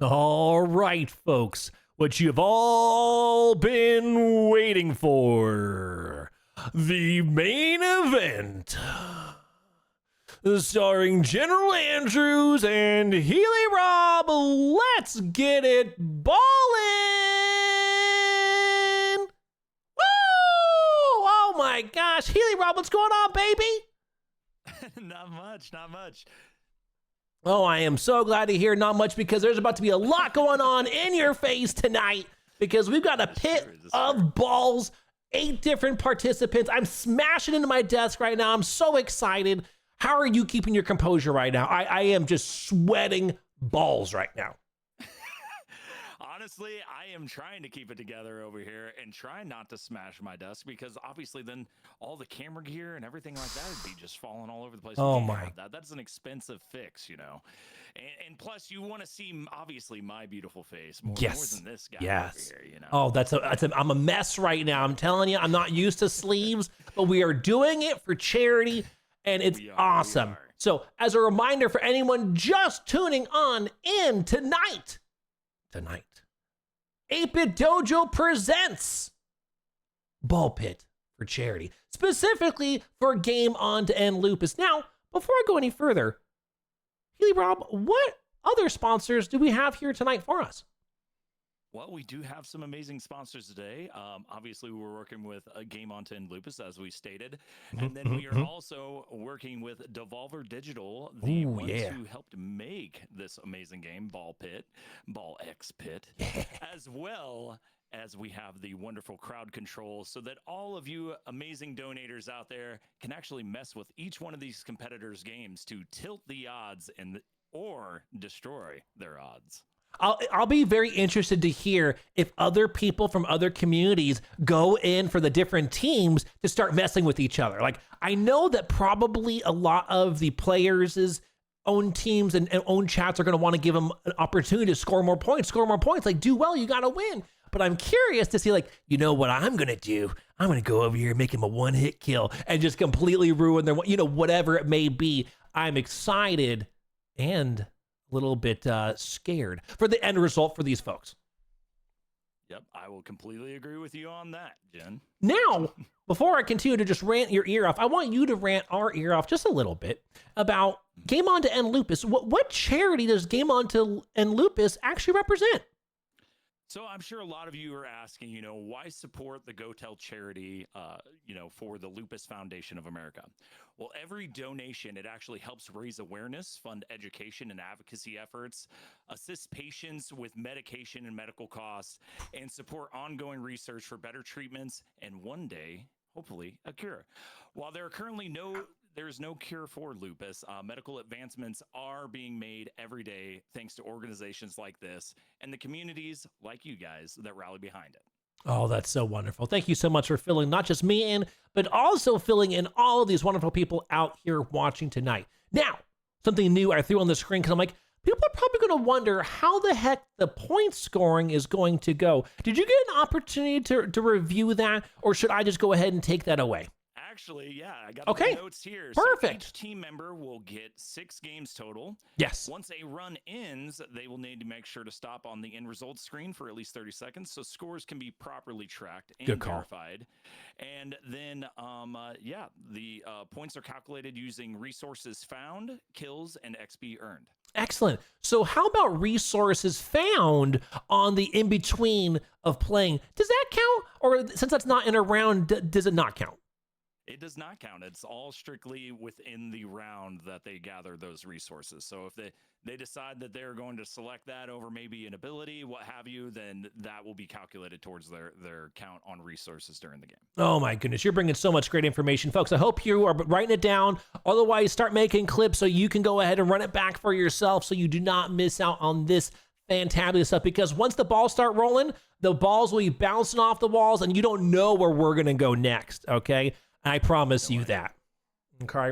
All right, folks, what you've all been waiting for. The main event. Starring General Andrews and Healy Rob. Let's get it ballin'! Woo! Oh my gosh, Healy Rob, what's going on, baby? Not much. Oh, I am so glad to hear not much, because there's about to be a lot going on in your face tonight, because we've got a pit of balls, 8 different participants. I'm smashing into my desk right now. I'm so excited. How are you keeping your composure right now? I am just sweating balls right now. Honestly, I am trying to keep it together over here and try not to smash my desk, because obviously then all the camera gear and everything like that would be just falling all over the place. Oh my. That's an expensive fix, you know. And plus you want to see obviously my beautiful face more than this guy over here, you know. Oh, I'm a mess right now. I'm telling you, I'm not used to sleeves, but we are doing it for charity and it's awesome. So as a reminder for anyone just tuning on in tonight, 8-Bit Dojo presents Ball Pit for charity, specifically for Game On to End Lupus. Now, before I go any further, Healy Rob, what other sponsors do we have here tonight for us? Well, we do have some amazing sponsors today. Obviously, we're working with Game On to End Lupus, as we stated. And then we are also working with Devolver Digital, the ones who helped make this amazing game, Ball X Pit, as well as we have the wonderful crowd control, so that all of you amazing donators out there can actually mess with each one of these competitors' games to tilt the odds or destroy their odds. I'll be very interested to hear if other people from other communities go in for the different teams to start messing with each other. Like, I know that probably a lot of the players' own teams and own chats are going to want to give them an opportunity to score more points. Like, do well, you got to win. But I'm curious to see, like, you know what I'm going to do? I'm going to go over here and make him a one-hit kill and just completely ruin their, whatever it may be. I'm excited and little bit scared for the end result for these folks. Yep, I will completely agree with you on that, Jen. Now, before I continue to just rant your ear off, I want you to rant our ear off just a little bit about Game On to End Lupus. What charity does Game On to End Lupus actually represent? So I'm sure a lot of you are asking, why support the GOTEL charity, for the Lupus Foundation of America? Well, every donation, it actually helps raise awareness, fund education and advocacy efforts, assist patients with medication and medical costs, and support ongoing research for better treatments and one day, hopefully, a cure. While there are currently there's no cure for lupus. Medical advancements are being made every day thanks to organizations like this and the communities like you guys that rally behind it. Oh, that's so wonderful. Thank you so much for filling not just me in, but also filling in all of these wonderful people out here watching tonight. Now, something new I threw on the screen because I'm like, people are probably going to wonder how the heck the point scoring is going to go. Did you get an opportunity to review that, or should I just go ahead and take that away? Actually, yeah, I got the notes here. Perfect. So each team member will get 6 games total. Yes. Once a run ends, they will need to make sure to stop on the end results screen for at least 30 seconds so scores can be properly tracked and verified. And then, the points are calculated using resources found, kills, and XP earned. Excellent. So how about resources found on the in-between of playing? Does that count? Or since that's not in a round, does it not count? It does not count. It's all strictly within the round that they gather those resources. So if they decide that they're going to select that over maybe an ability, what have you, then that will be calculated towards their count on resources during the game. Oh my goodness, you're bringing so much great information, folks. I hope you are writing it down. Otherwise, start making clips so you can go ahead and run it back for yourself so you do not miss out on this fantabulous stuff, because once the balls start rolling, the balls will be bouncing off the walls and you don't know where we're going to go next, okay? I promise you that. Okay.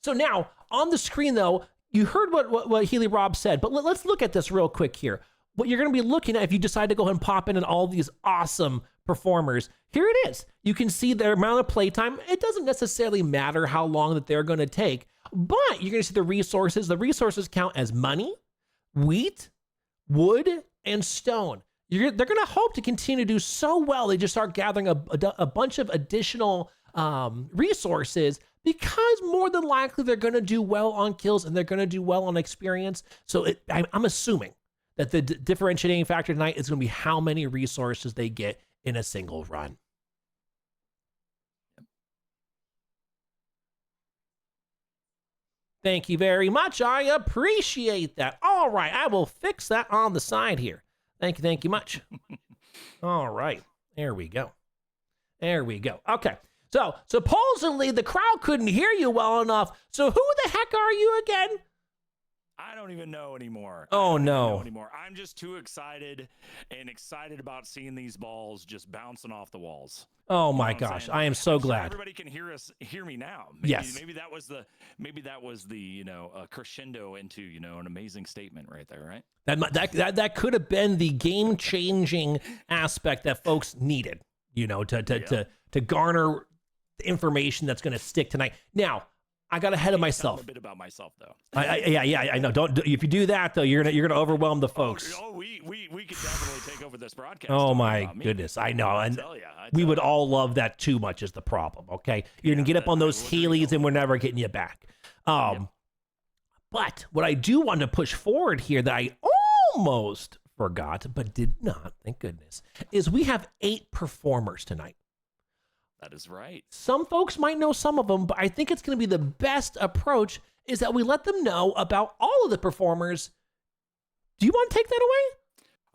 So now on the screen, though, you heard what Healy Rob said, but let's look at this real quick here. What you're going to be looking at if you decide to go ahead and pop in and all these awesome performers. Here it is. You can see their amount of playtime. It doesn't necessarily matter how long that they're going to take, but you're going to see the resources. The resources count as money, wheat, wood and stone. They're going to hope to continue to do so well. They just start gathering a bunch of additional resources, because more than likely they're going to do well on kills and they're going to do well on experience. So I'm assuming that the differentiating factor tonight is going to be how many resources they get in a single run. Thank you very much. I appreciate that. All right, I will fix that on the side here. Thank you much. All right, there we go. There we go. Okay, so supposedly the crowd couldn't hear you well enough. So who the heck are you again? I don't even know anymore. Oh, no. I'm just too excited about seeing these balls just bouncing off the walls. Oh my gosh, I am so glad. Everybody can hear me now. Yes. Maybe that was the crescendo into, an amazing statement right there, right? That could have been the game-changing aspect that folks needed, to garner the information that's going to stick tonight. Now, I got ahead of myself. A bit about myself, though. I know. Don't. If you do that, though, you're gonna overwhelm the folks. We could definitely take over this broadcast. Oh my goodness, I know. And we would all love that too much is the problem. Okay, you're gonna get up on those Heelys, and we're never getting you back. But what I do want to push forward here that I almost forgot, but did not, thank goodness, is we have 8 performers tonight. That is right. Some folks might know some of them, but I think it's going to be the best approach is that we let them know about all of the performers. Do you want to take that away?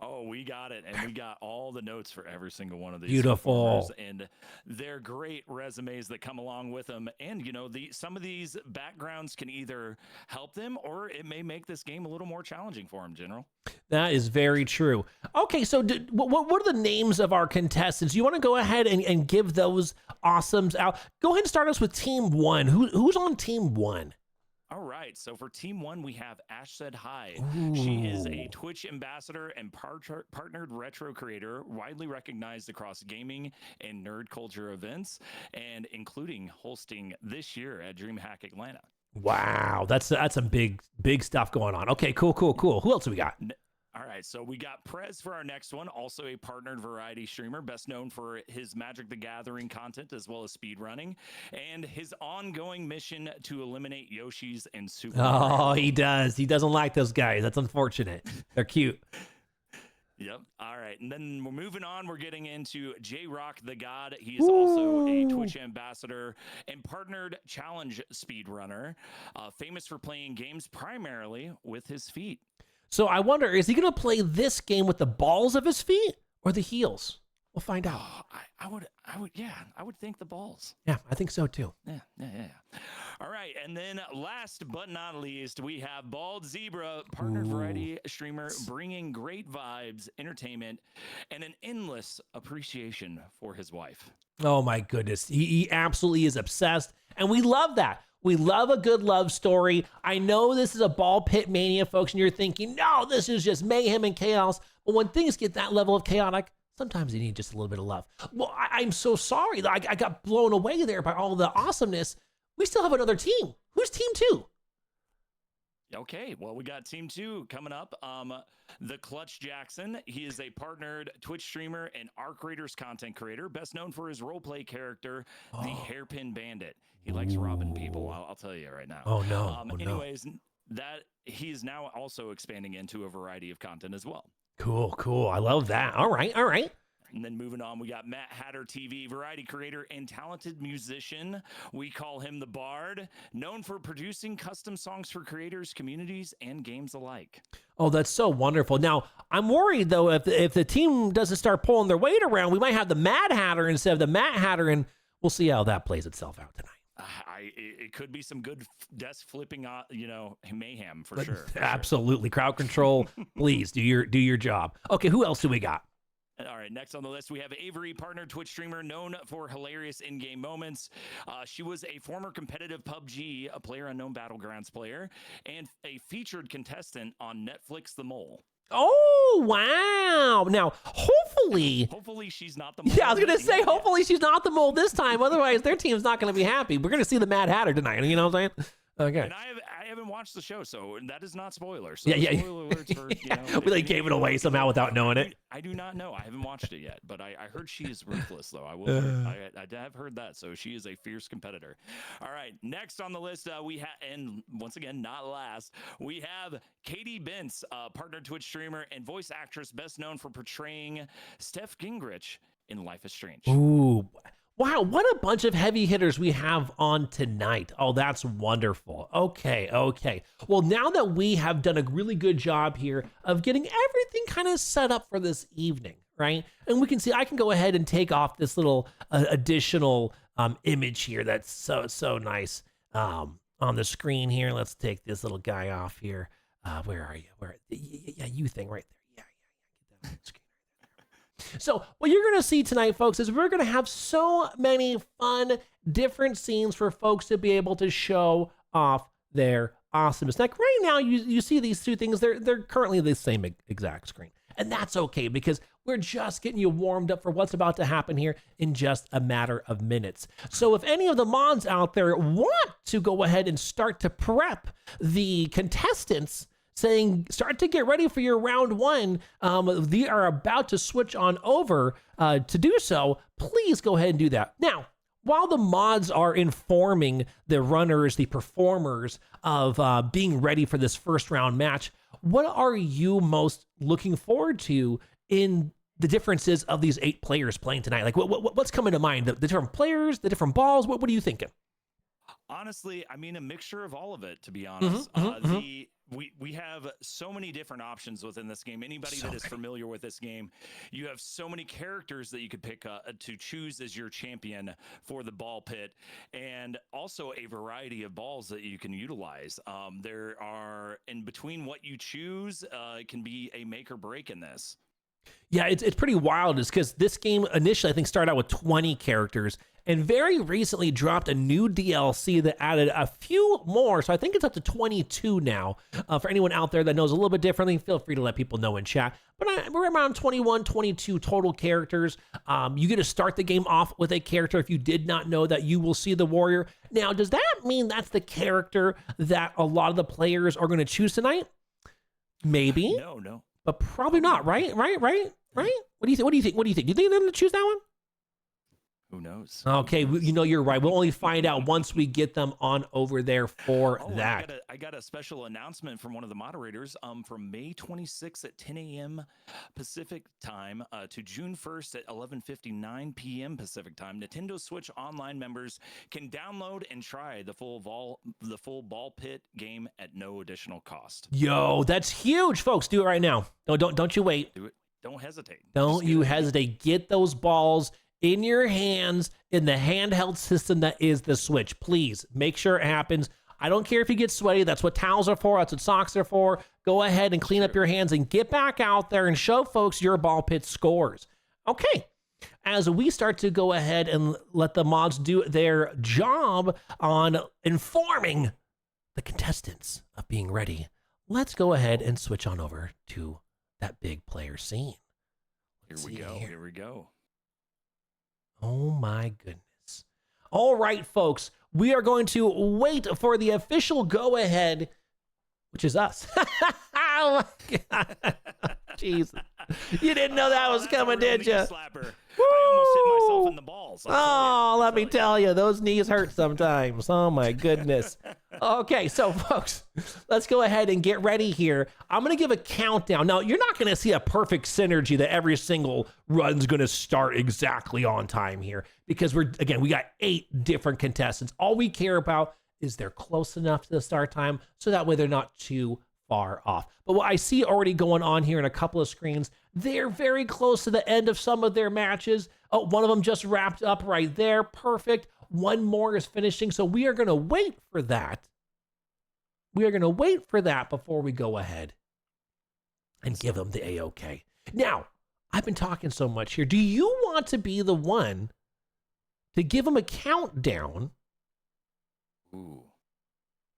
Oh, we got it. And we got all the notes for every single one of these. Beautiful. And they're great resumes that come along with them. And, some of these backgrounds can either help them or it may make this game a little more challenging for them, General. That is very true. Okay, so what are the names of our contestants? You want to go ahead and give those awesomes out? Go ahead and start us with Team 1. Who's on Team 1? All right, so for Team 1, we have Ash Said Hi. Ooh. She is a Twitch ambassador and partnered retro creator, widely recognized across gaming and nerd culture events, and including hosting this year at DreamHack Atlanta. Wow, that's some big stuff going on. Okay, cool. Who else do we got? All right, so we got Prez for our next one, also a partnered variety streamer, best known for his Magic the Gathering content as well as speedrunning, and his ongoing mission to eliminate Yoshis and Super Mario. Oh, he does. He doesn't like those guys. That's unfortunate. They're cute. Yep. All right. And then we're moving on. We're getting into J-Rock the God. He is also a Twitch ambassador and partnered challenge speedrunner, famous for playing games primarily with his feet. So I wonder, is he going to play this game with the balls of his feet or the heels? We'll find out. I would think the balls. Yeah, I think so too. Yeah. All right, and then last but not least, we have Bald Zebra, partnered variety streamer, bringing great vibes, entertainment, and an endless appreciation for his wife. Oh my goodness, he absolutely is obsessed, and we love that. We love a good love story. I know this is a ball pit mania, folks, and you're thinking, no, this is just mayhem and chaos. But when things get that level of chaotic, sometimes you need just a little bit of love. Well, I'm so sorry. I got blown away there by all the awesomeness. We still have another team. Who's Team 2? Okay, well, we got Team 2 coming up. The Clutch Jackson. He is a partnered Twitch streamer and Arc Raiders content creator, best known for his roleplay character, the Hairpin Bandit. He likes robbing people, I'll tell you right now. Oh, no. Anyways, that he is now also expanding into a variety of content as well. Cool. I love that. All right. And then moving on, we got Matt Hatter TV, variety creator and talented musician. We call him the Bard, known for producing custom songs for creators, communities, and games alike. Oh, that's so wonderful. Now, I'm worried, though, if the team doesn't start pulling their weight around, we might have the Mad Hatter instead of the Matt Hatter, and we'll see how that plays itself out tonight. It could be some good desk flipping, mayhem for sure. Absolutely. Sure. Crowd control, please do your job. Okay, who else do we got? All right, next on the list, we have Avery, partner Twitch streamer known for hilarious in-game moments. She was a former competitive PUBG, a PlayerUnknown Battlegrounds player, and a featured contestant on Netflix The Mole. Oh, wow. Now, hopefully she's not the mole. Yeah, I was going to say, hopefully she's not the mole this time. Otherwise, their team's not going to be happy. We're going to see the Mad Hatter tonight. You know what I'm saying? Okay. And I haven't watched the show, so that is not spoiler. So Yeah. spoiler alerts for, you know, We like gave it away somehow without knowing it. I do not know. I haven't watched it yet, but I heard she is ruthless, though. I have heard that. So she is a fierce competitor. All right. Next on the list, we have, and once again, not last, we have Katie Bentz, partner Twitch streamer and voice actress best known for portraying Steph Gingrich in Life is Strange. Ooh. Wow, what a bunch of heavy hitters we have on tonight. Oh, that's wonderful. Okay. Well, now that we have done a really good job here of getting everything kind of set up for this evening, right? And we can see, I can go ahead and take off this little additional image here that's so nice on the screen here. Let's take this little guy off here. Where are you? Yeah, you thing right there. Yeah, get that on the screen. So what you're going to see tonight, folks, is we're going to have so many fun, different scenes for folks to be able to show off their awesomeness. Like right now, you see these two things. They're currently the same exact screen. And that's okay because we're just getting you warmed up for what's about to happen here in just a matter of minutes. So if any of the mods out there want to go ahead and start to prep the contestants, saying start to get ready for your round one, they are about to switch on over to do so, please go ahead and do that. Now, while the mods are informing the runners, the performers of being ready for this first round match, what are you most looking forward to in the differences of these 8 players playing tonight? Like what's coming to mind? The different players, the different balls, what are you thinking? Honestly, I mean, a mixture of all of it, to be honest. We have so many different options within this game. Anybody that is familiar with this game, you have so many characters that you could pick to choose as your champion for the ball pit, and also a variety of balls that you can utilize. There are, in between what you choose, it can be a make or break in this. Yeah, it's pretty wild. It's because this game initially, I think, started out with 20 characters and very recently dropped a new DLC that added a few more. So I think it's up to 22 now. For anyone out there that knows a little bit differently, feel free to let people know in chat. But we're around 21, 22 total characters. You get to start the game off with a character. If you did not know that, you will see the warrior. Now, does that mean that's the character that a lot of the players are going to choose tonight? Maybe. No. But probably not, right? What do you think? Do you think they're going to choose that one? Who knows? Okay, you know you're right. We'll only find out once we get them on over there for that. I got a special announcement from one of the moderators. From May 26th at 10 a.m. Pacific time to June 1st at 11:59 p.m. Pacific time, Nintendo Switch Online members can download and try the full ball pit game at no additional cost. Yo, that's huge, folks. Do it right now. No, don't you wait. Do it. Don't hesitate. Don't you hesitate. Get those balls in your hands in the handheld system that is the Switch. Please make sure it happens. I don't care if you get sweaty. That's what towels are for. That's what socks are for. Go ahead and clean up your hands and get back out there and show folks your ball pit scores. Okay. As we start to go ahead and let the mods do their job on informing the contestants of being ready, let's go ahead and switch on over to that big player scene. Here we go. Oh my goodness. All right, folks, we are going to wait for the official go-ahead, which is us. Oh my God. Jesus. You didn't know that was coming, did you? I almost hit myself in the balls. Let me tell you, those knees hurt sometimes. Oh my goodness. Okay, so folks, let's go ahead and get ready here. I'm going to give a countdown. Now, you're not going to see a perfect synergy that every single run's going to start exactly on time here because we got 8 different contestants. All we care about is they're close enough to the start time so that way they're not too far off. But what I see already going on here in a couple of screens, they're very close to the end of some of their matches. Oh, one of them just wrapped up right there. Perfect. One more is finishing. So we are going to wait for that. We are going to wait for that before we go ahead and give them the A-OK. Now, I've been talking so much here. Do you want to be the one to give them a countdown? Ooh.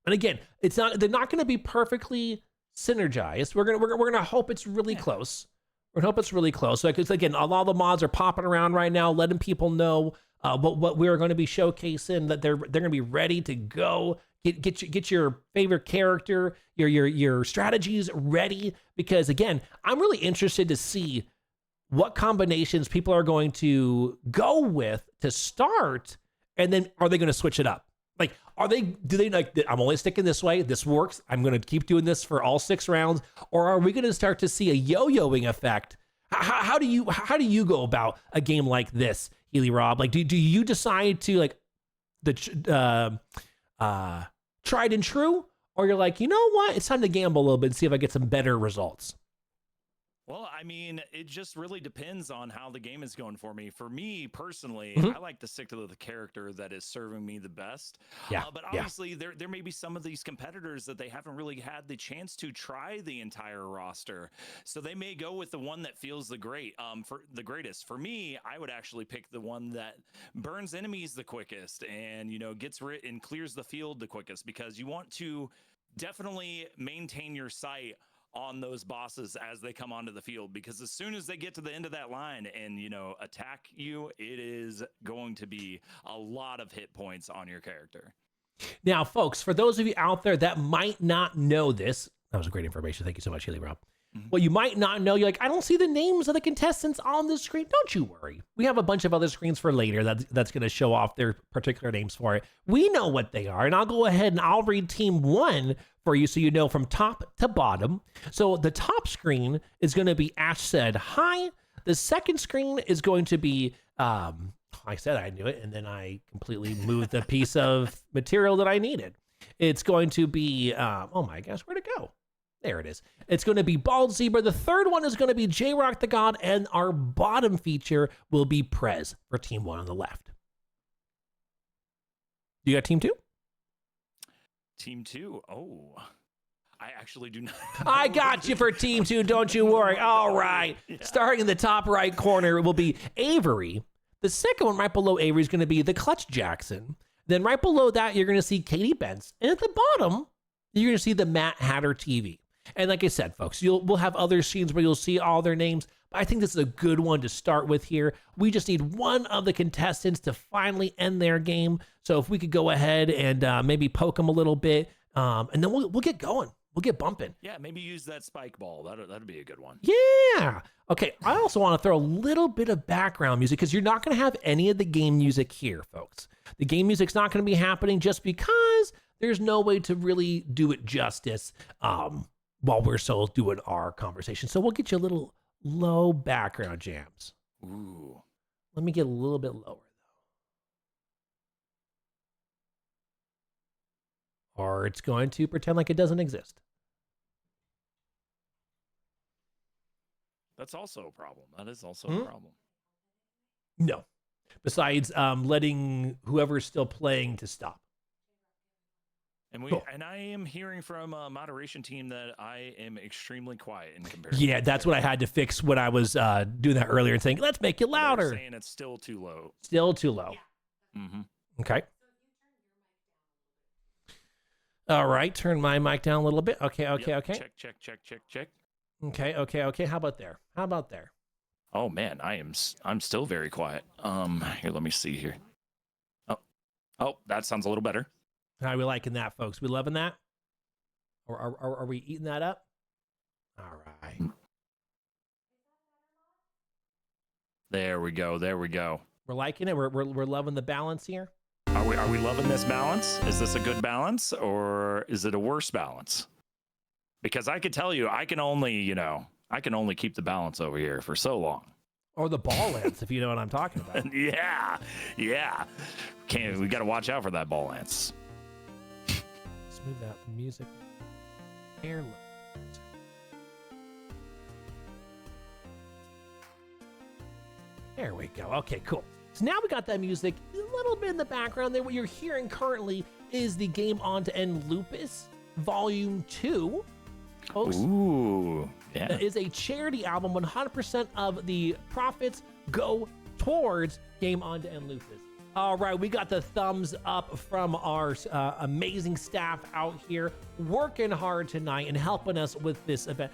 And again, they're not going to be perfectly synergized. We're going to hope it's really close. We're going to hope it's really close. So again, a lot of the mods are popping around right now, letting people know what we're going to be showcasing, that they're going to be ready to go, Get your favorite character, your strategies ready, because again, I'm really interested to see what combinations people are going to go with to start, and then are they going to switch it up? Like, do they like, I'm only sticking this way, this works, I'm going to keep doing this for all 6 rounds, or are we going to start to see a yo-yoing effect? How do you go about a game like this, Healy Rob? Like, do you decide to like the tried and true, or you're like, you know what, it's time to gamble a little bit and see if I get some better results? Well, I mean, it just really depends on how the game is going for me. For me personally, I like to stick to the character that is serving me the best. Yeah. But obviously, there may be some of these competitors that they haven't really had the chance to try the entire roster, so they may go with the one that feels the greatest. For me, I would actually pick the one that burns enemies the quickest, and gets rid and clears the field the quickest, because you want to definitely maintain your sight on those bosses as they come onto the field, because as soon as they get to the end of that line and attack you, it is going to be a lot of hit points on your character. Now, folks, for those of you out there that might not know this, that was great information. Thank you so much, Healy Rob. Well, you might not know, you're like, I don't see the names of the contestants on the screen. Don't you worry. We have a bunch of other screens for later that's going to show off their particular names for it. We know what they are, and I'll go ahead and I'll read team 1 for you so you know from top to bottom. So the top screen is going to be Ash Said Hi. The second screen is going to be, I said I knew it, and then I completely moved the piece of material that I needed. It's going to be, oh my gosh, where'd it go? There it is. It's going to be Bald Zebra. The third one is going to be J-Rock the God, and our bottom feature will be Prez for team 1 on the left. You got team 2? Team 2? Oh, I actually do not. I got you for team 2. Don't you worry. All right. Yeah. Starting in the top right corner will be Avery. The second one right below Avery is going to be the Clutch Jackson. Then right below that, you're going to see Katie Bentz. And at the bottom, you're going to see the Matt Hatter TV. And like I said, folks, we'll have other scenes where you'll see all their names, but I think this is a good one to start with here. We just need one of the contestants to finally end their game. So if we could go ahead and maybe poke them a little bit, and then we'll get going. We'll get bumping. Yeah, maybe use that spike ball. That'd be a good one. Yeah. Okay, I also want to throw a little bit of background music, because you're not going to have any of the game music here, folks. The game music's not going to be happening just because there's no way to really do it justice while we're still doing our conversation. So we'll get you a little low background jams. Ooh. Let me get a little bit lower, though. Or it's going to pretend like it doesn't exist. That's also a problem. That is also a problem. No. Besides letting whoever's still playing to stop. And I am hearing from a moderation team that I am extremely quiet in comparison. Yeah, that's what I had to fix when I was doing that earlier and saying, let's make it louder. They're saying it's still too low. Still too low. Yeah. Mm-hmm. Okay. All right, turn my mic down a little bit. Okay. Check. Okay. How about there? Oh man, I'm still very quiet. Here, let me see here. Oh, that sounds a little better. How are we liking that, folks? We loving that? Or are we eating that up? All right. There we go. We're liking it. We're loving the balance here. Are we loving this balance? Is this a good balance, or is it a worse balance? Because I could tell you, I can only keep the balance over here for so long. Or the ball lance, if you know what I'm talking about. Yeah. We got to watch out for that ball lance. Smooth out the music. Airlock. There we go. Okay, cool. So now we got that music a little bit in the background there. What you're hearing currently is the game On to End Lupus Volume 2. Folks, ooh, yeah. That is a charity album. 100% of the profits go towards Game On to End Lupus. All right, we got the thumbs up from our amazing staff out here working hard tonight and helping us with this event.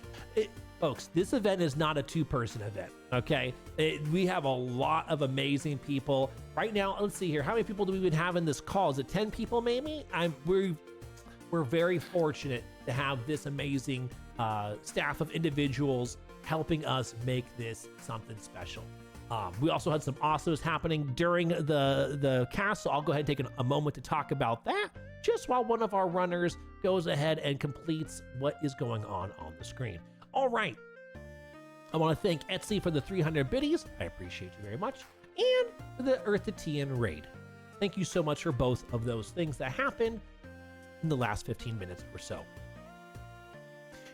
Folks, this event is not a two-person event, okay? We have a lot of amazing people. Right now, let's see here. How many people do we even have in this call? Is it 10 people maybe? we're very fortunate to have this amazing staff of individuals helping us make this something special. We also had some awesome happening during the cast, so I'll go ahead and take a moment to talk about that just while one of our runners goes ahead and completes what is going on the screen. All right. I want to thank Etsy for the 300 biddies. I appreciate you very much. And for the Earth to TN raid. Thank you so much for both of those things that happened in the last 15 minutes or so.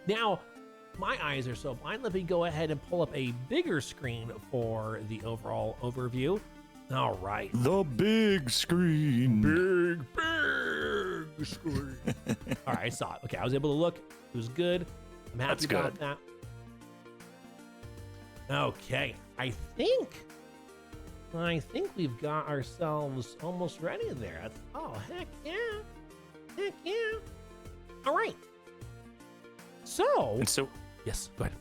Now, my eyes are so blind. Let me go ahead and pull up a bigger screen for the overall overview. All right. The big screen. Big screen. All right, I saw it. Okay, I was able to look. It was good. I'm happy about that. Okay, I think we've got ourselves almost ready there. Oh, heck yeah. Heck yeah. All right. So, yes, go ahead.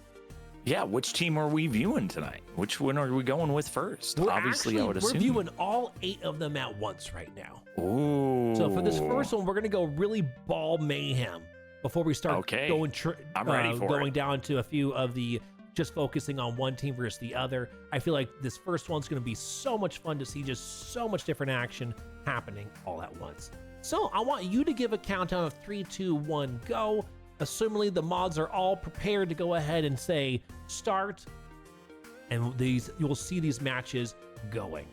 Yeah, which team are we viewing tonight? Which one are we going with first? Obviously, I would assume. We're viewing all 8 of them at once right now. Ooh. So for this first one, we're going to go really ball mayhem before we start going down to a few of the just focusing on one team versus the other. I feel like this first one's going to be so much fun to see, just so much different action happening all at once. So I want you to give a countdown of 3, 2, 1, go. Assumingly the mods are all prepared to go ahead and say start, and you will see these matches going.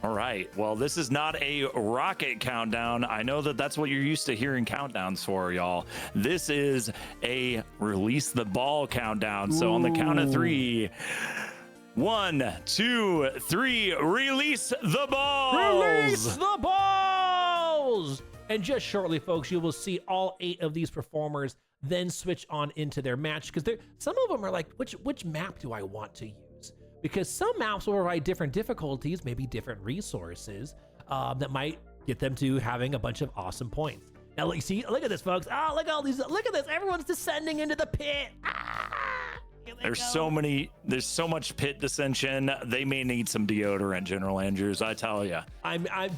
All right. Well, this is not a rocket countdown. I know that's what you're used to hearing countdowns for, y'all. This is a release the ball countdown. So on the count of 3, 1, 2, 3, release the balls. Release the balls. And just shortly, folks, you will see all 8 of these performers then switch on into their match, because some of them are like, which map do I want to use? Because some maps will provide different difficulties, maybe different resources that might get them to having a bunch of awesome points. Now, look at this, folks. Oh, look at all these. Look at this. Everyone's descending into the pit. There's so much pit dissension. They may need some deodorant, General Andrews. I tell you.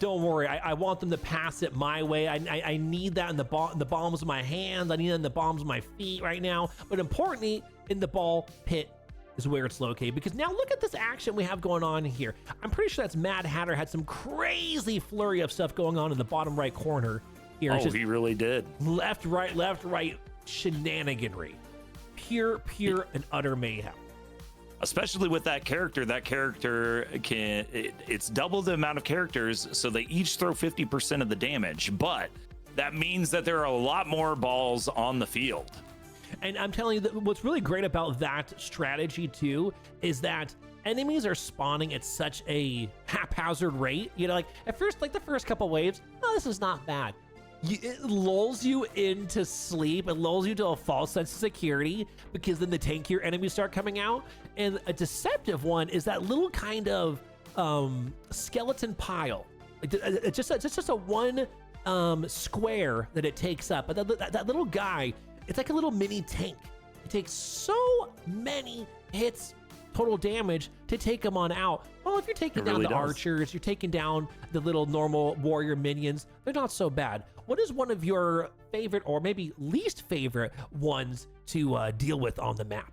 Don't worry. I want them to pass it my way. I need that in the palms of my hands. I need it in the palms of my feet right now. But importantly, in the ball pit is where it's located, because now look at this action we have going on here. I'm pretty sure that's Mad Hatter had some crazy flurry of stuff going on in the bottom right corner here. Oh, he really did. Left, right shenaniganry. Pure and utter mayhem. Especially with that character. That character it's double the amount of characters, so they each throw 50% of the damage, but that means that there are a lot more balls on the field. And I'm telling you that what's really great about that strategy too is that enemies are spawning at such a haphazard rate. You know, like at first, like the first couple waves, oh, this is not bad. It lulls you into sleep. It lulls you to a false sense of security, because then the tankier enemies start coming out. And a deceptive one is that little kind of skeleton pile. It's just a one square that it takes up. But that little guy, it's like a little mini tank. It takes so many hits, total damage, to take them on out. Well, if you're taking down the archers, you're taking down the little normal warrior minions, they're not so bad. What is one of your favorite, or maybe least favorite ones to deal with on the map?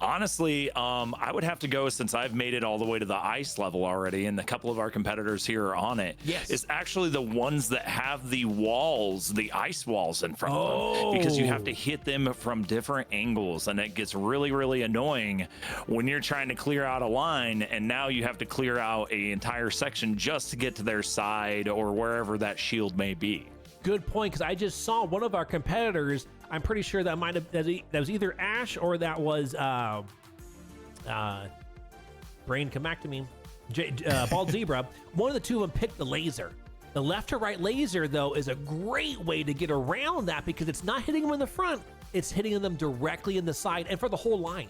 Honestly, I would have to go, since I've made it all the way to the ice level already, and a couple of our competitors here are on it. Yes. It's actually the ones that have the walls, the ice walls in front of them, because you have to hit them from different angles, and it gets really, really annoying when you're trying to clear out a line, and now you have to clear out an entire section just to get to their side or wherever that shield may be. Good point, because I just saw one of our competitors. I'm pretty sure that that was either Ash or that was brain come back to me, Bald Zebra. One of the two of them picked the laser. The left to right laser, though, is a great way to get around that, because it's not hitting them in the front, it's hitting them directly in the side and for the whole line.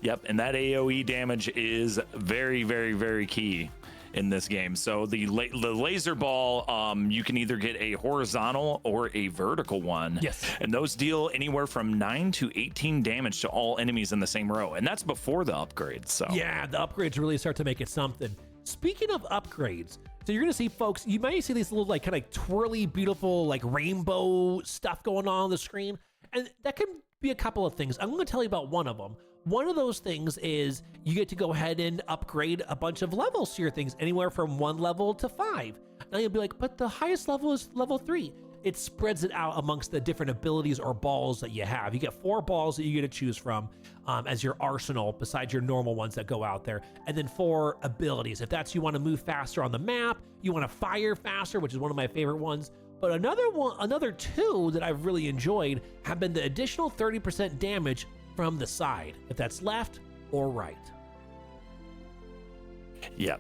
Yep, and that AoE damage is very, very, very key in this game. So the laser ball, you can either get a horizontal or a vertical one. Yes. And those deal anywhere from 9 to 18 damage to all enemies in the same row. And that's before the upgrades. So yeah, the upgrades really start to make it something. Speaking of upgrades, So you're gonna see, folks, you might see these little like kind of twirly, beautiful like rainbow stuff going on the screen, and that can be a couple of things. I'm gonna tell you about one of them. One of those things is you get to go ahead and upgrade a bunch of levels to your things, anywhere from 1 level to 5. Now you'll be like, but the highest level is level 3. It spreads it out amongst the different abilities or balls that you have. You get 4 balls that you get to choose from as your arsenal, besides your normal ones that go out there. And then 4 abilities. If that's you want to move faster on the map, you want to fire faster, which is one of my favorite ones. But another 2 that I've really enjoyed have been the additional 30% damage from the side, if that's left or right. Yeah.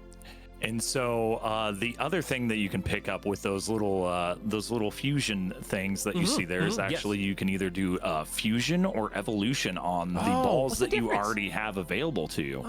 And so the other thing that you can pick up with those little fusion things that you see there is actually you can either do fusion or evolution on the balls that you already have available to you.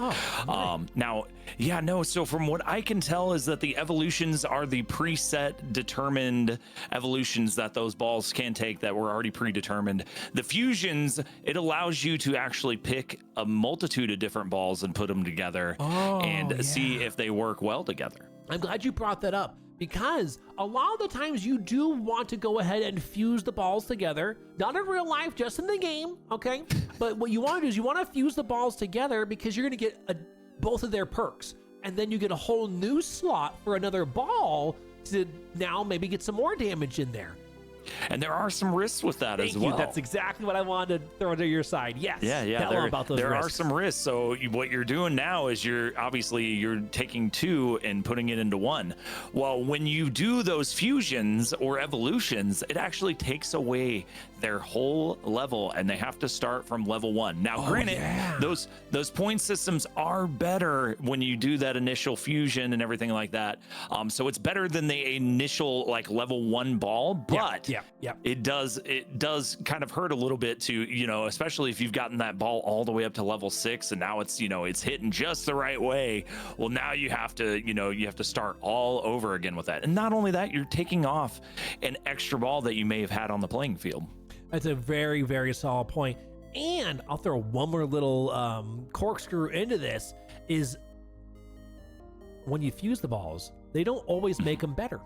Now, yeah, no. So from what I can tell is that the evolutions are the preset determined evolutions that those balls can take that were already predetermined. The fusions, it allows you to actually pick a multitude of different balls and put them together and see if they work well together. I'm glad you brought that up, because a lot of the times you do want to go ahead and fuse the balls together, not in real life, just in the game, okay? But what you want to do is you want to fuse the balls together because you're going to get both of their perks, and then you get a whole new slot for another ball to now maybe get some more damage in there. And there are some risks with that as well. That's exactly what I wanted to throw to your side. Yes. Yeah. There are some risks. So what you're doing now is you're taking 2 and putting it into 1. Well, when you do those fusions or evolutions, it actually takes away their whole level, and they have to start from level 1. Now, granted, those point systems are better when you do that initial fusion and everything like that. So it's better than the initial like level 1 ball, but it does kind of hurt a little bit to, especially if you've gotten that ball all the way up to level 6 and now it's hitting just the right way. Well, now you have to start all over again with that. And not only that, you're taking off an extra ball that you may have had on the playing field. That's a very, very solid point. And I'll throw one more little corkscrew into this is when you fuse the balls, they don't always make them better.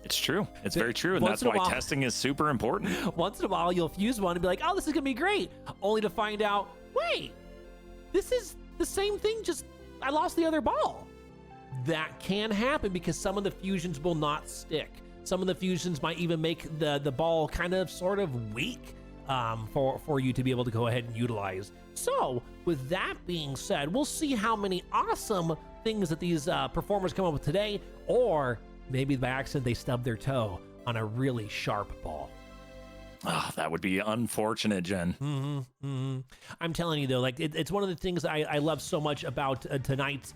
It's true. It's very true. And that's why testing is super important. Once in a while, you'll fuse one and be like, oh, this is going to be great. Only to find out, wait, this is the same thing, just I lost the other ball. That can happen because some of the fusions will not stick. Some of the fusions might even make the ball kind of sort of weak for you to be able to go ahead and utilize. So with that being said, we'll see how many awesome things that these performers come up with today, or maybe by accident they stub their toe on a really sharp ball. Oh, that would be unfortunate, Jen. I'm telling you though, like it's one of the things I love so much about tonight's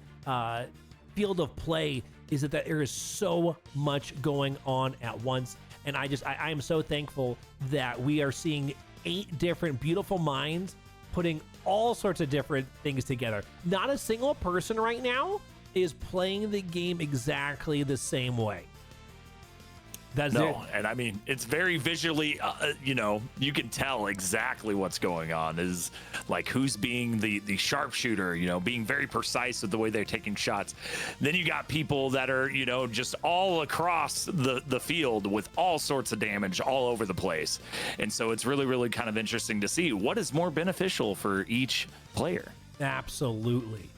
field of play is that there is so much going on at once. And I am so thankful that we are seeing 8 different beautiful minds putting all sorts of different things together. Not a single person right now is playing the game exactly the same way. And I mean, it's very visually, you can tell exactly what's going on, is like who's being the sharpshooter, being very precise with the way they're taking shots. Then you got people that are, just all across the field with all sorts of damage all over the place. And so it's really, really kind of interesting to see what is more beneficial for each player. Absolutely.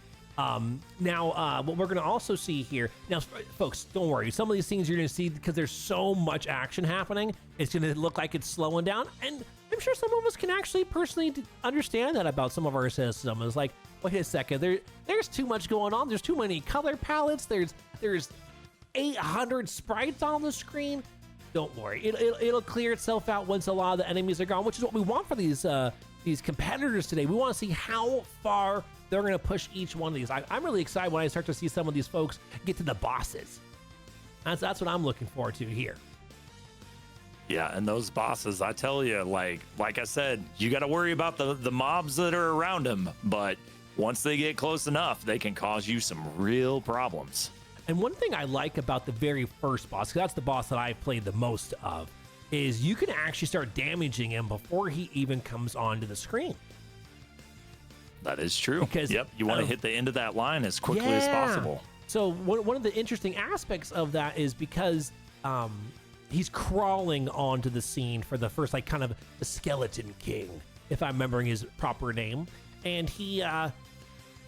Now, what we're going to also see here, now, folks, don't worry. Some of these things you're going to see, because there's so much action happening, it's going to look like it's slowing down. And I'm sure some of us can actually personally understand that about some of our systems. It's like, wait a second, there's too much going on. There's too many color palettes. There's 800 sprites on the screen. Don't worry. It'll clear itself out once a lot of the enemies are gone, which is what we want for these competitors today. We want to see how far they're going to push each one of these. I'm really excited when I start to see some of these folks get to the bosses. That's what I'm looking forward to here. Yeah, and those bosses, I tell you, like I said, you got to worry about the mobs that are around them. But once they get close enough, they can cause you some real problems. And one thing I like about the very first boss, because that's the boss that I've played the most of, is you can actually start damaging him before he even comes onto the screen. That is true. Because you want to hit the end of that line as quickly as possible. So one of the interesting aspects of that is because he's crawling onto the scene for the first, like, kind of the Skeleton King, if I'm remembering his proper name. And he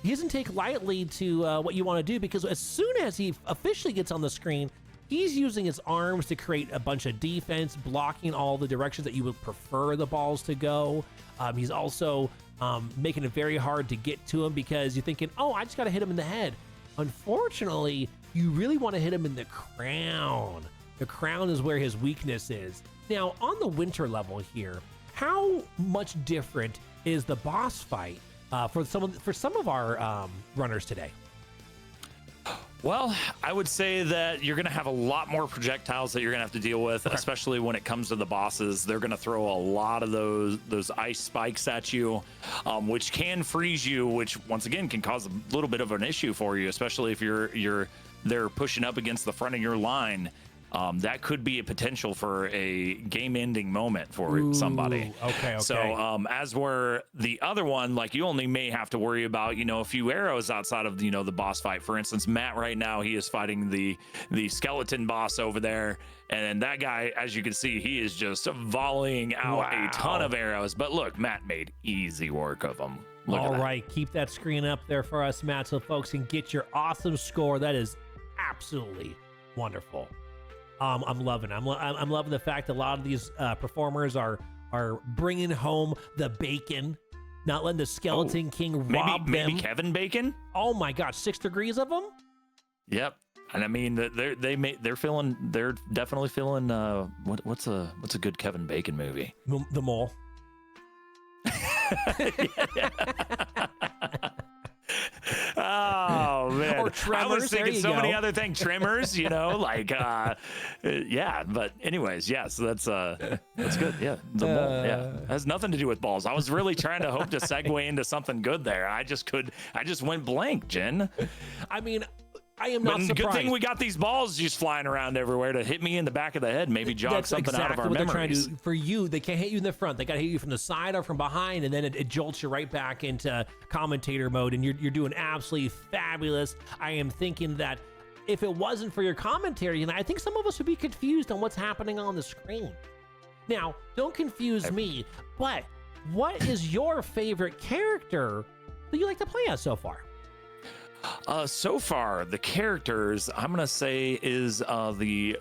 doesn't take lightly to what you want to do, because as soon as he officially gets on the screen, he's using his arms to create a bunch of defense, blocking all the directions that you would prefer the balls to go. He's also making it very hard to get to him, because you're thinking, oh, I just got to hit him in the head. Unfortunately, you really want to hit him in the crown. The crown is where his weakness is. Now, on the winter level here, how much different is the boss fight for some of our runners today? Well, I would say that you're going to have a lot more projectiles that you're going to have to deal with, especially when it comes to the bosses. They're going to throw a lot of those ice spikes at you, which can freeze you, which once again can cause a little bit of an issue for you, especially if they're pushing up against the front of your line. That could be a potential for a game-ending moment for somebody. Okay. So as where the other one, like, you only may have to worry about, a few arrows outside of, the boss fight. For instance, Matt right now, he is fighting the skeleton boss over there. And that guy, as you can see, he is just volleying out a ton of arrows. But look, Matt made easy work of them. All right, keep that screen up there for us, Matt, so folks can get your awesome score. That is absolutely wonderful. I'm loving it. I'm loving the fact that a lot of these performers are bringing home the bacon, not letting the Skeleton King rob them. Maybe Kevin Bacon? Oh my gosh, 6 degrees of them? Yep. And I mean, they're definitely feeling what's a good Kevin Bacon movie? The Mole. Oh man, or Tremors. I was thinking so many other things. Tremors, like yeah. But anyways, yes, that's good. Yeah, the mole. Yeah, has nothing to do with balls. I was really trying to hope to segue into something good there. I just went blank, Jen. I mean, I am not surprised. Good thing we got these balls just flying around everywhere to hit me in the back of the head, maybe jog something out of our memories. They're trying to do. For you, they can't hit you in the front. They got to hit you from the side or from behind, and then it jolts you right back into commentator mode, and you're doing absolutely fabulous. I am thinking that if it wasn't for your commentary, I think some of us would be confused on what's happening on the screen. Now, don't confuse me, but what is your favorite character that you like to play as so far? So far, the characters I'm gonna say is the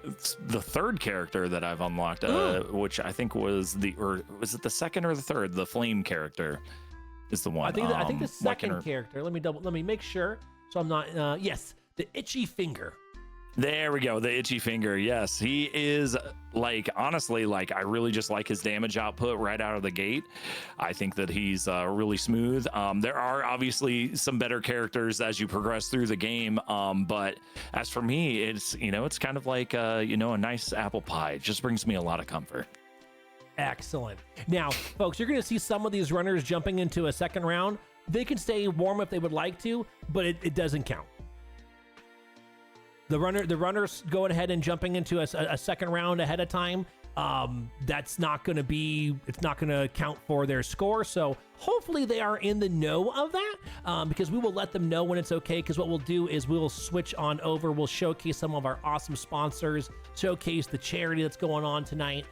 third character that I've unlocked, which I think was was it the second or the third? The flame character is the one. I think the second character. Let me make sure. So I'm not. Yes, the itchy finger. There we go. The itchy finger. Yes, he is honestly, I really just like his damage output right out of the gate. I think that he's really smooth. There are obviously some better characters as you progress through the game. But as for me, it's, it's kind of like, a nice apple pie. It just brings me a lot of comfort. Excellent. Now, folks, you're going to see some of these runners jumping into a second round. They can stay warm if they would like to, but it doesn't count. The runners going ahead and jumping into a second round ahead of time. That's not going to count for their score. So hopefully they are in the know of that, because we will let them know when it's okay. Because what we'll do is we'll switch on over. We'll showcase some of our awesome sponsors, showcase the charity that's going on tonight.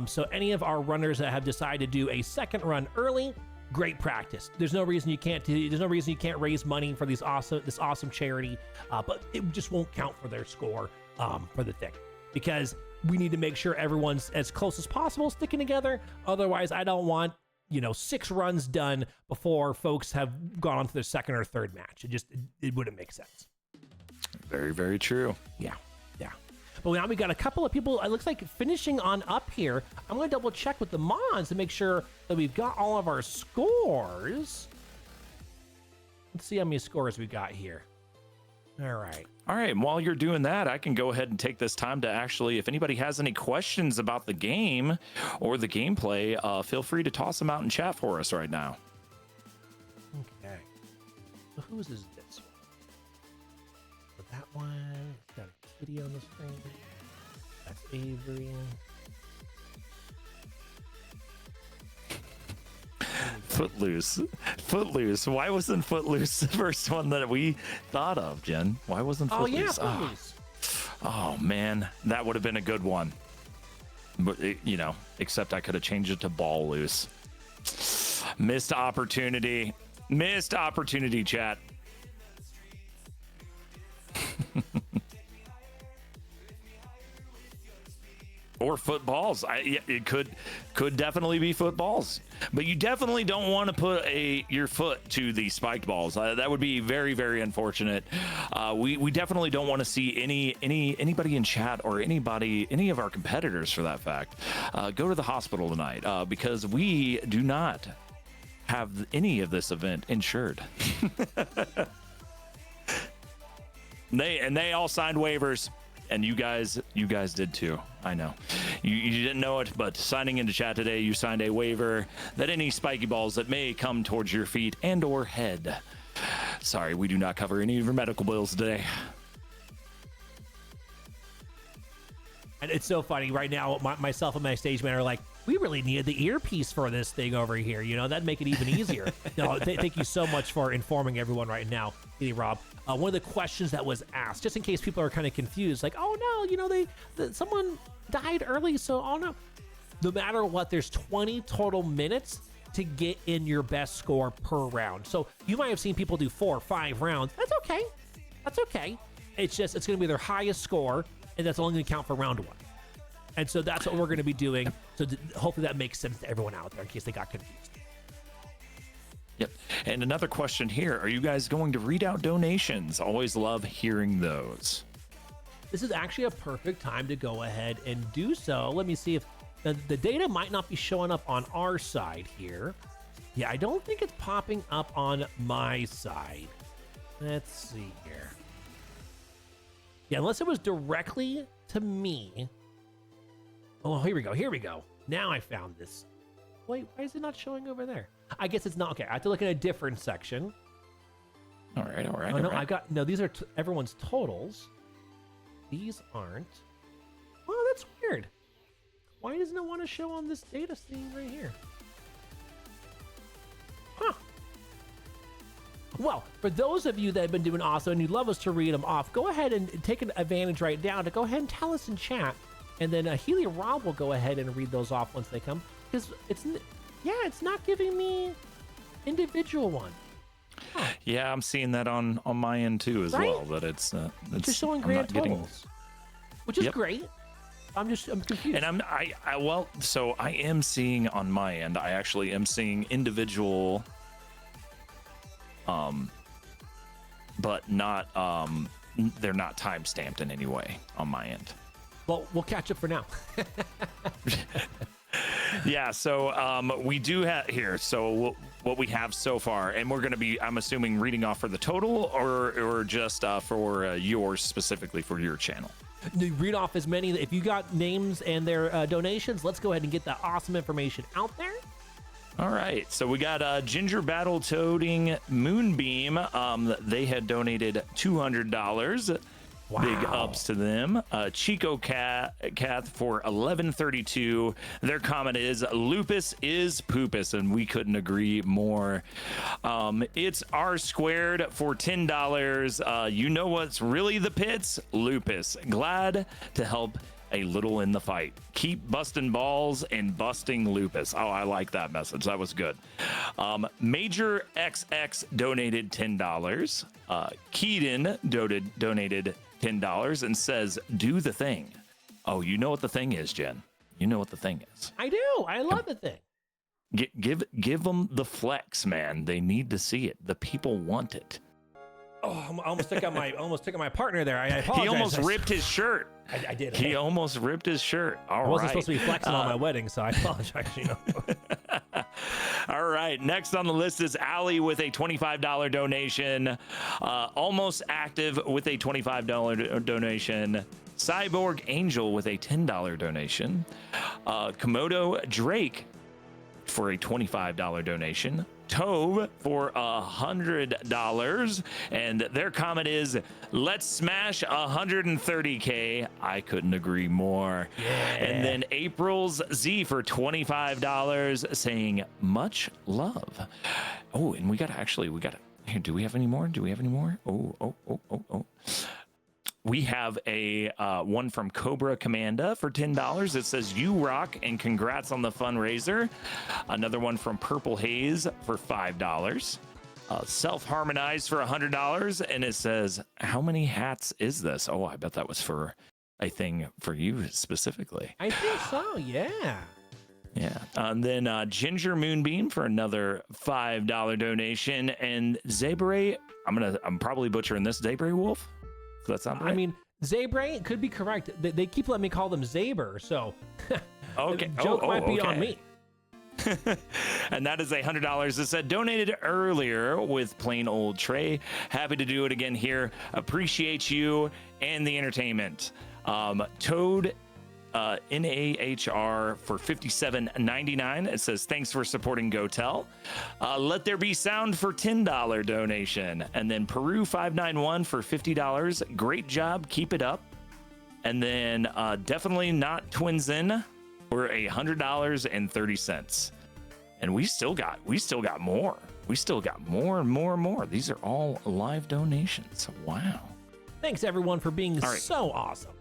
So any of our runners that have decided to do a second run early, great practice. There's no reason you can't raise money for this awesome charity, but it just won't count for their score for the thing, because we need to make sure everyone's as close as possible sticking together. Otherwise, I don't want 6 runs done before folks have gone on to their second or third match. It wouldn't make sense. Very, very true. Yeah. But now we got a couple of people, it looks like, finishing on up here. I'm going to double check with the mods to make sure that we've got all of our scores. Let's see how many scores we got here. All right. And while you're doing that, I can go ahead and take this time to actually, if anybody has any questions about the game or the gameplay, feel free to toss them out in chat for us right now. Okay. So whose is this one? So that one, it's got a kitty on the screen. That's Avery. Footloose. Footloose. Why wasn't Footloose the first one that we thought of, Jen? Why wasn't Footloose? Oh, yeah, Footloose. Oh, man. That would have been a good one. But, you know, except I could have changed it to Ball Loose. Missed opportunity. Missed opportunity, chat. Or footballs. It could definitely be footballs, but you definitely don't want to put your foot to the spiked balls. That would be very, very unfortunate. We definitely don't want to see anybody in chat or any of our competitors, for that fact, go to the hospital tonight, because we do not have any of this event insured. They all signed waivers. And you guys did too. I know. You didn't know it, but signing into chat today, you signed a waiver that any spiky balls that may come towards your feet and or head. Sorry, we do not cover any of your medical bills today. And it's so funny right now. Myself and my stage man are like, we really needed the earpiece for this thing over here. You know, that'd make it even easier. No, thank you so much for informing everyone right now, Rob. One of the questions that was asked, just in case people are kind of confused, like, oh no, you know, someone died early, so oh no. No matter what, there's 20 total minutes to get in your best score per round. So you might have seen people do 4 or 5 rounds. That's okay. That's okay. It's just, it's going to be their highest score, and that's only going to count for round 1. And so that's what we're going to be doing. So hopefully that makes sense to everyone out there in case they got confused. Yep. And another question here. Are you guys going to read out donations? Always love hearing those. This is actually a perfect time to go ahead and do so. Let me see if the data might not be showing up on our side here. Yeah, I don't think it's popping up on my side. Let's see here. Yeah, unless it was directly to me. Oh, here we go. Here we go. Now I found this. Wait, why is it not showing over there? I guess it's not. Okay, I have to look at a different section. All right. Oh, no, I got, no, these are everyone's totals. These aren't. Oh, that's weird. Why doesn't it want to show on this data thing right here? Huh. Well, for those of you that have been doing awesome and you'd love us to read them off, go ahead and take an advantage right now to go ahead and tell us in chat. And then Healy Rob will go ahead and read those off once they come. Because it's not giving me individual one. Huh. Yeah, I'm seeing that on my end too as well. That it's just showing grand totals, which is great. I'm confused. And I am seeing on my end. I actually am seeing individual, but not they're not time stamped in any way on my end. Well, we'll catch up for now. Yeah, so we do have here. So what we have so far, and we're going to be, I'm assuming, reading off for the total, or just for yours specifically for your channel. Read off as many. If you got names and their donations, let's go ahead and get that awesome information out there. All right, so we got Ginger Battle Toading Moonbeam. They had donated $200. Wow. Big ups to them. Chico Cat for $11.32. Their comment is Lupus is poopus, and we couldn't agree more. It's R squared for $10. You know what's really the pits? Lupus. Glad to help a little in the fight. Keep busting balls and busting Lupus. Oh, I like that message. That was good. Major XX donated $10. Keaton donated $10 and says, do the thing. Oh, you know what the thing is, Jen. You know what the thing is. I do. I love the thing. Give them the flex, man. They need to see it. The people want it. Oh, I almost took out my partner there. I apologize. He almost ripped his shirt. I did. He almost ripped his shirt. I wasn't supposed to be flexing on my wedding, so I apologize. All right. Next on the list is Allie with a $25 donation. Almost Active with a $25 donation. Cyborg Angel with a $10 donation. Komodo Drake for a $25 donation. Tove for $100, and their comment is, let's smash 130K. I couldn't agree more. Yeah. And then April's Z for $25 saying much love. Oh, and we got here, do we have any more? Oh. We have a one from Cobra Commanda for $10. It says, you rock and congrats on the fundraiser. Another one from Purple Haze for $5. Self-harmonized for $100. And it says, how many hats is this? Oh, I bet that was for a thing for you specifically. I think so, yeah. Yeah. And then Ginger Moonbeam for another $5 donation. And Zabre, I'm probably butchering this, Zabre Wolf. Does that sound right? I mean, Zabre could be correct. They keep letting me call them Zaber, so okay. The joke might be on me. And that is $100. It said donated earlier with plain old Trey. Happy to do it again here. Appreciate you and the entertainment. Toad NAHR for $57.99. It says, thanks for supporting GOTEL. Let There Be Sound for $10 donation. And then Peru 591 for $50. Great job. Keep it up. And then Definitely Not Twinsin for $100.30. And we still got more. We still got more and more and more. These are all live donations. Wow. Thanks everyone for being so awesome.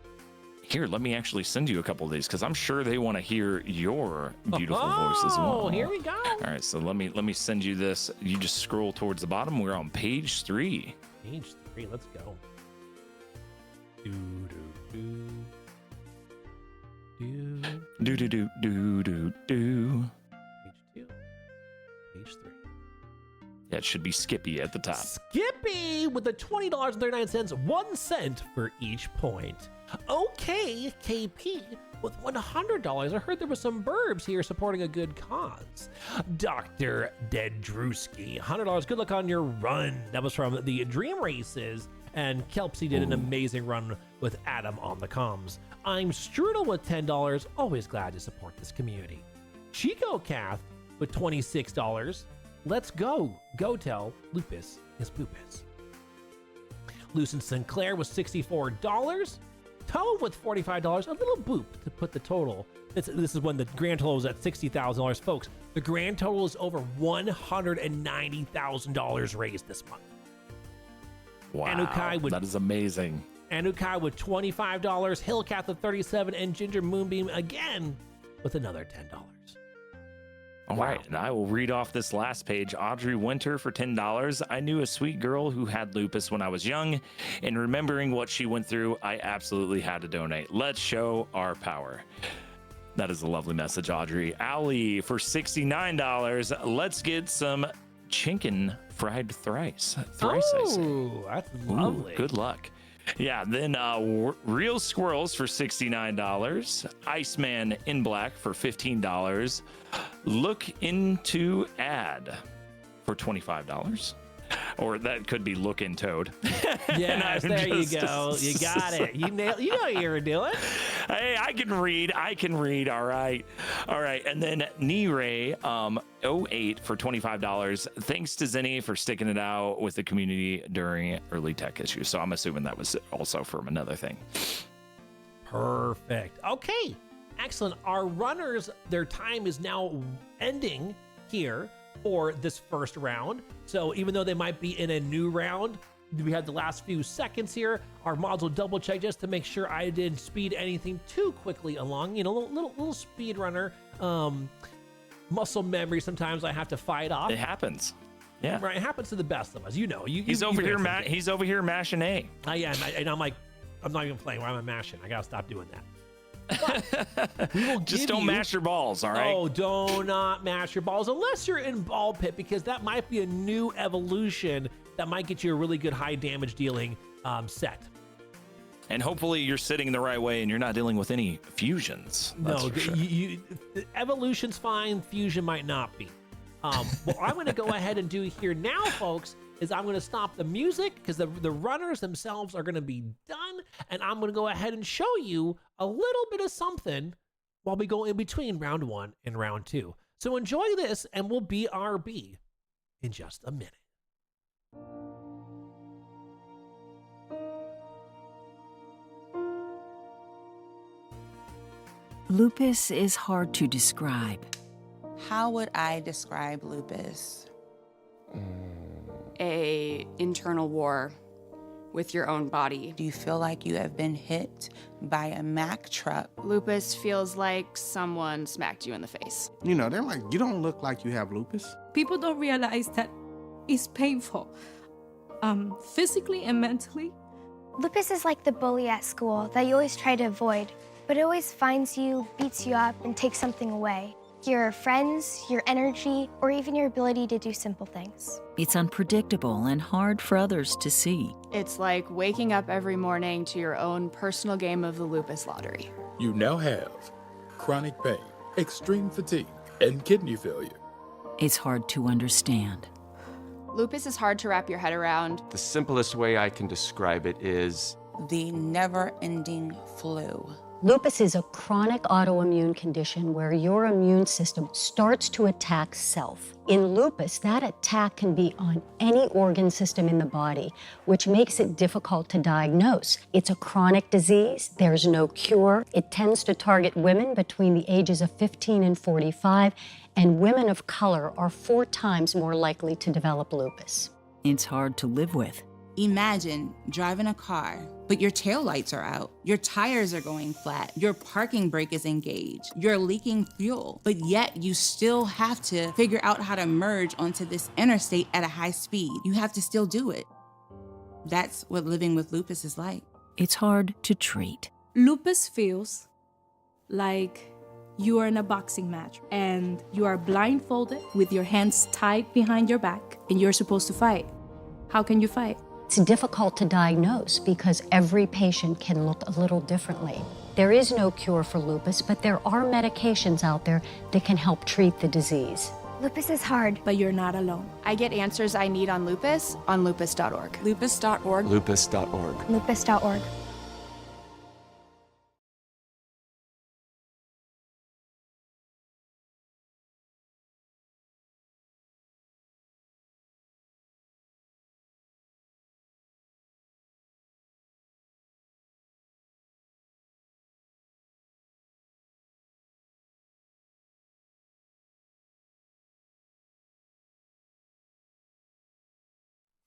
Here, let me actually send you a couple of these because I'm sure they want to hear your beautiful voice as well. Oh, here we go. All right, so let me send you this. You just scroll towards the bottom. We're on page 3. Page 3, let's go. Do do do do do do do. Page 2. Page 3. Yeah, it should be Skippy at the top. Skippy with the $20.39, 1 cent for each point. Okay, KP with $100. I heard there was some burbs here supporting a good cause. Dr. Dedrewski, $100. Good luck on your run. That was from the Dream Races. And Kelpsy did an amazing run with Adam on the comms. I'm Strudel with $10. Always glad to support this community. Chico Cath with $26. Let's go. GOTEL. Lupus is Pupus. Lucent Sinclair with $64. Toe with $45, a little boop to put the total. This is when the grand total was at $60,000, folks. The grand total is over $190,000 raised this month. Wow, that is amazing. Anukai with $25, Hillcat with $37, and Ginger Moonbeam again with another $10. All right, and I will read off this last page. Audrey Winter for $10. I knew a sweet girl who had lupus when I was young, and remembering what she went through, I absolutely had to donate. Let's show our power. That is a lovely message, Audrey. Ali for $69. Let's get some chinken fried thrice. Thrice, I say. Oh, that's lovely. Ooh, good luck. Yeah, then Real Squirrels for $69. Iceman in Black for $15. Look Into Ad for $25. Or that could be Look in Toad. Yes, there you go. You got it. You know what you were doing. Hey, I can read. All right. And then Nire 08 for $25. Thanks to Zenny for sticking it out with the community during early tech issues. So I'm assuming that was also from another thing. Perfect. Okay. Excellent. Our runners, their time is now ending here for this first round. So even though they might be in a new round, we had the last few seconds here. Our mods will double check just to make sure I didn't speed anything too quickly along. You know, little speed runner, muscle memory. Sometimes I have to fight off. It happens. Yeah, right. It happens to the best of us. You know, he's over here mashing A. I am, and I'm like, I'm not even playing. Why am I mashing? I gotta stop doing that. But we will just don't mash your balls, all right? Oh, do not mash your balls unless you're in ball pit, because that might be a new evolution that might get you a really good high damage dealing set. And hopefully you're sitting the right way and you're not dealing with any fusions. No, sure. Evolution's fine. Fusion might not be. What I'm going to go ahead and do here now, folks, is I'm going to stop the music because the runners themselves are going to be done, and I'm going to go ahead and show you a little bit of something while we go in between round 1 and round 2. So enjoy this, and we'll BRB in just a minute. Lupus is hard to describe. How would I describe lupus? A internal war with your own body. Do you feel like you have been hit by a Mack truck? Lupus feels like someone smacked you in the face. You know, they're like, you don't look like you have lupus. People don't realize that it's painful, physically and mentally. Lupus is like the bully at school that you always try to avoid, but it always finds you, beats you up, and takes something away. Your friends, your energy, or even your ability to do simple things. It's unpredictable and hard for others to see. It's like waking up every morning to your own personal game of the lupus lottery. You now have chronic pain, extreme fatigue, and kidney failure. It's hard to understand. Lupus is hard to wrap your head around. The simplest way I can describe it is The never-ending flu. Lupus is a chronic autoimmune condition where your immune system starts to attack self. In lupus, that attack can be on any organ system in the body, which makes it difficult to diagnose. It's a chronic disease. There's no cure. It tends to target women between the ages of 15 and 45, and women of color are 4 times more likely to develop lupus. It's hard to live with. Imagine driving a car, but your taillights are out, your tires are going flat, your parking brake is engaged, you're leaking fuel, but yet you still have to figure out how to merge onto this interstate at a high speed. You have to still do it. That's what living with lupus is like. It's hard to treat. Lupus feels like you are in a boxing match and you are blindfolded with your hands tied behind your back and you're supposed to fight. How can you fight? It's difficult to diagnose because every patient can look a little differently. There is no cure for lupus, but there are medications out there that can help treat the disease. Lupus is hard. But you're not alone. I get answers I need on lupus on lupus.org. Lupus.org. lupus.org. Lupus.org.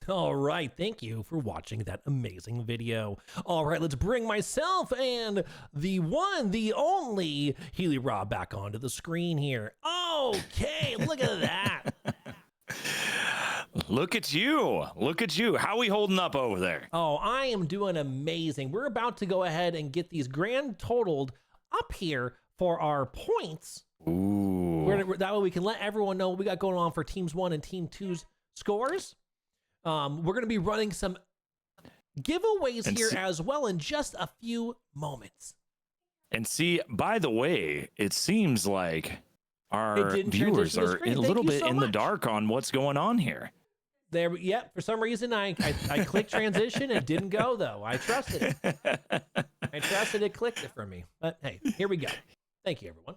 All right, thank you for watching that amazing video. All right, let's bring myself and the one, the only Healy Rob back onto the screen here. Okay, look at that. Look at you. Look at you. How are we holding up over there? Oh, I am doing amazing. We're about to go ahead and get these grand totaled up here for our points. Ooh. That way we can let everyone know what we got going on for Teams 1 and Team 2's scores. We're going to be running some giveaways here as well in just a few moments. And see, by the way, it seems like our viewers are a little bit in the dark on what's going on here. There, yep. For some reason, I clicked transition. It didn't go though. I trusted it. I trusted it. Clicked it for me. But hey, here we go. Thank you, everyone.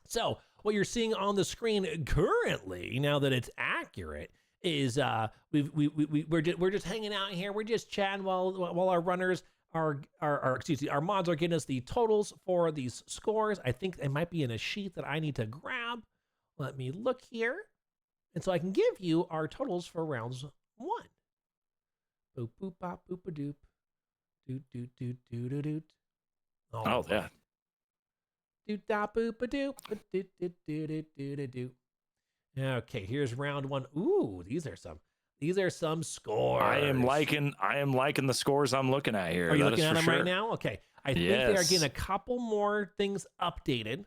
So what you're seeing on the screen currently, now that it's accurate, is we're just hanging out here. We're just chatting while our runners our mods are getting us the totals for these scores. I think it might be in a sheet that I need to grab. Let me look here. And so I can give you our totals for rounds 1. Boop, boop, bop, boop, a doop. Doot, doot, doot, doot, doot, doot. Oh, yeah. Doot, da, boop, a doop. Doot, doot, doot, doot, doot, doot. Okay, here's round 1. Ooh, these are some scores. I am liking the scores I'm looking at here. Are you looking at them right now? Okay. I think they are Yes. getting a couple more things updated.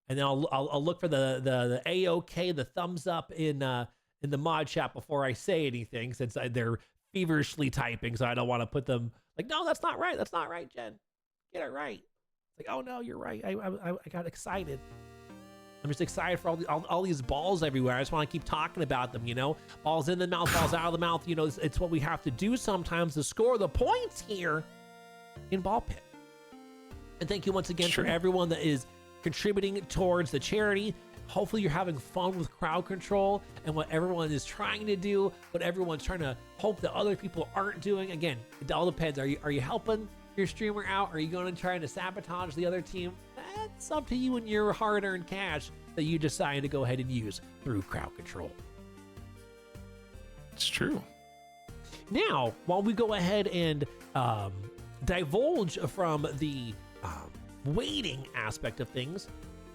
And then I'll look for the A-OK, the thumbs up in the mod chat before I say anything, since they're feverishly typing, so I don't want to put them like, no, that's not right. That's not right, Jen. Get it right. It's like, oh no, you're right. I got excited. I'm just excited for all these balls everywhere. I just want to keep talking about them, you know? Balls in the mouth, balls out of the mouth. You know, it's what we have to do sometimes to score the points here in Ball Pit. And thank you once again for everyone that is contributing towards the charity. Hopefully you're having fun with crowd control and what everyone is trying to do, what everyone's trying to hope that other people aren't doing. Again, it all depends. Are you helping your streamer out? Are you going to try to sabotage the other team? That's up to you and your hard-earned cash that you decide to go ahead and use through crowd control. It's true. Now, while we go ahead and divulge from the waiting aspect of things,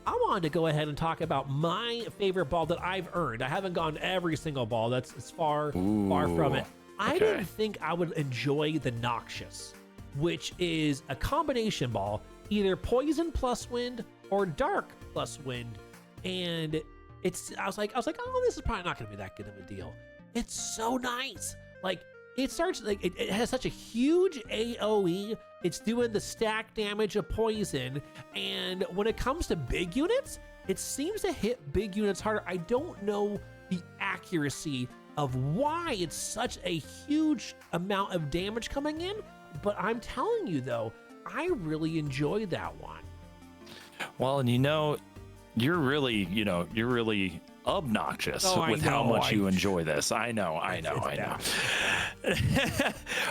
I wanted to go ahead and talk about my favorite ball that I've earned. I haven't gone every single ball. That's far from it. I didn't think I would enjoy the Noxious, which is a combination ball, either poison plus wind or dark plus wind. And I was like, oh, this is probably not going to be that good of a deal. It's so nice. Like, it starts like it has such a huge AoE. It's doing the stack damage of poison, and when it comes to big units, it seems to hit big units harder. I don't know the accuracy of why it's such a huge amount of damage coming in, but I'm telling you though, I really enjoyed that one. Well, and you're really obnoxious with how much you enjoy this. I know.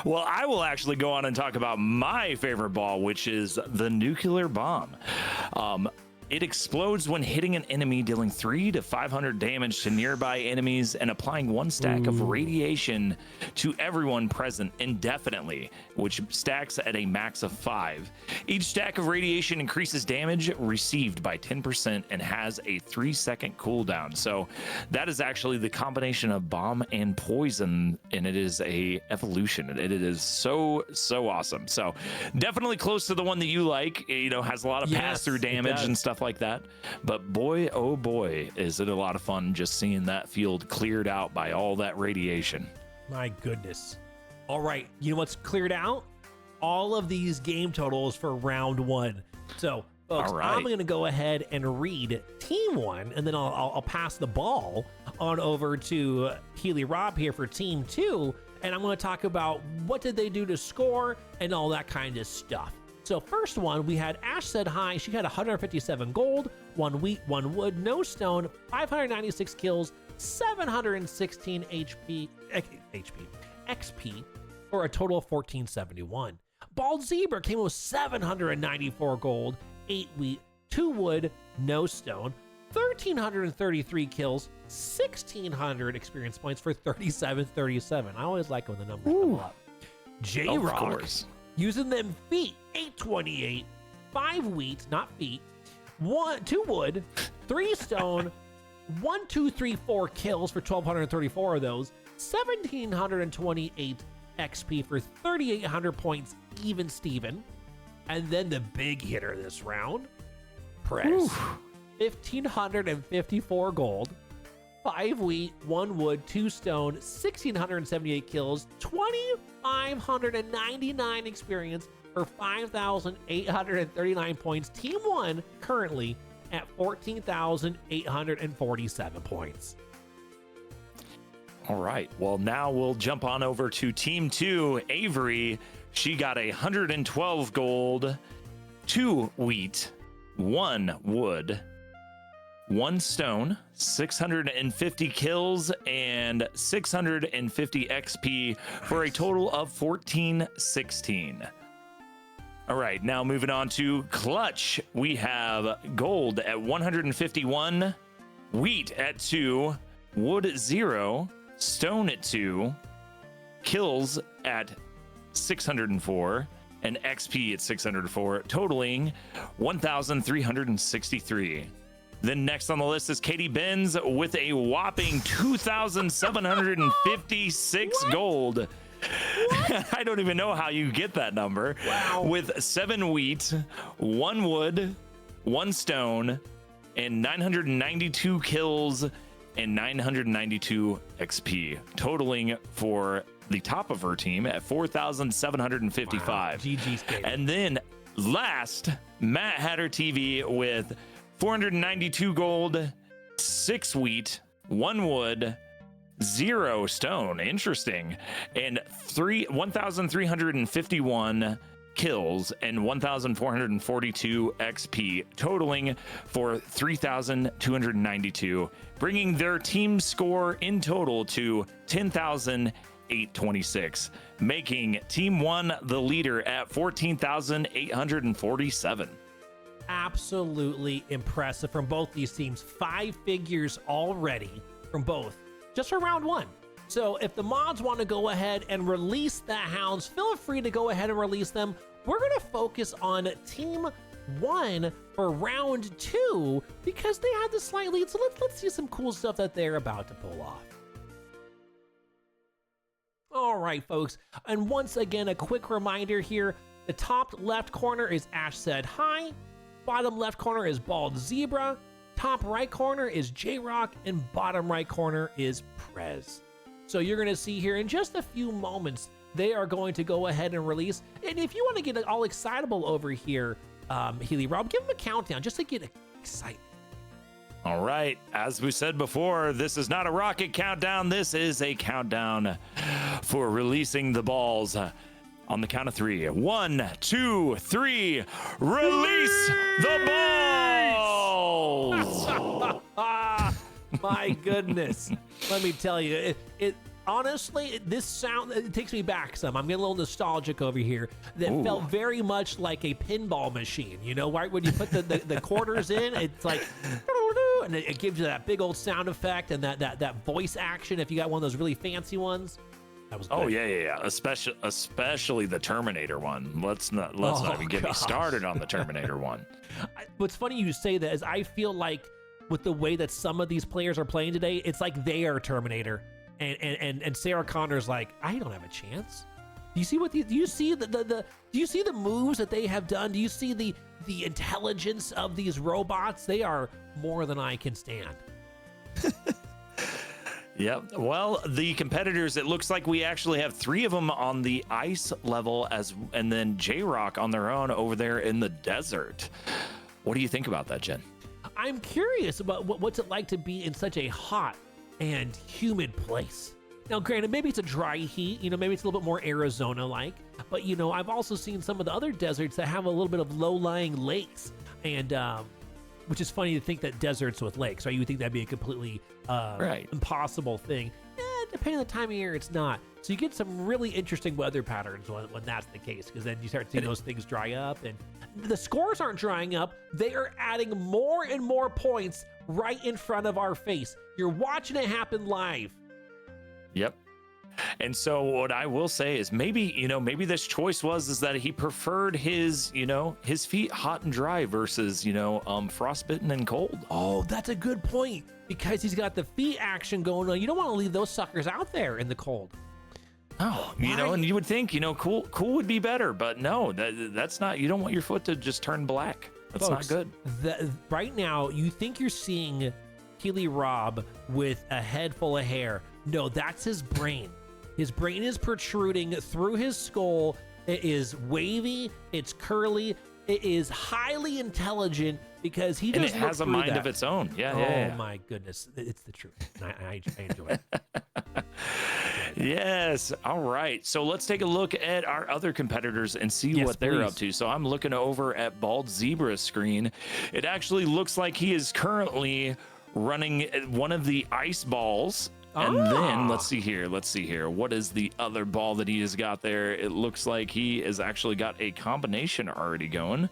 Well, I will actually go on and talk about my favorite ball, which is the nuclear bomb. It explodes when hitting an enemy, dealing 300 to 500 damage to nearby enemies and applying 1 stack of radiation to everyone present indefinitely, which stacks at a max of 5. Each stack of radiation increases damage received by 10% and has a 3-second cooldown. So that is actually the combination of bomb and poison, and it is a evolution. It is so awesome. So definitely close to the one that you like. Has a lot of pass-through damage and stuff like that, but boy, oh boy, is it a lot of fun just seeing that field cleared out by all that radiation. My goodness. All right, you know what's cleared out? All of these game totals for round 1. So folks, I'm going to go ahead and read team 1, and then I'll pass the ball on over to Healy Rob here for team 2, and I'm going to talk about what did they do to score and all that kind of stuff. So first one, we had Ash Said Hi. She had 157 gold, 1 wheat, 1 wood, no stone, 596 kills, 716 XP for a total of 1471. Bald Zebra came with 794 gold, 8 wheat, 2 wood, no stone, 1,333 kills, 1,600 experience points for 3737. I always like when the numbers come up. J-Rock, using them feet, 828, 5 wheat, not feet, 2 wood, 3 stone, 1, 2, 3, 4 kills for 1,234 of those, 1,728 XP for 3,800 points, even Steven. And then the big hitter this round, Press, 1,554 gold, 5 wheat, 1 wood, 2 stone, 1,678 kills, 2,599 experience for 5,839 points. Team 1 currently at 14,847 points. All right. Well, now we'll jump on over to Team 2. Avery, she got 112 gold, 2 wheat, 1 wood, 1 stone, 650 kills, and 650 XP for a total of 1416. All right, now moving on to Clutch. We have gold at 151, wheat at 2, wood 0, stone at 2, kills at 604, and XP at 604, totaling 1,363. Then next on the list is Katie Benz with a whopping 2,756 gold. I don't even know how you get that number. Wow. With 7 wheat, 1 wood, 1 stone, and 992 kills and 992 XP, totaling for the top of her team at 4,755. Wow. GG's Katie. And then last, Matt Hatter TV with 492 gold, 6 wheat, 1 wood, 0 stone, interesting, and 1,351 kills and 1,442 XP, totaling for 3,292, bringing their team score in total to 10,826, making Team 1 the leader at 14,847. Absolutely impressive from both these teams. 5 figures already from both, just for round 1. So if the mods want to go ahead and release the hounds, feel free to go ahead and release them. We're going to focus on Team 1 for round 2 because they have the slight lead. So let's see some cool stuff that they're about to pull off. All right, folks. And once again, a quick reminder here. The top left corner is Ash Said Hi. Bottom left corner is Bald Zebra. Top right corner is J-Rock. And bottom right corner is Prez. So you're going to see here in just a few moments, they are going to go ahead and release. And if you want to get all excitable over here, Healy Rob, give them a countdown just to get excited. All right. As we said before, this is not a rocket countdown. This is a countdown for releasing the balls. On the count of 3. 1, 2, 3. Release the balls! My goodness. Let me tell you, it honestly, this sound, it takes me back some. I'm getting a little nostalgic over here. That felt very much like a pinball machine. You know, right when you put the quarters in, it's like, and it gives you that big old sound effect and that voice action if you got one of those really fancy ones. That was good. Oh yeah. Especially the Terminator one. Let's not even get me started on the Terminator one. What's funny you say that is I feel like with the way that some of these players are playing today, it's like they are Terminator, and Sarah Connor's like, I don't have a chance. Do you see what do you see the moves that they have done? Do you see the intelligence of these robots? They are more than I can stand. Yep. Well, the competitors, it looks like we actually have 3 of them on the ice level and then J-Rock on their own over there in the desert. What do you think about that, Jen? I'm curious about what's it like to be in such a hot and humid place. Now, granted, maybe it's a dry heat, maybe it's a little bit more Arizona-like, but, I've also seen some of the other deserts that have a little bit of low-lying lakes, and which is funny to think that deserts with lakes, right? You would think that'd be a completely impossible thing. Depending on the time of year, it's not. So you get some really interesting weather patterns when that's the case, because then you start seeing those things dry up, and the scores aren't drying up. They are adding more and more points right in front of our face. You're watching it happen live. Yep. And so what I will say is maybe this choice is that he preferred his feet hot and dry versus, frostbitten and cold. Oh, that's a good point, because he's got the feet action going on. You don't want to leave those suckers out there in the cold. Oh, and you would think, cool would be better, but no, that's not, you don't want your foot to just turn black. That's Folks, not good. Right now, you think you're seeing Healy Rob with a head full of hair. No, that's his brain. His brain is protruding through his skull. It is wavy. It's curly. It is highly intelligent because he just has a mind of its own. Yeah. My goodness. It's the truth. I enjoy it. Yes. All right. So let's take a look at our other competitors and see what they're up to. So I'm looking over at Bald Zebra's screen. It actually looks like he is currently running one of the ice balls. And then let's see here. What is the other ball that he has got there? It looks like he has actually got a combination already going.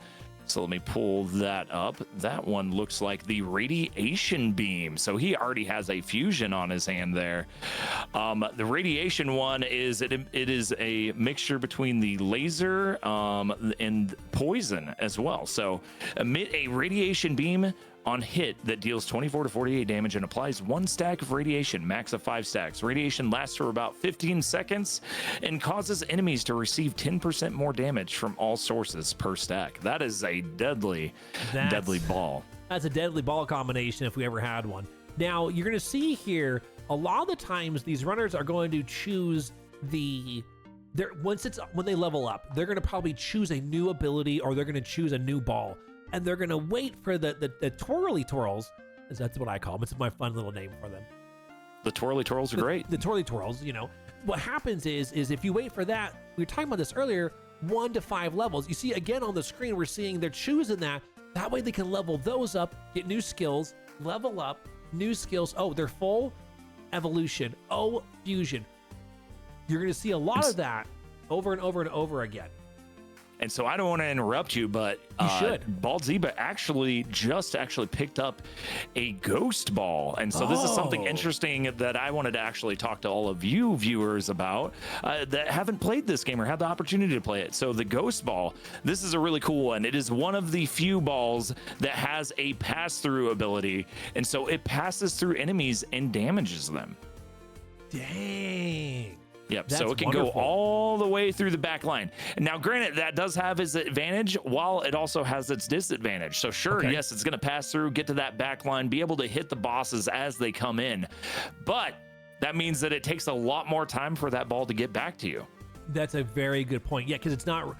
So let me pull that up. That one looks like the radiation beam. So he already has a fusion on his hand there. The radiation one is it is a mixture between the laser and poison as well. So emit a radiation beam on hit that deals 24 to 48 damage and applies 1 stack of radiation, max of 5 stacks. Radiation lasts for about 15 seconds and causes enemies to receive 10% more damage from all sources per stack. That is a deadly ball. That's a deadly ball combination if we ever had one. Now, you're going to see here, a lot of the times these runners are going to choose when they level up, they're going to probably choose a new ability or they're going to choose a new ball. And they're going to wait for the twirly twirls. That's what I call them. It's my fun little name for them. The twirly twirls are great. The twirly twirls, What happens is if you wait for that, we were talking about this earlier, 1 to 5 levels. You see, again, on the screen, we're seeing they're choosing that. That way they can level those up, get new skills, level up, new skills. Oh, they're full evolution. Oh, fusion. You're going to see a lot of that over and over and over again. And so I don't want to interrupt you, but you should. Bald Zeba actually picked up a ghost ball. And so this is something interesting that I wanted to actually talk to all of you viewers about that haven't played this game or had the opportunity to play it. So the ghost ball, this is a really cool one. It is one of the few balls that has a pass-through ability. And so it passes through enemies and damages them. Dang. Yep, That's so it can wonderful. go all the way through the back line. Now, granted, that does have its advantage, while it also has its disadvantage. So sure, yes, it's going to pass through, get to that back line, be able to hit the bosses as they come in. But that means that it takes a lot more time for that ball to get back to you. That's a very good point. Yeah, because it's not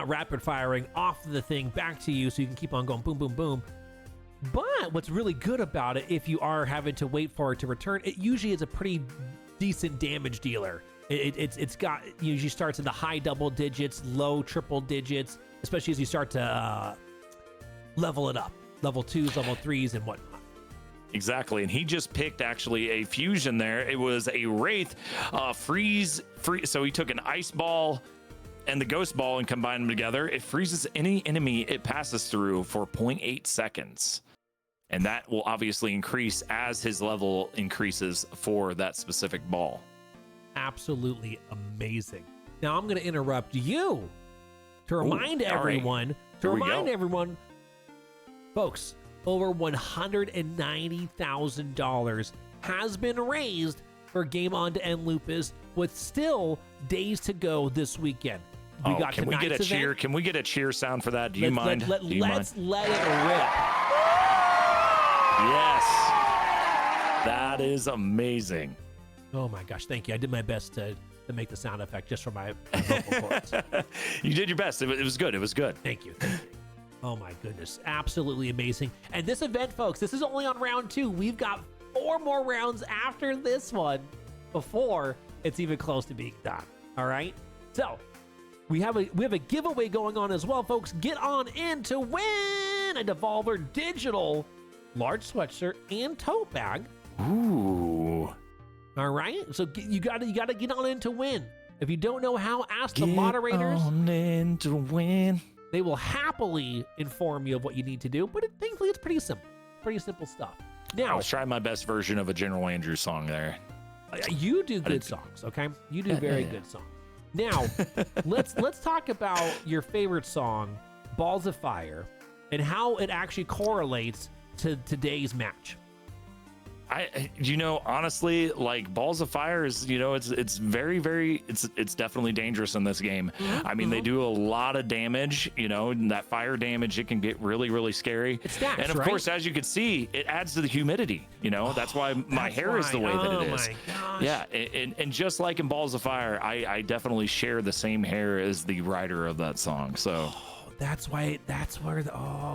rapid firing off the thing back to you, so you can keep on going boom, boom, boom. But what's really good about it, if you are having to wait for it to return, it usually is a pretty decent damage dealer. It's got, usually starts in the high double digits, low triple digits, especially as you start to level it up, level 2s, level 3s, and whatnot. Exactly, and he just picked actually a fusion there. It was a Wraith freeze. So he took an ice ball and the ghost ball and combined them together. It freezes any enemy it passes through for 0.8 seconds. And that will obviously increase as his level increases for that specific ball. Absolutely amazing. Now I'm going to interrupt you to remind everyone, folks, over $190,000 has been raised for Game On to End Lupus, with still days to go this weekend. Can we get a cheer? Can we get a cheer sound for that? Do you mind? Let's let it rip. Yes, that is amazing. Oh my gosh, thank you. I did my best to make the sound effect just for my vocal cords. You did your best. It was good. It was good. Thank you. Oh my goodness, absolutely amazing. And this event, folks, this is only on round 2. We've got 4 more rounds after this one before it's even close to being done. All right. So we have a giveaway going on as well, folks. Get on in to win a Devolver digital large sweatshirt and tote bag. Ooh. All right, so you gotta get on in to win. If you don't know how, ask the moderators. Get on in to win. They will happily inform you of what you need to do, but thankfully it's pretty simple. Pretty simple stuff. Now, I was trying my best version of a General Andrews song there. You do good songs, okay? You do very good songs. Now, let's talk about your favorite song, Balls of Fire, and how it actually correlates to today's match. Honestly, like Balls of Fire is, it's very, very, it's definitely dangerous in this game. I mean, they do a lot of damage, and that fire damage, it can get really, really scary. It stacks, and of course, as you can see, it adds to the humidity, that's why my hair is the way that it is. My gosh. Yeah. And just like in Balls of Fire, I definitely share the same hair as the writer of that song. So that's where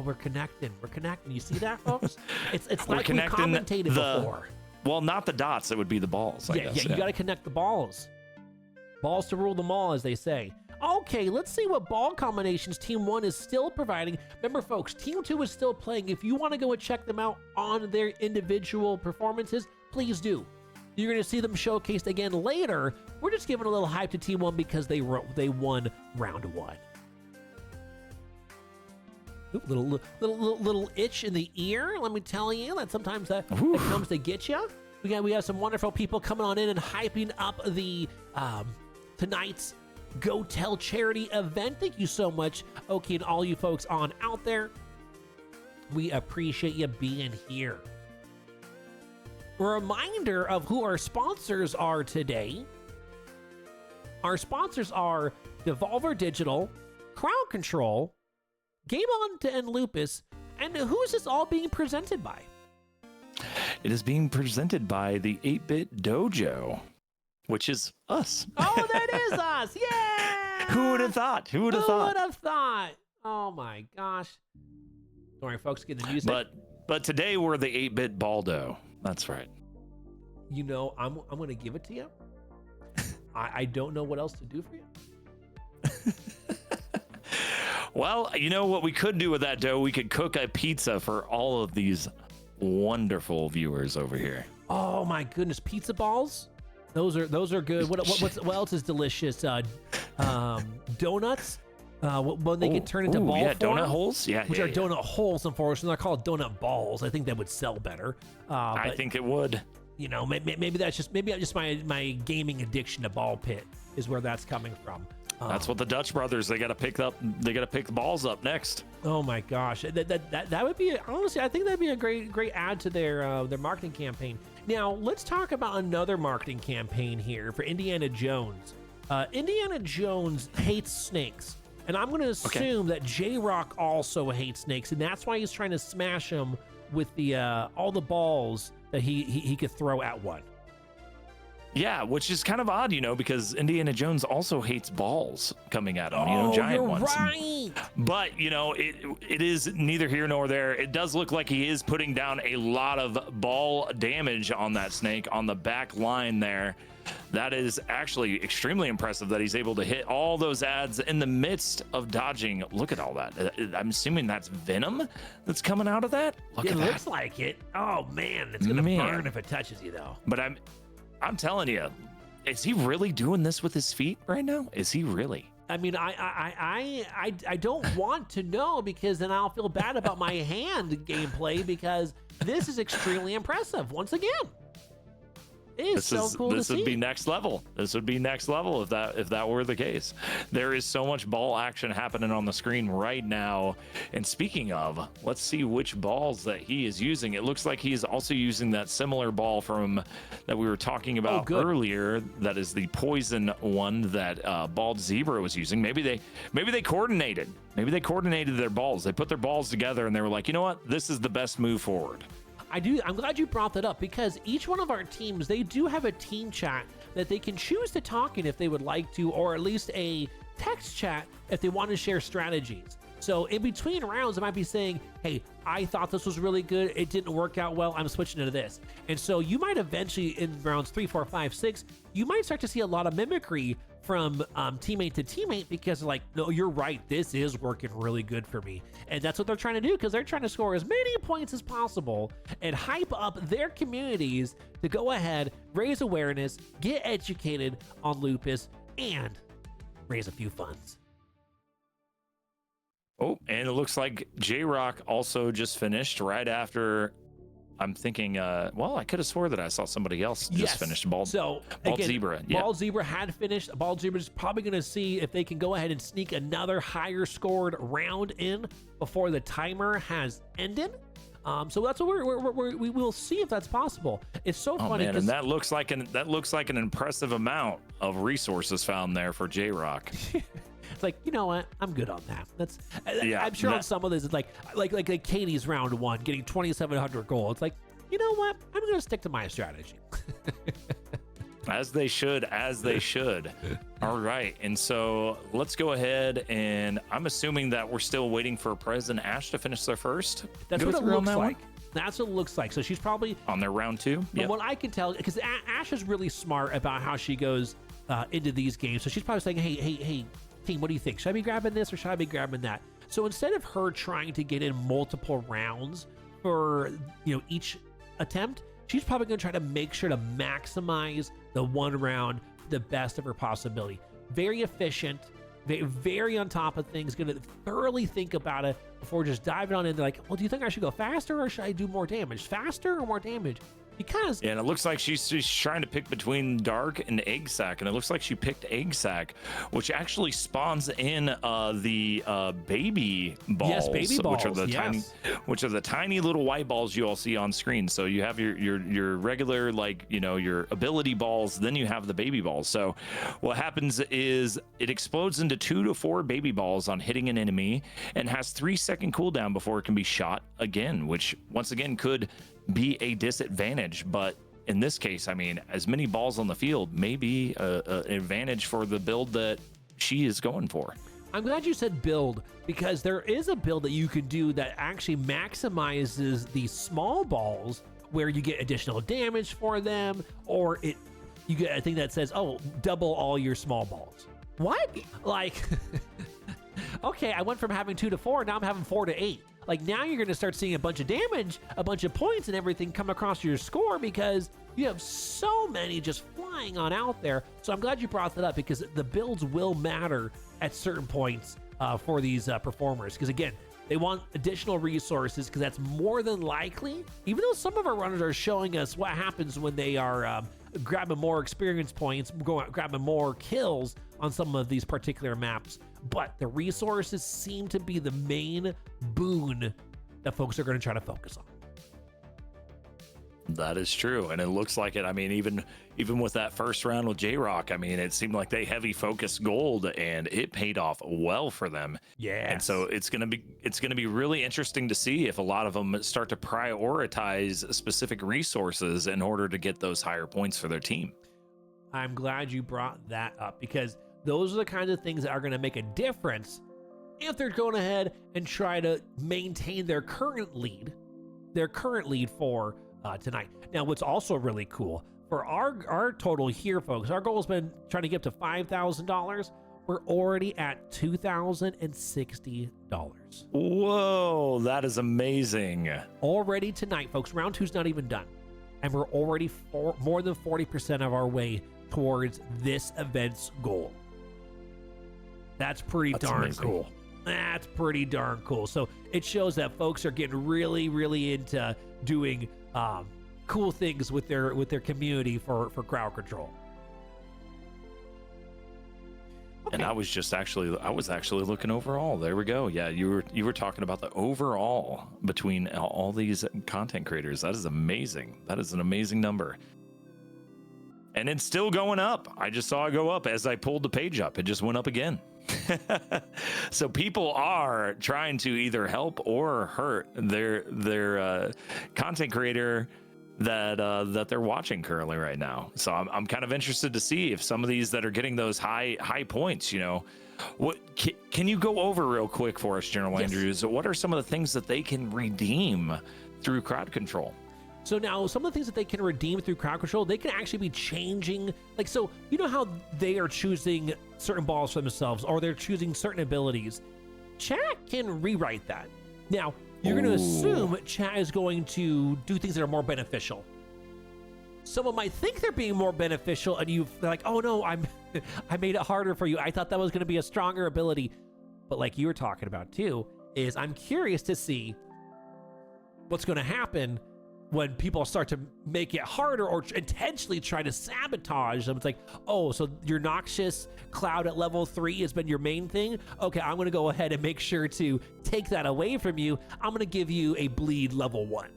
we're connecting. We're connecting. You see that, folks? It's like we commentated before. Well, not the dots. It would be the balls. I guess. You got to connect the balls. Balls to rule them all, as they say. Okay, let's see what ball combinations Team 1 is still providing. Remember, folks, Team 2 is still playing. If you want to go and check them out on their individual performances, please do. You're going to see them showcased again later. We're just giving a little hype to Team 1 because they won round 1. Ooh, little itch in the ear. Let me tell you that sometimes that comes to get you. We have some wonderful people coming on in and hyping up the tonight's GOTEL charity event. Thank you so much, Oki, and all you folks on out there. We appreciate you being here. A reminder of who our sponsors are today. Our sponsors are Devolver Digital, Crowd Control, Game On to End Lupus, and who is this all being presented by? It is being presented by the 8-Bit Dojo, which is us. Oh, that is us! Yeah! Who would have thought? Who would have thought? Oh my gosh! Don't worry, folks, get the music. But today we're the 8-Bit Baldo. That's right. I'm going to give it to you. I don't know what else to do for you. Well, you know what we could do with that dough? We could cook a pizza for all of these wonderful viewers over here. Oh my goodness, pizza balls? Those are good. What else is delicious? Donuts. When they get turned into ball form, donut holes. Which are donut holes, unfortunately. They're called donut balls. I think that would sell better. I think it would. You know, maybe that's just my gaming addiction to ball pit is where that's coming from. That's what the Dutch brothers, they got to pick the balls up next. Oh my gosh, that would be, honestly, I think that'd be a great add to their marketing campaign. Now let's talk about another marketing campaign here for Indiana Jones. Indiana Jones hates snakes, and I'm going to assume that J-Rock also hates snakes, and that's why he's trying to smash them with the all the balls that he could throw at one. Yeah, which is kind of odd, you know, because Indiana Jones also hates balls coming at him, giant ones. Right. But, you know, it is neither here nor there. It does look like he is putting down a lot of ball damage on that snake on the back line there. That is actually extremely impressive that he's able to hit all those ads in the midst of dodging. Look at all that. I'm assuming that's venom that's coming out of that. It looks like it. Oh, man. It's going to burn if it touches you, though. But I'm telling you, is he really doing this with his feet right now? Is he really? I mean, I don't want to know, because then I'll feel bad about my hand gameplay, because this is extremely impressive once again. It is so cool to see. This would be next level. This would be next level if that were the case. There is so much ball action happening on the screen right now. And speaking of, let's see which balls that he is using. It looks like he is also using that similar ball that we were talking about earlier. That is the poison one that Bald Zebra was using. Maybe they coordinated. Maybe they coordinated their balls. They put their balls together and they were like, you know what? This is the best move forward. I'm glad you brought that up, because each one of our teams, they do have a team chat that they can choose to talk in if they would like to, or at least a text chat if they want to share strategies. So in between rounds, I might be saying, hey, I thought this was really good. It didn't work out well. I'm switching into this. And so you might eventually, in rounds 3, 4, 5, 6, you might start to see a lot of mimicry from teammate to teammate, because they're like, no, you're right. This is working really good for me. And that's what they're trying to do, because they're trying to score as many points as possible and hype up their communities to go ahead, raise awareness, get educated on lupus, and raise a few funds. Oh, and it looks like J-Rock also just finished right after. I'm thinking, well, I could have swore that I saw somebody else just finish. Bald Zebra. Yeah. Bald Zebra had finished. Bald Zebra is probably going to see if they can go ahead and sneak another higher scored round in before the timer has ended. So that's what we will see if that's possible. It's so funny. Man, and that looks like an impressive amount of resources found there for J-Rock. It's like, you know what? I'm good on that. I'm sure on some of this, it's like Katie's round 1 getting 2,700 gold. It's like, you know what? I'm going to stick to my strategy. As they should. All right. And so let's go ahead, and I'm assuming that we're still waiting for Prez and Ash to finish their first. That's what it looks like. That's what it looks like. So she's probably on their round 2. From what I can tell, because Ash is really smart about how she goes into these games. So she's probably saying, hey, team, what do you think? Should I be grabbing this or should I be grabbing that? So instead of her trying to get in multiple rounds for each attempt, she's probably going to try to make sure to maximize the one round to the best of her possibility. Very efficient, very on top of things, going to thoroughly think about it before just diving on in. They're like, well, do you think I should go faster or should I do more damage? Faster or more damage? Because and it looks like she's trying to pick between dark and egg sac, and it looks like she picked egg sac, which actually spawns in the baby balls. Yes, baby balls. Which are the tiny little white balls you all see on screen. So you have your regular, your ability balls, then you have the baby balls. So what happens is it explodes into 2 to 4 baby balls on hitting an enemy, and has 3-second cooldown before it can be shot again, which once again could be a disadvantage. But in this case, I mean, as many balls on the field may be an advantage for the build that she is going for. I'm glad you said build, because there is a build that you can do that actually maximizes the small balls, where you get additional damage for them, or you get a thing that says, oh, double all your small balls. What? Like okay, I went from having 2 to 4, now I'm having 4 to 8. Like, now you're going to start seeing a bunch of damage, a bunch of points and everything come across your score because you have so many just flying on out there. So I'm glad you brought that up, because the builds will matter at certain points for these performers. Because again, they want additional resources, because that's more than likely, even though some of our runners are showing us what happens when they are grabbing more experience points, grabbing more kills on some of these particular maps. But the resources seem to be the main boon that folks are going to try to focus on. That is true, and it looks like it. I mean, even with that first round with J-Rock, I mean, it seemed like they heavy focused gold, and it paid off well for them. Yeah. And so it's gonna be really interesting to see if a lot of them start to prioritize specific resources in order to get those higher points for their team. I'm glad you brought that up, because those are the kinds of things that are going to make a difference if they're going ahead and try to maintain their current lead for tonight. Now, what's also really cool for our total here, folks, our goal has been trying to get up to $5,000. We're already at $2,060. Whoa, that is amazing. Already tonight, folks. Round 2's not even done, and we're already more than 40% of our way towards this event's goal. That's pretty darn cool. That's pretty darn cool. So it shows that folks are getting really, really into doing cool things with their community for crowd control. Okay. And I was actually looking overall. There we go. Yeah, you were talking about the overall between all these content creators. That is amazing. That is an amazing number. And it's still going up. I just saw it go up as I pulled the page up. It just went up again. So people are trying to either help or hurt their content creator that they're watching currently right now. So I'm kind of interested to see if some of these that are getting those high points, you know, what can you go over real quick for us, General Andrews? What are some of the things that they can redeem through crowd control? So now some of the things that they can redeem through crowd control, they can actually be changing. Like, so you know how they are choosing certain balls for themselves, or they're choosing certain abilities. Chat can rewrite that. Now, you're going to assume chat is going to do things that are more beneficial. Someone might think they're being more beneficial, and they're like, oh no, I made it harder for you. I thought that was going to be a stronger ability. But like you were talking about too, is I'm curious to see what's going to happen when people start to make it harder or intentionally try to sabotage them. It's like, oh, so your noxious cloud at level 3 has been your main thing? Okay, I'm going to go ahead and make sure to take that away from you. I'm going to give you a bleed level 1.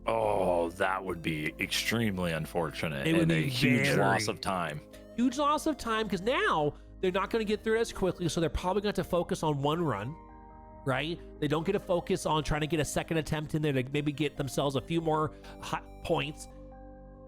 Oh, that would be extremely unfortunate. It would be a huge loss of time. Huge loss of time, because now they're not going to get through it as quickly, so they're probably going to have to focus on one run. Right? They don't get to focus on trying to get a second attempt in there to maybe get themselves a few more hot points.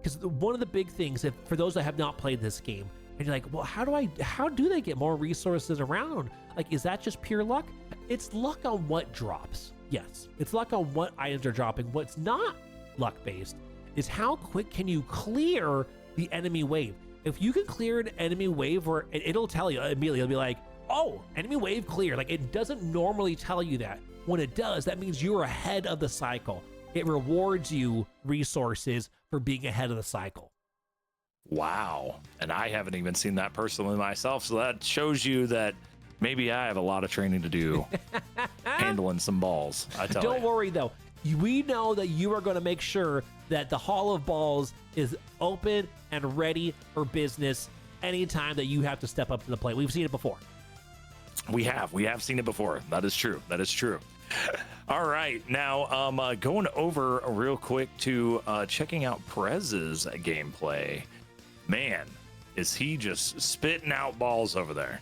Because one of the big things, for those that have not played this game, and you're like, well, how do they get more resources around? Like, is that just pure luck? It's luck on what drops. Yes, it's luck on what items are dropping. What's not luck-based is how quick can you clear the enemy wave. If you can clear an enemy wave, where it'll tell you immediately, it'll be like, oh, enemy wave clear. Like, it doesn't normally tell you that. When it does, that means you're ahead of the cycle. It rewards you resources for being ahead of the cycle. Wow. And I haven't even seen that personally myself. So that shows you that maybe I have a lot of training to do handling some balls. I tell you. Don't worry, though. We know that you are going to make sure that the Hall of Balls is open and ready for business anytime that you have to step up to the plate. We've seen it before. We have seen it before. That is true. All right, now going over real quick to checking out Perez's gameplay. Man, is he just spitting out balls over there?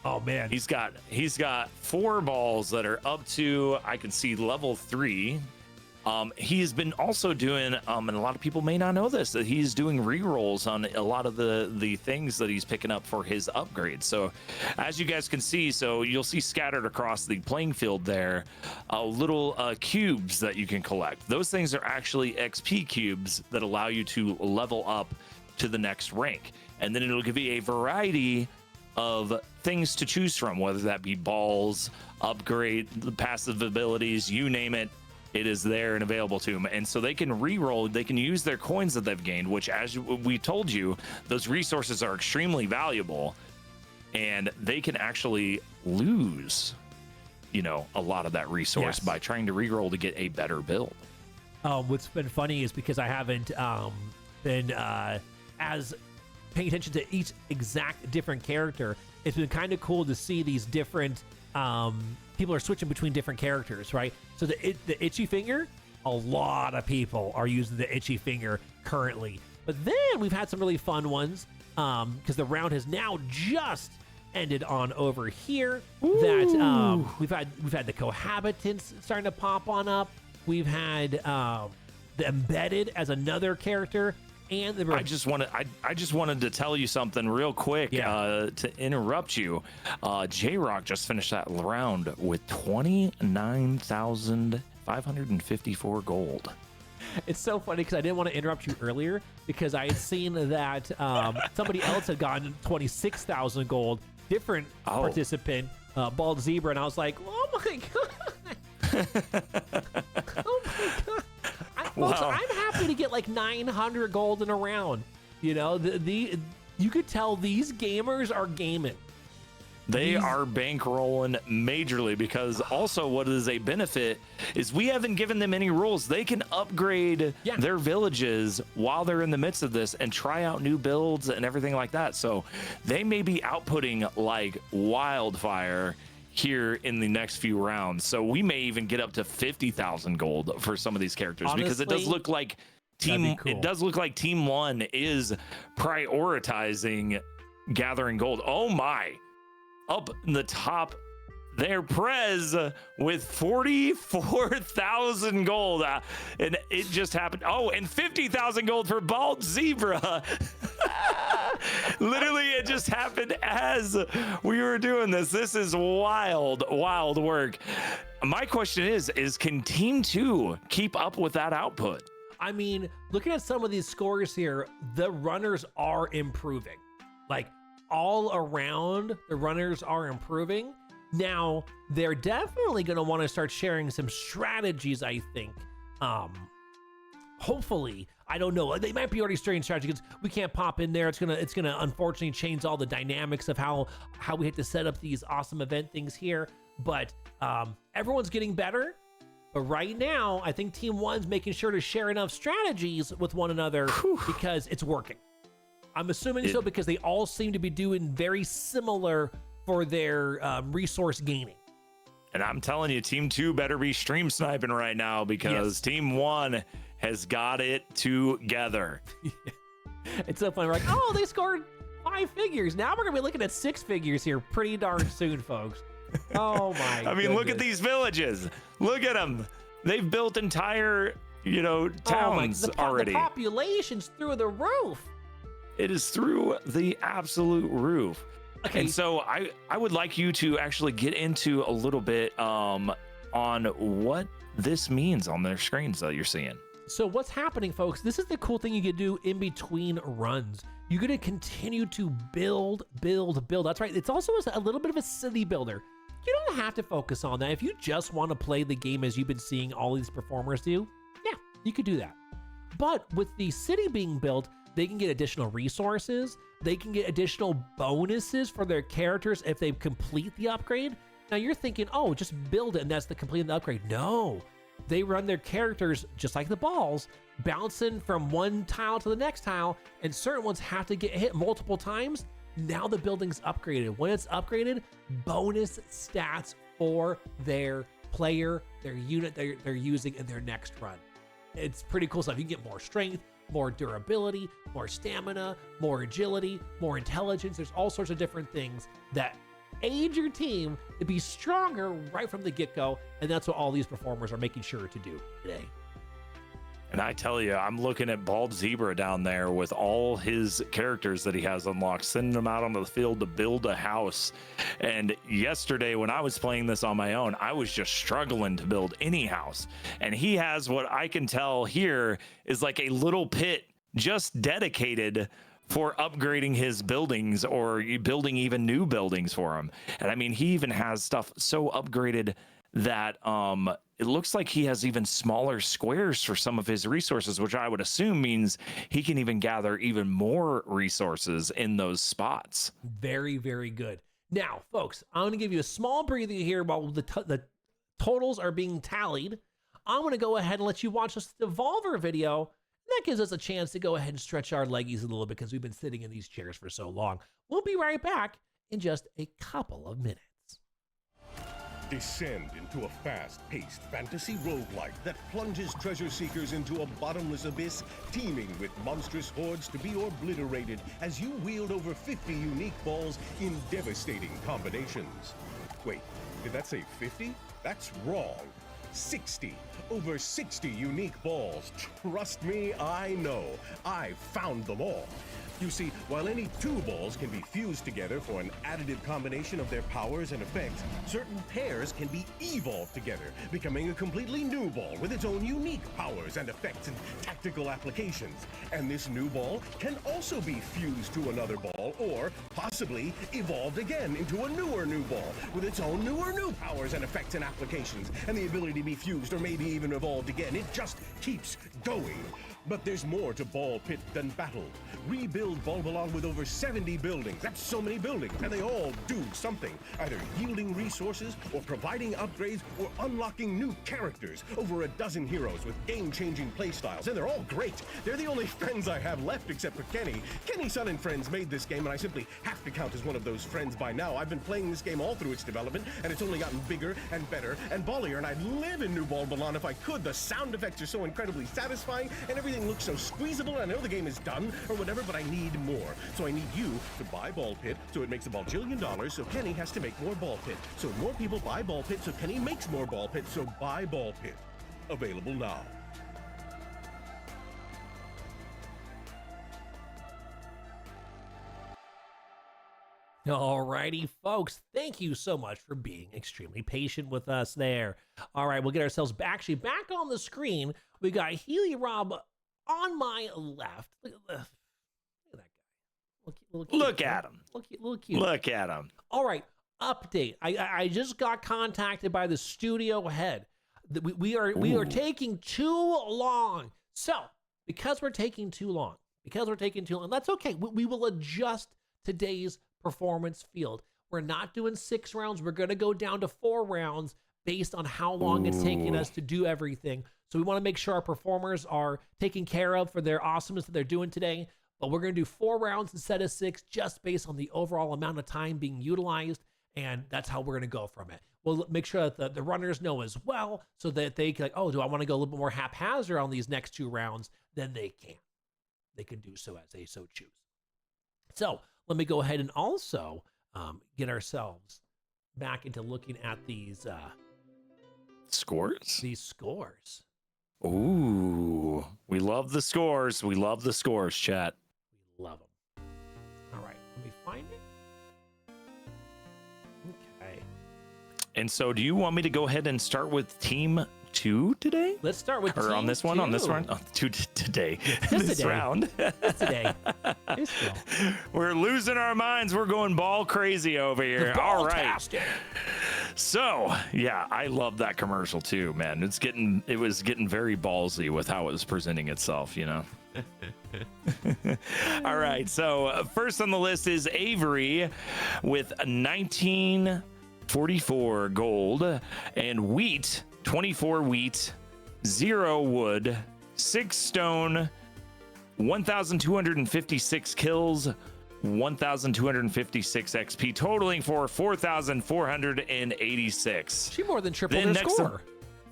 Oh man, he's got 4 balls that are up to, I can see, level 3. He's been also doing, and a lot of people may not know this, that he's doing re-rolls on a lot of the things that he's picking up for his upgrades. So as you guys can see, so you'll see scattered across the playing field there, little cubes that you can collect. Those things are actually XP cubes that allow you to level up to the next rank. And then it'll give you a variety of things to choose from, whether that be balls, upgrade, the passive abilities, you name it. It is there and available to them. And so they can re-roll, they can use their coins that they've gained, which, as we told you, those resources are extremely valuable, and they can actually lose, you know, a lot of that resource by trying to re-roll to get a better build. What's been funny is because I haven't been as paying attention to each exact different character, it's been kind of cool to see these different people are switching between different characters, right? So the itchy finger, a lot of people are using the itchy finger currently. But then we've had some really fun ones because the round has now just ended on over here. Ooh. That we've had the cohabitants starting to pop on up. We've had the embedded as another character. And I just wanted to tell you something real quick to interrupt you. J-Rock just finished that round with 29,554 gold. It's so funny because I didn't want to interrupt you earlier because I had seen that somebody else had gotten 26,000 gold, different participant, Bald Zebra, and I was like, oh my god. Oh my god. Folks, I'm happy to get like 900 gold in a round. You know, you could tell these gamers are gaming. They are bankrolling majorly because also what is a benefit is we haven't given them any rules. They can upgrade their villages while they're in the midst of this and try out new builds and everything like that. So they may be outputting like wildfire here in the next few rounds. So we may even get up to 50,000 gold for some of these characters. Honestly, because it does look like Team 1 is prioritizing gathering gold. Oh my. Up in the top there, Prez with 44,000 gold. And it just happened. Oh, and 50,000 gold for Bald Zebra. Literally, it just happened as we were doing this. This is wild, wild work. My question is can Team 2 keep up with that output? I mean, looking at some of these scores here, the runners are improving. Like, all around, the runners are improving. Now, they're definitely going to want to start sharing some strategies, I think. Hopefully, I don't know. They might be already sharing strategies. We can't pop in there. It's gonna unfortunately change all the dynamics of how we have to set up these awesome event things here. But everyone's getting better. But right now, I think Team 1's making sure to share enough strategies with one another because it's working. I'm assuming so because they all seem to be doing very similar for their resource gaining. And I'm telling you, Team 2 better be stream sniping right now because Team 1 has got it together. It's so funny. We're like, oh, they scored 5 figures. Now we're going to be looking at 6 figures here pretty darn soon, folks. Oh, my I mean, look at these villages. Look at them. They've built entire, towns already. The population's through the roof. It is through the absolute roof. Okay. And so I would like you to actually get into a little bit on what this means on their screens that you're seeing. So what's happening, folks, this is the cool thing you can do in between runs. You're going to continue to build. That's right. It's also a little bit of a city builder. You don't have to focus on that. If you just want to play the game as you've been seeing all these performers do, yeah, you could do that. But with the city being built, they can get additional resources. They can get additional bonuses for their characters if they complete the upgrade. Now you're thinking, oh, just build it and that's the completing the upgrade. No, they run their characters just like the balls, bouncing from one tile to the next tile, and certain ones have to get hit multiple times. Now the building's upgraded. When it's upgraded, bonus stats for their player, their unit they're using in their next run. It's pretty cool stuff. You can get more strength, more durability, more stamina, more agility, more intelligence. There's all sorts of different things that aid your team to be stronger right from the get-go, and that's what all these performers are making sure to do today. And I tell you, I'm looking at Bald Zebra down there with all his characters that he has unlocked, sending them out onto the field to build a house. And yesterday when I was playing this on my own, I was just struggling to build any house. And he has what I can tell here is like a little pit just dedicated for upgrading his buildings or building even new buildings for him. And I mean, he even has stuff so upgraded that it looks like he has even smaller squares for some of his resources, which I would assume means he can even gather even more resources in those spots. Very, very good. Now, folks, I'm going to give you a small breather here while the totals are being tallied. I'm going to go ahead and let you watch this Devolver video. And that gives us a chance to go ahead and stretch our leggies a little bit because we've been sitting in these chairs for so long. We'll be right back in just a couple of minutes. Descend into a fast-paced fantasy roguelite that plunges treasure seekers into a bottomless abyss teeming with monstrous hordes to be obliterated as you wield over 50 unique balls in devastating combinations. Wait, did that say 50? That's wrong. 60. Over 60 unique balls. Trust me, I know. I found them all. You see, while any two balls can be fused together for an additive combination of their powers and effects, certain pairs can be evolved together, becoming a completely new ball with its own unique powers and effects and tactical applications. And this new ball can also be fused to another ball, or possibly evolved again into a newer new ball with its own newer new powers and effects and applications, and the ability to be fused or maybe even evolved again. It just keeps going. But there's more to Ball Pit than battle. Rebuild Balbalon with over 70 buildings. That's so many buildings, and they all do something, either yielding resources or providing upgrades or unlocking new characters. Over a dozen heroes with game-changing playstyles, and they're all great. They're the only friends I have left except for Kenny. Kenny Son and Friends made this game, and I simply have to count as one of those friends by now. I've been playing this game all through its development, and it's only gotten bigger and better and ballier, and I'd live in New Balbalon if I could. The sound effects are so incredibly satisfying, and everything looks so squeezable. I know the game is done or whatever, but I need more. So I need you to buy Ball Pit so it makes a $1,000,000,000, so Kenny has to make more Ball Pit. So more people buy Ball Pit so Kenny makes more Ball Pit. So buy Ball Pit. Available now. Alrighty, folks, thank you so much for being extremely patient with us there. All right, we'll get ourselves back on the screen. We got Healy Rob on my left. Look at that guy. Look at him. Little cute. Look at him. All right, update. I just got contacted by the studio head. We are taking too long. So because we're taking too long, that's okay. We will adjust today's performance field. We're not doing 6 rounds. We're going to go down to 4 rounds based on how long it's taking us to do everything. So we want to make sure our performers are taken care of for their awesomeness that they're doing today. But we're going to do 4 rounds instead of 6 just based on the overall amount of time being utilized. And that's how we're going to go from it. We'll make sure that the runners know as well so that they can, oh, do I want to go a little bit more haphazard on these next 2 rounds? Then they can. They can do so as they so choose. So let me go ahead and also get ourselves back into looking at these scores. These scores. Ooh, we love the scores. We love the scores, chat. We love them. All right, let me find it. Okay. And so do you want me to go ahead and start with team 2 today? Let's start with or on this one, 2. on this one, today. This today. Round. Today. We're losing our minds. We're going ball crazy over here. All right. So yeah, I love that commercial too, man. It was getting very ballsy with how it was presenting itself, you know. All right. So first on the list is Avery with 1944 gold and wheat. 24 wheat, 0 wood, 6 stone, 1,256 kills, 1,256 XP, totaling for 4,486. She more than tripled her score.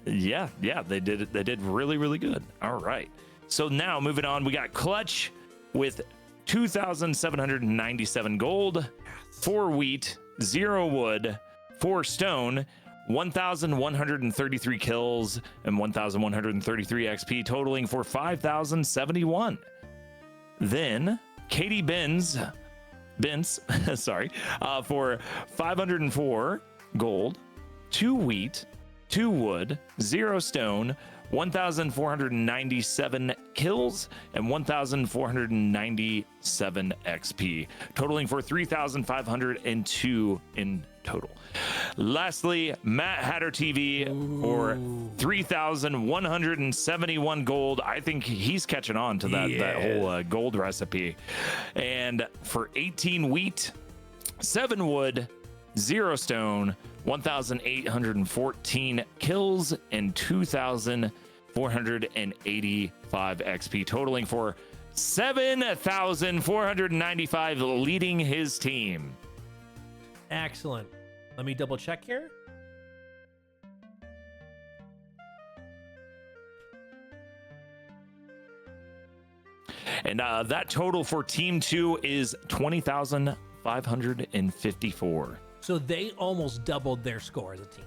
Yeah, they did it. They did really, really good. All right. So now moving on, we got Clutch with 2,797 gold, 4 wheat, 0 wood, 4 stone, 1,133 kills and 1,133 XP, totaling for 5,071. Then Katie Benz, for 504 gold, 2 wheat, 2 wood, 0 stone, 1,497 kills and 1,497 XP, totaling for 3,502 in total. Lastly, Matt Hatter TV for 3,171 gold. I think he's catching on to that whole gold recipe. And for 18 wheat, 7 wood, 0 stone, 1,814 kills, and 2,485 XP, totaling for 7,495, leading his team. Excellent. Let me double check here. And that total for Team 2 is 20,554. So they almost doubled their score as a team.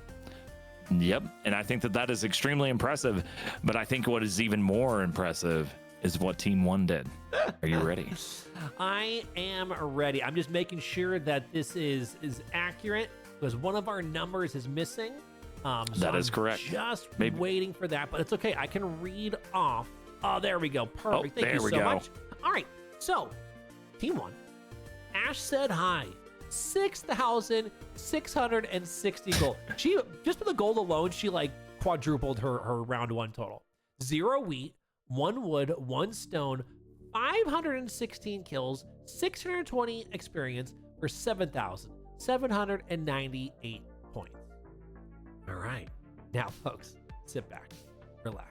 Yep. And I think that is extremely impressive. But I think what is even more impressive is what Team 1 did. Are you ready? I am ready. I'm just making sure that this is accurate because one of our numbers is missing. So that is correct. Just waiting for that, but it's okay. I can read off. Oh, there we go. Perfect. Thank you so much. All right. So, Team 1. Ash said hi. 6,660 gold. She, just for the gold alone, she like quadrupled her round 1 total. 0 wheat, 1 wood, 1 stone, 516 kills, 620 experience for 7,798 points. All right. Now, folks, sit back, relax.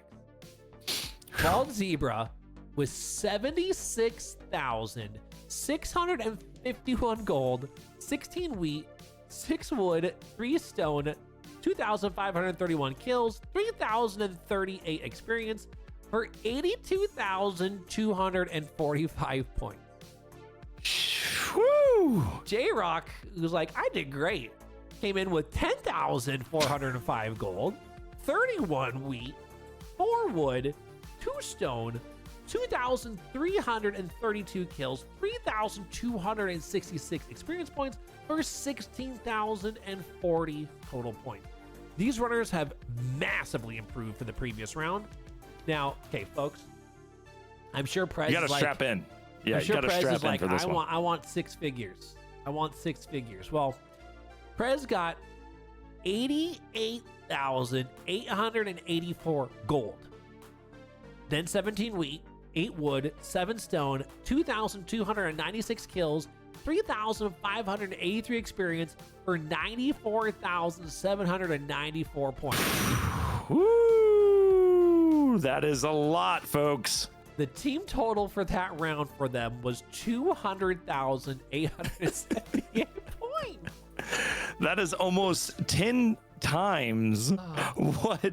Bald Zebra with 76,651 gold, 16 wheat, 6 wood, 3 stone, 2,531 kills, 3,038 experience for 82,245 points. Woo! J-Rock, who's like, I did great, came in with 10,405 gold, 31 wheat, 4 wood, 2 stone, 2,332 kills, 3,266 experience points for 16,040 total points. These runners have massively improved from the previous round. Now, okay, folks, I'm sure Prez you gotta is like, strap in. Yeah, I'm sure you gotta Prez strap is in like, for this one. I want 6 figures. I want 6 figures. Well, Prez got 88,884 gold. Then 17 wheat, 8 wood, 7 stone, 2,296 kills, 3,583 experience for 94,794 points. Woo! That is a lot, folks. The team total for that round for them was 200,878 points. That is almost 10 times what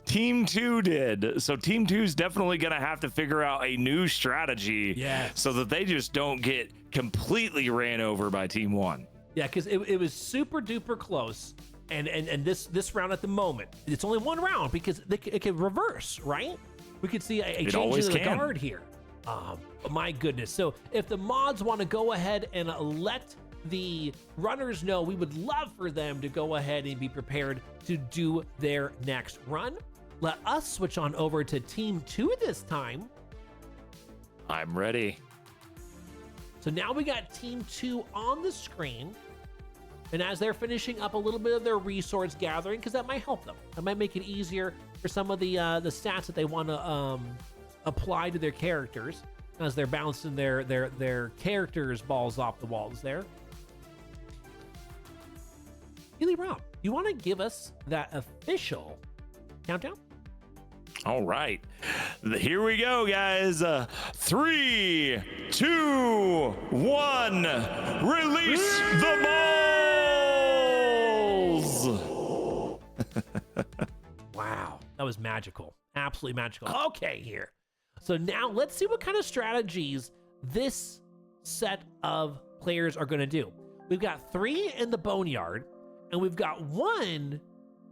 Team 2 did. So Team 2 is definitely going to have to figure out a new strategy so that they just don't get completely ran over by Team 1. Yeah, because it was super duper close. And this round at the moment, it's only one round because it can reverse, right? We could see a change in the guard here. My goodness. So if the mods want to go ahead and let the runners know, we would love for them to go ahead and be prepared to do their next run. Let us switch on over to Team 2 this time. I'm ready. So now we got Team 2 on the screen. And as they're finishing up a little bit of their resource gathering, because that might help them. That might make it easier for some of the stats that they want to apply to their characters as they're bouncing their characters' balls off the walls there. Healy Rob, you want to give us that official countdown? All right. Here we go, guys. 3, 2, 1. Release the balls! Wow, that was magical. Absolutely magical. Okay, here. So now let's see what kind of strategies this set of players are going to do. We've got 3 in the Boneyard, and we've got 1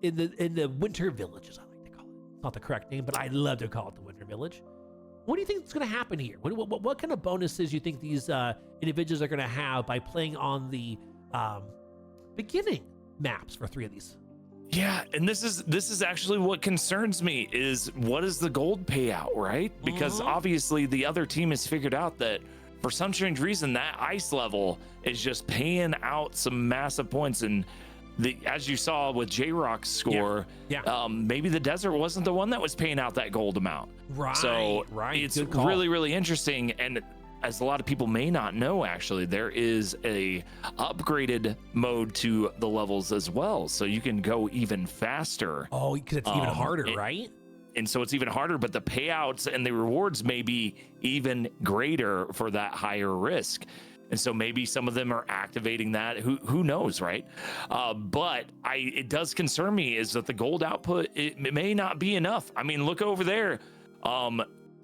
in the Winter Village, as I like to call it. It's not the correct name, but I love to call it the Winter Village. What do you think is going to happen here? What kind of bonuses do you think these individuals are going to have by playing on the beginning maps for 3 of these? Yeah, and this is actually what concerns me is what is the gold payout, right? Because obviously the other team has figured out that for some strange reason that ice level is just paying out some massive points, and as you saw with J-Rock's score, maybe the desert wasn't the one that was paying out that gold amount. Right. So it's really, really interesting. And as a lot of people may not know, actually, there is a upgraded mode to the levels as well. So you can go even faster. Oh, because it's even harder, right? And so it's even harder, but the payouts and the rewards may be even greater for that higher risk. And so maybe some of them are activating that. Who knows, right? But it does concern me is that the gold output, it may not be enough. I mean, look over there.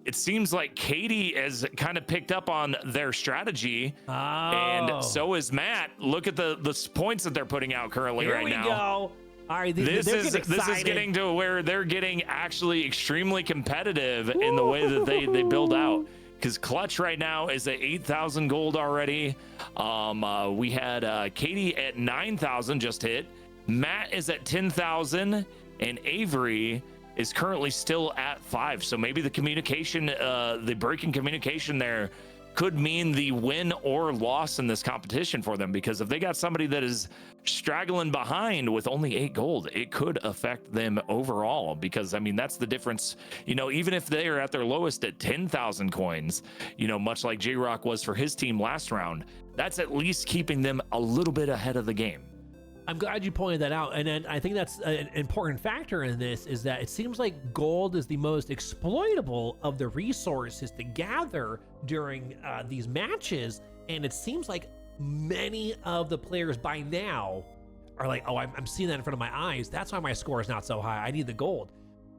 It seems like Katie has kind of picked up on their strategy, and so is Matt. Look at the points that they're putting out currently right now. Here we go. All right, this is getting to where they're getting actually extremely competitive in the way that they build out. Because Clutch right now is at 8,000 gold already. We had Katie at 9,000 just hit. Matt is at 10,000, and Avery is currently still at 5. So maybe the communication, the breaking communication there could mean the win or loss in this competition for them, because if they got somebody that is straggling behind with only 8 gold, it could affect them overall, because I mean, that's the difference, you know, even if they are at their lowest at 10,000 coins, you know, much like J-Rock was for his team last round, that's at least keeping them a little bit ahead of the game. I'm glad you pointed that out. And then I think that's an important factor in this, is that it seems like gold is the most exploitable of the resources to gather during these matches. And it seems like many of the players by now are like, oh, I'm seeing that in front of my eyes. That's why my score is not so high. I need the gold.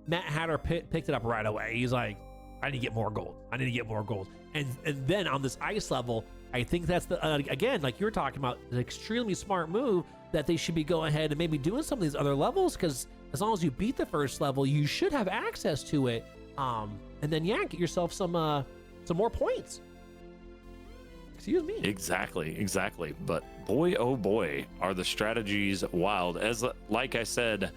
Matt Hatter picked it up right away. He's like, I need to get more gold. I need to get more gold. And then on this ice level, I think that's the, again, like you were talking about, an extremely smart move that they should be going ahead and maybe doing some of these other levels, because as long as you beat the first level, you should have access to it. And then, yeah, get yourself some more points. Excuse me. Exactly. But boy, oh boy, are the strategies wild. As like I said,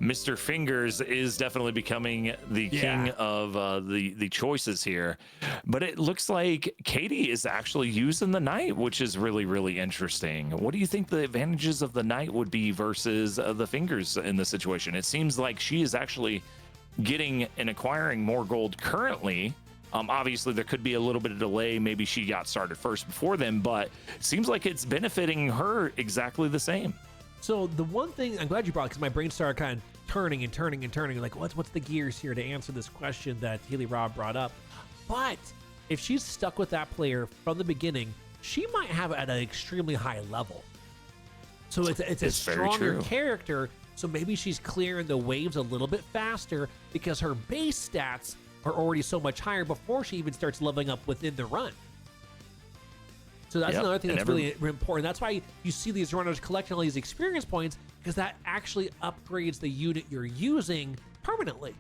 Mr. Fingers is definitely becoming the king of the choices here. But it looks like Katie is actually using the knight, which is really, really interesting. What do you think the advantages of the knight would be versus the Fingers in this situation? It seems like she is actually getting and acquiring more gold currently. Obviously, there could be a little bit of delay. Maybe she got started first before them, but it seems like it's benefiting her exactly the same. So the one thing I'm glad you brought, because my brain started kind of turning, like what's the gears here to answer this question that Healy Rob brought up. But if she's stuck with that player from the beginning, she might have it at an extremely high level. So it's a stronger character. So maybe she's clearing the waves a little bit faster because her base stats are already so much higher before she even starts leveling up within the run. So that's another thing that's really important. That's why you see these runners collecting all these experience points, because that actually upgrades the unit you're using permanently.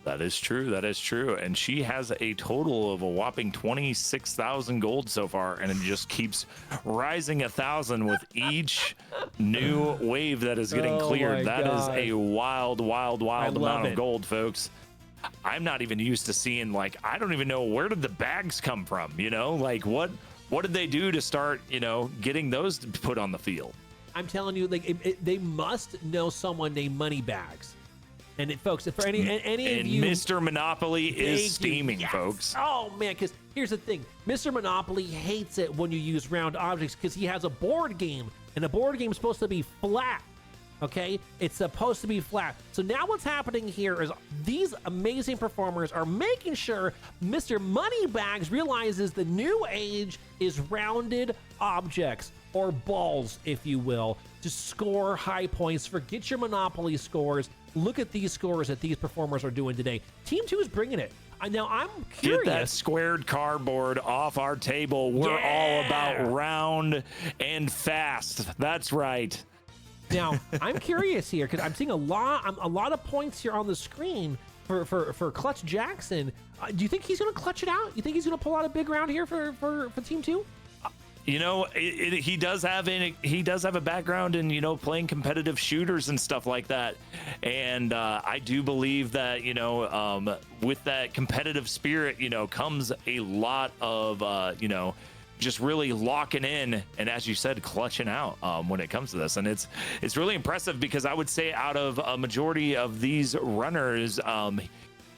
That is true. And she has a total of a whopping 26,000 gold so far, and it just keeps rising 1,000 with each new wave that is getting cleared. That is a wild amount of gold, folks. I'm not even used to seeing, like, I don't even know, where did the bags come from, you know? Like, what did they do to start, you know, getting those put on the field? I'm telling you, like, they must know someone named Moneybags. And folks, for any of you, Mr. Monopoly is steaming, folks. Oh man, because here's the thing: Mr. Monopoly hates it when you use round objects, because he has a board game, and a board game is supposed to be flat. Okay, it's supposed to be flat. So now what's happening here is these amazing performers are making sure Mr. Moneybags realizes the new age is rounded objects, or balls, if you will, to score high points. Forget your Monopoly scores. Look at these scores that these performers are doing today. Team 2 is bringing it. Now, I'm curious. Get that squared cardboard off our table. We're all about round and fast. That's right. Now, I'm curious here, because I'm seeing a lot of points here on the screen for Clutch Jackson. Do you think he's going to clutch it out? You think he's going to pull out a big round here for Team 2? You know, he does have a background in, you know, playing competitive shooters and stuff like that, and I do believe that, you know, with that competitive spirit, you know, comes a lot of you know, just really locking in and, as you said, clutching out when it comes to this. And it's really impressive, because I would say out of a majority of these runners,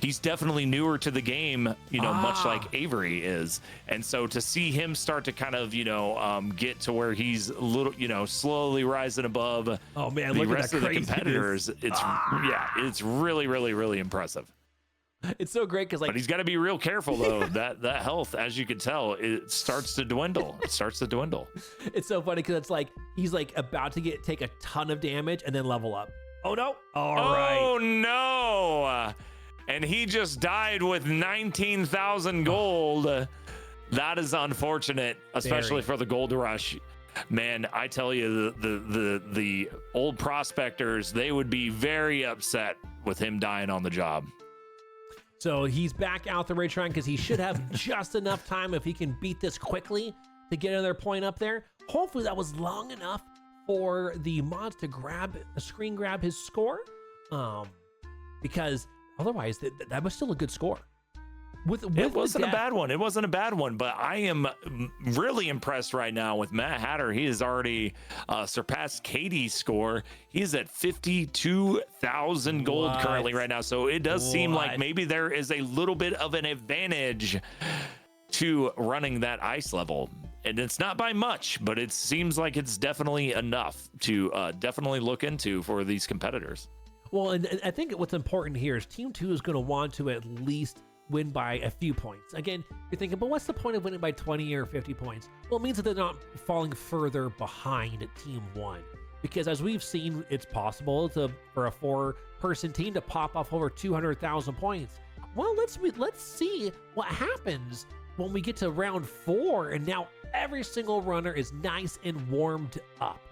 he's definitely newer to the game, you know, much like Avery is. And so to see him start to kind of, you know, get to where he's a little, you know, slowly rising above the rest of the competitors, it's really, really, really impressive. It's so great because, like, but he's got to be real careful though. that health, as you can tell, it starts to dwindle. It's so funny because it's like he's like about to take a ton of damage and then level up. Oh no! Oh no! And he just died with 19,000 gold. That is unfortunate, especially for the gold rush. Man, I tell you, the old prospectors, they would be very upset with him dying on the job. So he's back out the raid shrine because he should have just enough time if he can beat this quickly to get another point up there. Hopefully that was long enough for the mods to screen grab his score, because otherwise that was still a good score. It wasn't a bad one. It wasn't a bad one, but I am really impressed right now with Matt Hatter. He has already surpassed Katie's score. He's at 52,000 gold currently right now. So it does seem like maybe there is a little bit of an advantage to running that ice level. And it's not by much, but it seems like it's definitely enough to definitely look into for these competitors. Well, and I think what's important here is Team 2 is going to want to at least win by a few points. Again, you're thinking, but what's the point of winning by 20 or 50 points? Well, it means that they're not falling further behind Team 1. Because as we've seen, it's possible for a 4-person team to pop off over 200,000 points. Well, let's see what happens when we get to round 4, and now every single runner is nice and warmed up.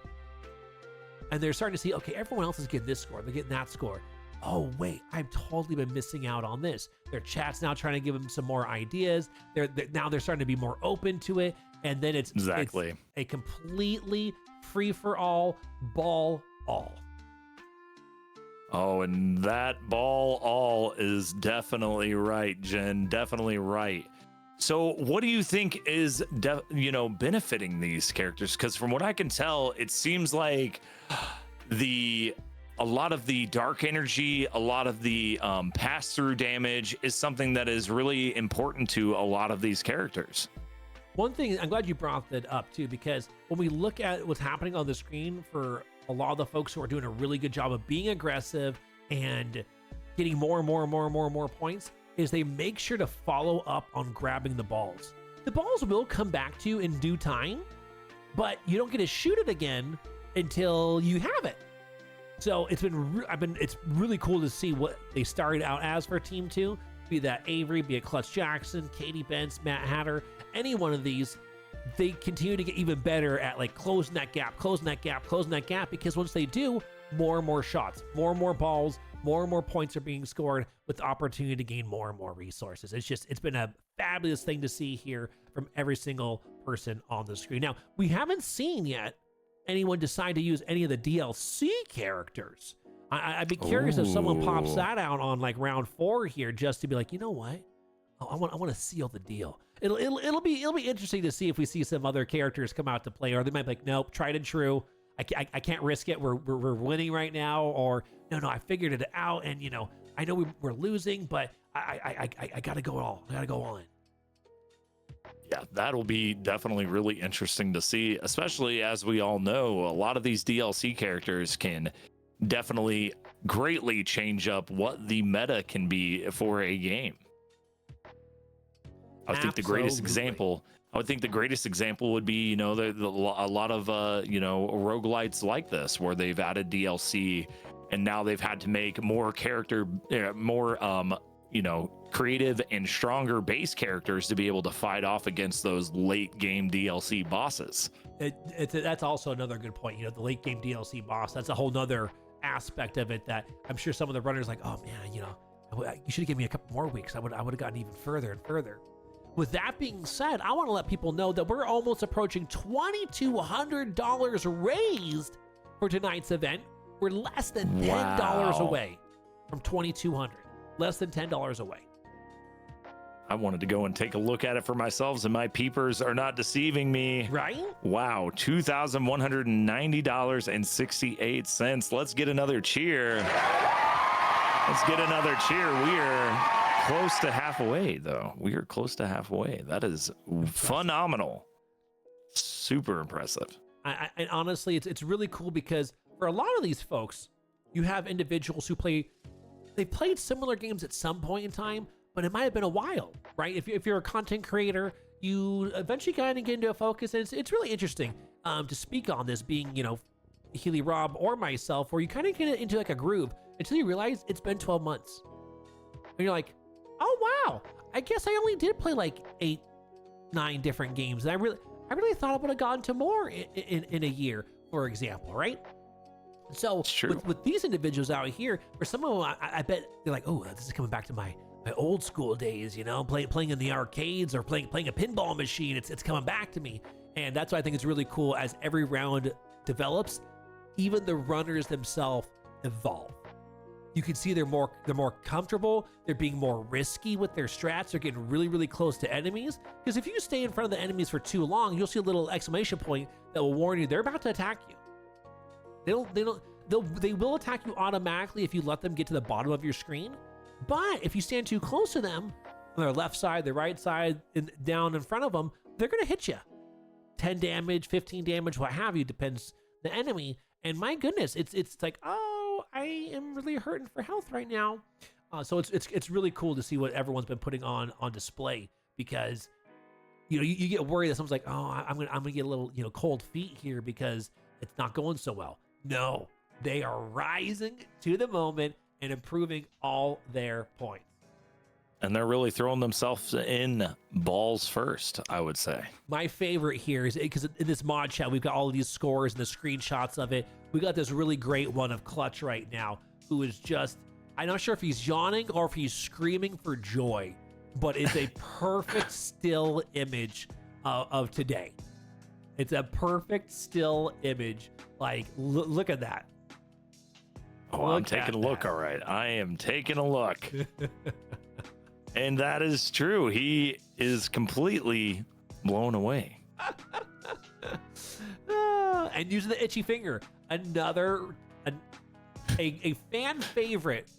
And they're starting to see, okay, everyone else is getting this score, they're getting that score. Oh wait, I've totally been missing out on this. Their chat's now trying to give them some more ideas. Now they're starting to be more open to it, and then it's a completely free for all, ball all. Oh, and that ball all is definitely right, Jen. Definitely right. So what do you think is benefiting these characters? Because from what I can tell, it seems like a lot of the dark energy, a lot of the pass-through damage is something that is really important to a lot of these characters. One thing, I'm glad you brought that up too, because when we look at what's happening on the screen for a lot of the folks who are doing a really good job of being aggressive and getting more and more points, is they make sure to follow up on grabbing the balls. The balls will come back to you in due time, but you don't get to shoot it again until you have it. So it's really cool to see what they started out as for Team 2, be that Avery, be it Clutch Jackson, Katie Bentz, Matt Hatter, any one of these. They continue to get even better at like closing that gap, because once they do, more and more shots, more and more balls, more and more points are being scored with the opportunity to gain more and more resources. It's been a fabulous thing to see here from every single person on the screen. Now, we haven't seen yet anyone decide to use any of the DLC characters. I'd be curious if someone pops that out on like round 4 here, just to be like, you know what? I want to seal the deal. It'll be interesting to see if we see some other characters come out to play, or they might be like, nope, tried and true. I can't risk it. We're winning right now, or no, I figured it out, and I know we're losing, but I gotta go all. I gotta go all in. Yeah, that'll be definitely really interesting to see, especially as we all know, a lot of these DLC characters can definitely greatly change up what the meta can be for a game. I would think the greatest example would be, a lot of, roguelites like this, where they've added DLC and now they've had to make more creative and stronger base characters to be able to fight off against those late game DLC bosses. That's also another good point. The late game DLC boss, that's a whole nother aspect of it that I'm sure some of the runners like, oh man, you should have given me a couple more weeks. I would have gotten even further and further. with that being said, I want to let people know that we're almost approaching $2,200 raised for tonight's event. We're less than $10 away from $2,200. Less than $10 away. I wanted to go and take a look at it for myself, and my peepers are not deceiving me. Right? Wow, $2,190.68. Let's get another cheer. Let's get another cheer. We are close to halfway, though. We are close to halfway. That is phenomenal. Super impressive. And honestly, it's really cool because for a lot of these folks, you have individuals who they've played similar games at some point in time, but it might have been a while, right? If you're a content creator, you eventually kind of get into a focus, and it's really interesting to speak on this, being, you know, Healy Rob or myself, where you kind of get into like a groove until you realize it's been 12 months. And you're like, oh wow, I guess I only did play like 8-9 different games. And I really thought I would have gotten to more in a year, for example, right? So with these individuals out here, for some of them, I bet they're like, oh, this is coming back to my old school days, you know, playing in the arcades or playing a pinball machine. It's coming back to me. And that's why I think it's really cool. As every round develops, even the runners themselves evolve. You can see they're more comfortable. They're being more risky with their strats. They're getting really, really close to enemies. Because if you stay in front of the enemies for too long, you'll see a little exclamation point that will warn you they're about to attack you. They will attack you automatically if you let them get to the bottom of your screen. But if you stand too close to them, on their left side, their right side, and down in front of them, they're going to hit you. 10 damage, 15 damage, what have you, depends the enemy. And my goodness, it's like, oh, I am really hurting for health right now. So it's really cool to see what everyone's been putting on display, because you know you get worried that someone's like, oh, I'm gonna get a little, you know, cold feet here because it's not going so well. No, they are rising to the moment and improving all their points. And they're really throwing themselves in balls first, I would say. My favorite here is because in this mod chat, we've got all of these scores and the screenshots of it. We got this really great one of Clutch right now, who is just, I'm not sure if he's yawning or if he's screaming for joy, but it's a perfect still image of today. It's a perfect still image. Like, look at that. Oh, I'm taking a look. All right. I am taking a look. And that is true. He is completely blown away. And using the itchy finger. Another, a fan favorite.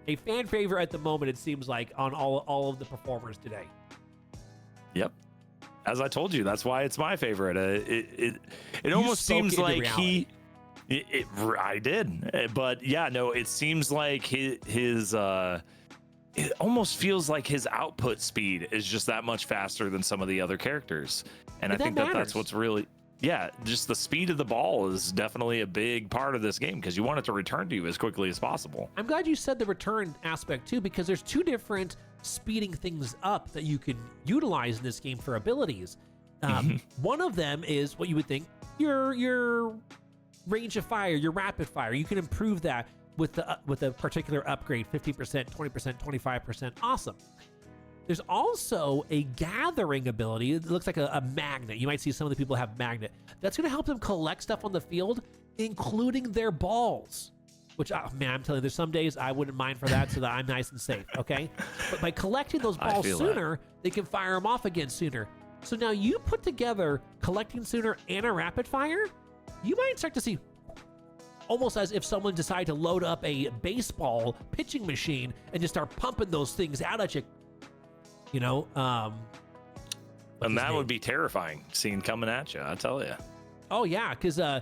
A fan favorite at the moment, it seems like, on all of the performers today. Yep. As I told you, that's why it's my favorite. It almost seems like I did, but yeah, no, it seems like his it almost feels like his output speed is just that much faster than some of the other characters. And I think that's what's really, yeah, just the speed of the ball is definitely a big part of this game, because you want it to return to you as quickly as possible. I'm glad you said the return aspect too, because there's two different speeding things up that you can utilize in this game for abilities. One of them is what you would think your range of fire, your rapid fire. You can improve that with a particular upgrade, 50%, 20%, 25%. Awesome. There's also a gathering ability. It looks like a magnet. You might see some of the people have magnet. That's going to help them collect stuff on the field, including their balls. Which, man, I'm telling you, there's some days I wouldn't mind for that, so that I'm nice and safe, okay? But by collecting those balls sooner, they can fire them off again sooner. So now you put together collecting sooner and a rapid fire, you might start to see, almost as if someone decided to load up a baseball pitching machine and just start pumping those things out at you. You know, and that would be terrifying, seeing coming at you, I tell you. Oh yeah, because we're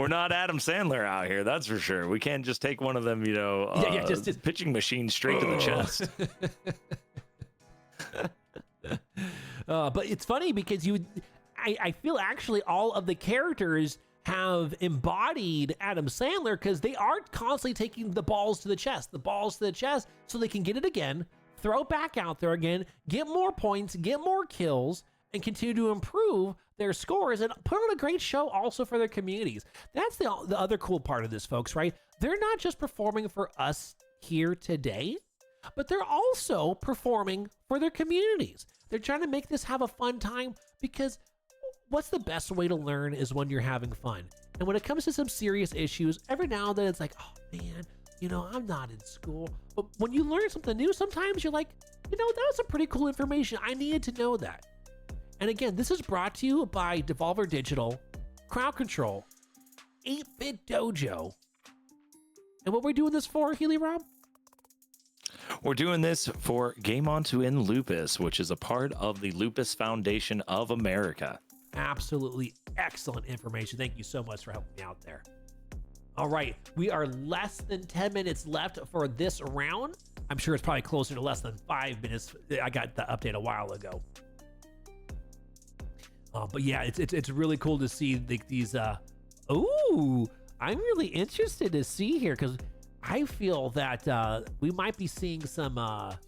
not Adam Sandler out here, that's for sure. We can't just take one of them, you know, just pitching machines straight to the chest. But it's funny because I feel actually all of the characters have embodied Adam Sandler, because they are constantly taking the balls to the chest, so they can get it again, throw it back out there again, get more points, get more kills, and continue to improve their scores and put on a great show also for their communities. That's the other cool part of this, folks, right? They're not just performing for us here today, but they're also performing for their communities. They're trying to make this have a fun time, because what's the best way to learn is when you're having fun. And when it comes to some serious issues, every now and then it's like, oh man, you know, I'm not in school. But when you learn something new, sometimes you're like, you know, that was some pretty cool information. I needed to know that. And again, this is brought to you by Devolver Digital, Crowd Control, 8-Bit Dojo. And what we're doing this for, Healy Rob? We're doing this for Game On to End Lupus, which is a part of the Lupus Foundation of America. Absolutely excellent information. Thank you so much for helping me out there. All right, we are less than 10 minutes left for this round. I'm sure it's probably closer to less than 5 minutes. I got the update a while ago. But yeah, it's really cool to see these. Ooh, I'm really interested to see here, because I feel that we might be seeing some a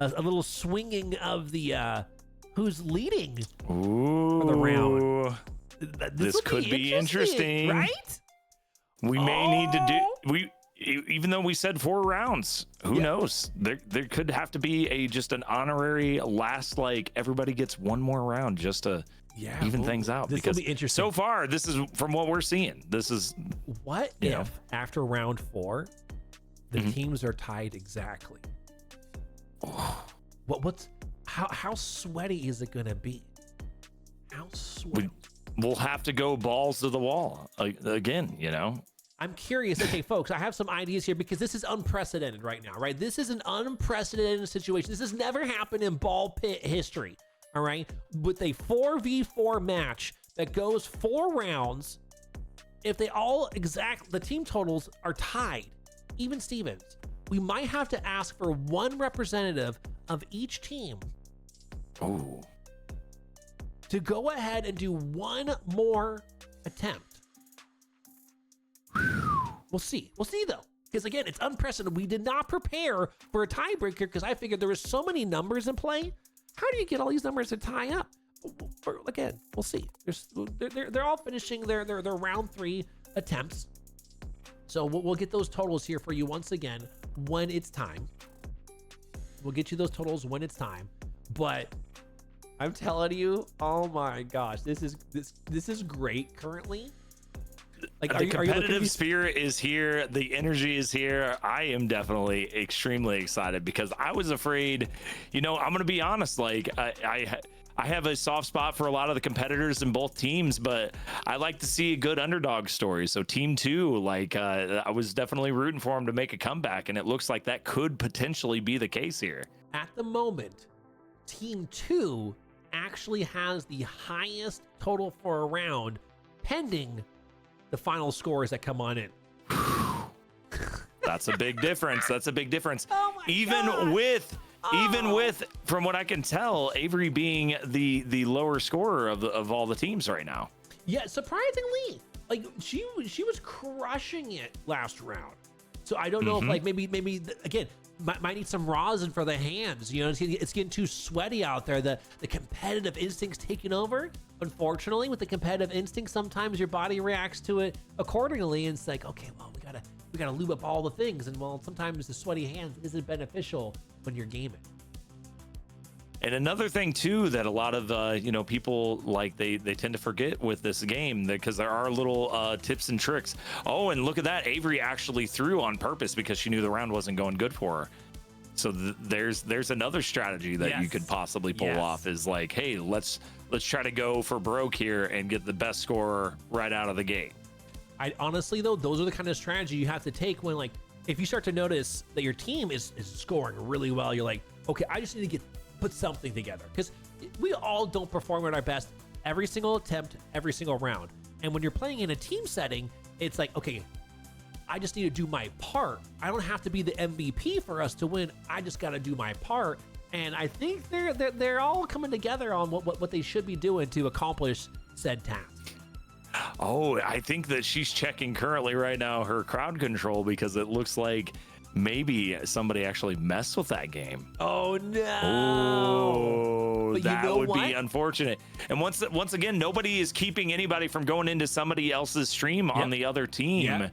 little swinging of the who's leading for the round. This could be interesting, right? We may need to do even though we said 4 rounds, who knows? There could have to be just an honorary last, like everybody gets one more round just to even things out. This will be interesting. So far, this is from what we're seeing. This is what if after round 4, the teams are tied exactly. How sweaty is it gonna be? How sweaty? We'll have to go balls to the wall again, you know. I'm curious. Okay, folks, I have some ideas here, because this is unprecedented right now, right? This is an unprecedented situation. This has never happened in ball pit history, all right? With a 4v4 match that goes 4 rounds, if they all the team totals are tied, even Stevens, we might have to ask for one representative of each team to go ahead and do one more attempt. We'll see though, because again, it's unprecedented. We did not prepare for a tiebreaker, because I figured there were so many numbers in play. How do you get all these numbers to tie up? Again, we'll see. They're all finishing their round 3 attempts, so we'll get those totals here for you once again when it's time. We'll get you those totals when it's time. But I'm telling you, oh my gosh, this is great currently. Like, the competitive spirit is here. The energy is here. I am definitely extremely excited, because I was afraid, you know, I'm going to be honest. Like I have a soft spot for a lot of the competitors in both teams, but I like to see a good underdog story. So team 2, like I was definitely rooting for them to make a comeback, and it looks like that could potentially be the case here. At the moment, team 2 actually has the highest total for a round, pending the final scores that come on in. That's a big difference. That's a big difference. Oh my even God. Even with, from what I can tell, Avery being the lower scorer of all the teams right now. Yeah, surprisingly, like she was crushing it last round. So I don't know if like maybe again might need some rosin for the hands. You know, it's getting too sweaty out there. The competitive instinct's taking over. Unfortunately, with the competitive instinct, sometimes your body reacts to it accordingly, and it's like, okay, well, we gotta lube up all the things, and well, sometimes the sweaty hands isn't beneficial when you're gaming. And another thing too that a lot of you know, people like they tend to forget with this game, because there are little tips and tricks. Oh, and look at that, Avery actually threw on purpose because she knew the round wasn't going good for her. So there's another strategy that you could possibly pull off, is like, hey, let's try to go for broke here and get the best scorer right out of the gate. I honestly though, those are the kind of strategy you have to take when, like, if you start to notice that your team is scoring really well, you're like, okay, I just need to put something together, because we all don't perform at our best every single attempt, every single round. And when you're playing in a team setting, it's like, okay, I just need to do my part. I don't have to be the MVP for us to win. I just got to do my part. And I think they're all coming together on what they should be doing to accomplish said task. Oh, I think that she's checking currently right now her crowd control, because it looks like maybe somebody actually messed with that game. Oh no! Oh, but that you know would what? be unfortunate. And once again, nobody is keeping anybody from going into somebody else's stream on the other team.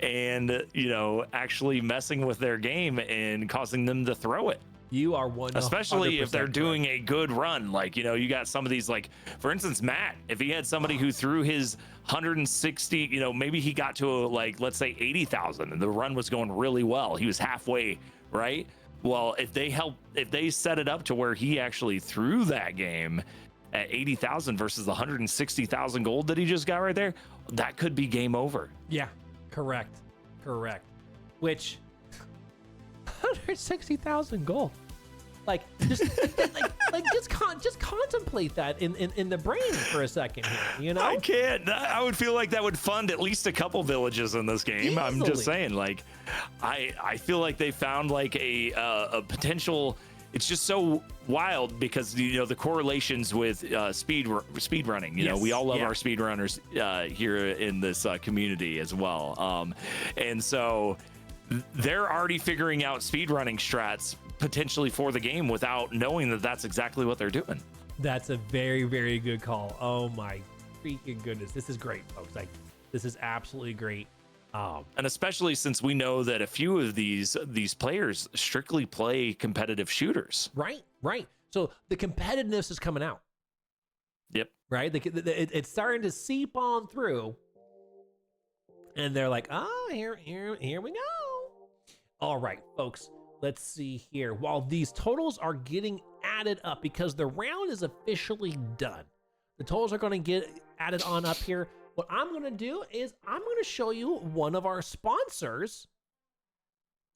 and, you know, actually messing with their game and causing them to throw it. You are 100% especially if they're correct. doing a good run. Like, you know, you got some of these, like, for instance, Matt, if he had somebody who threw his 160, you know, maybe he got to like, let's say 80,000 and the run was going really well. He was halfway, right? Well, if they set it up to where he actually threw that game at 80,000 versus the 160,000 gold that he just got right there, that could be game over. Yeah, correct. Which 160,000 gold. Like just just contemplate that in the brain for a second here, you know? I can't. I would feel like that would fund at least a couple villages in this game. I'm just Easily. saying, like, I feel like they found like a potential. It's just so wild because, you know, the correlations with speed running. You know, we all love our speed runners here in this community as well. And so they're already figuring out speed running strats potentially for the game without knowing that that's exactly what they're doing. That's a very, very good call. Oh my freaking goodness. This is great, folks. Like, this is absolutely great. And especially since we know that a few of these players strictly play competitive shooters. Right. So the competitiveness is coming out. Yep. Right? It's starting to seep on through. And they're like, oh, here we go. All right, folks. Let's see here. While these totals are getting added up because the round is officially done, the totals are going to get added on up here. What I'm going to do is I'm going to show you one of our sponsors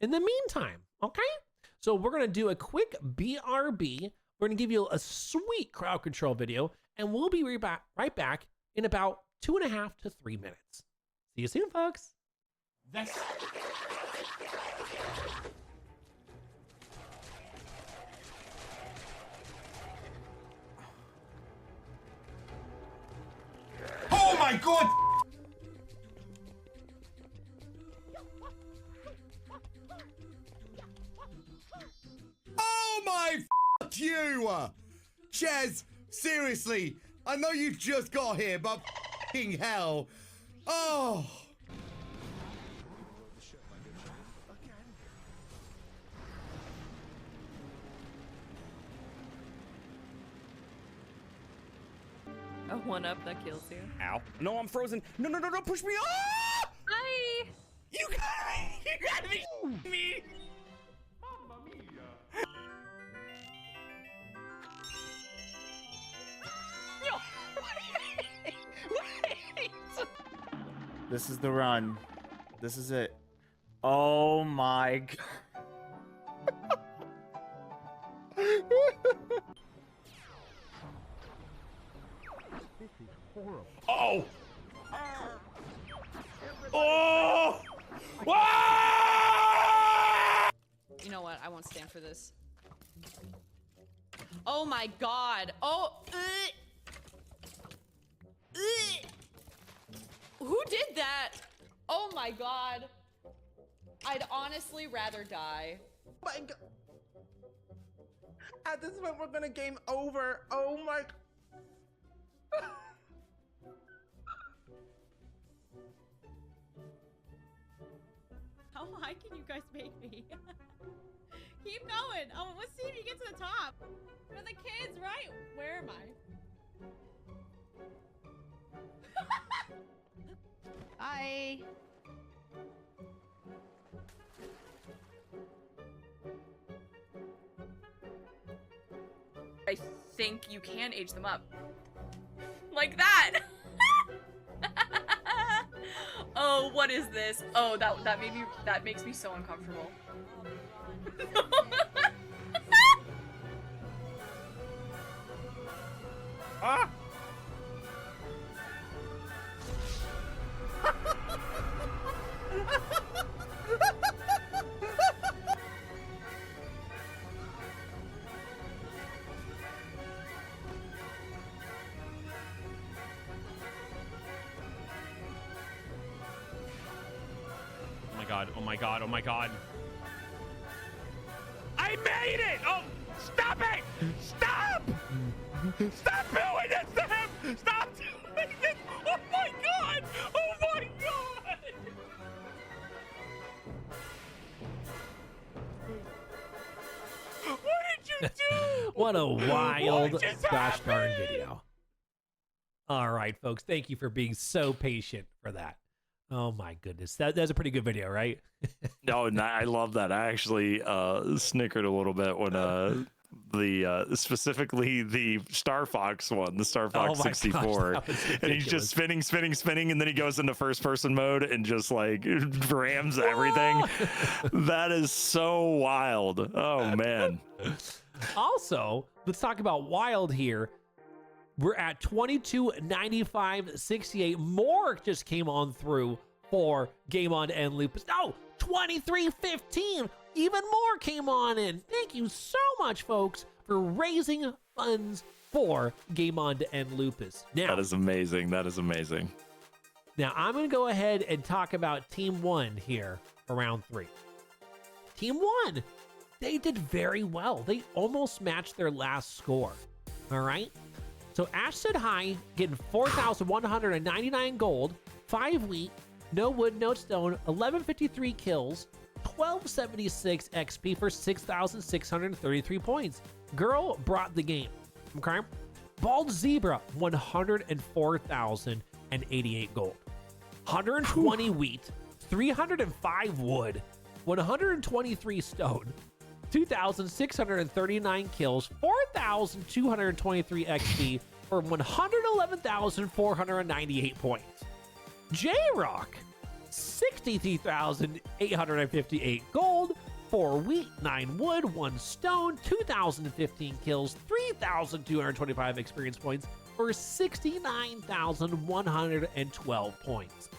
in the meantime, okay? So we're going to do a quick BRB. We're going to give you a sweet crowd control video, and we'll be right back in about 2.5 to 3 minutes. See you soon, folks. Oh my god! Oh my f you! Chaz, seriously, I know you just got here, but f***ing hell. Oh! A 1-up that kills you. Ow. No, I'm frozen. No, push me off! Hi! You gotta be me! Mamma mia! Wait! This is the run. This is it. Oh my god. Oh! Oh! Ah! You know what? I won't stand for this. Oh my god. Oh. Who did that? Oh my god. I'd honestly rather die. Oh my god. At this point, we're gonna game over. Oh my. How high can you guys make me? Keep going. Oh, let's see if you get to the top. For the kids, right? Where am I? Hi. I think you can age them up. Like that! Oh, what is this? Oh, that makes me so uncomfortable. Ah! Oh my god. I made it! Oh, stop it! Stop! Stop doing this to him! Stop doing this! Oh my god! Oh my god! What a wild gosh darn video. All right, folks. Thank you for being so patient for that. Oh my goodness. That's a pretty good video, right? No, and I love that. I actually snickered a little bit when specifically the Star Fox one, the Star Fox 64. Gosh, and he's just spinning, and then he goes into first person mode and just like rams everything. That is so wild. Oh man. Also, let's talk about wild here. We're at 22.95.68. More just came on through for Game On End Lupus. No, 23.15. Even more came on in. Thank you so much, folks, for raising funds for Game On to End Lupus. Now, that is amazing. That is amazing. Now, I'm going to go ahead and talk about Team 1 here for round 3. Team 1, they did very well. They almost matched their last score. All right? So Ash said hi, getting 4,199 gold, 5 wheat, no wood, no stone, 1153 kills, 1276 XP for 6,633 points. Girl brought the game. Okay. Bald Zebra, 104,088 gold, 120 wheat, 305 wood, 123 stone, 2,639 kills, 4,223 XP for 111,498 points. J-Rock, 63,858 gold, 4 wheat, 9 wood, 1 stone, 2,015 kills, 3,225 experience points for 69,112 points.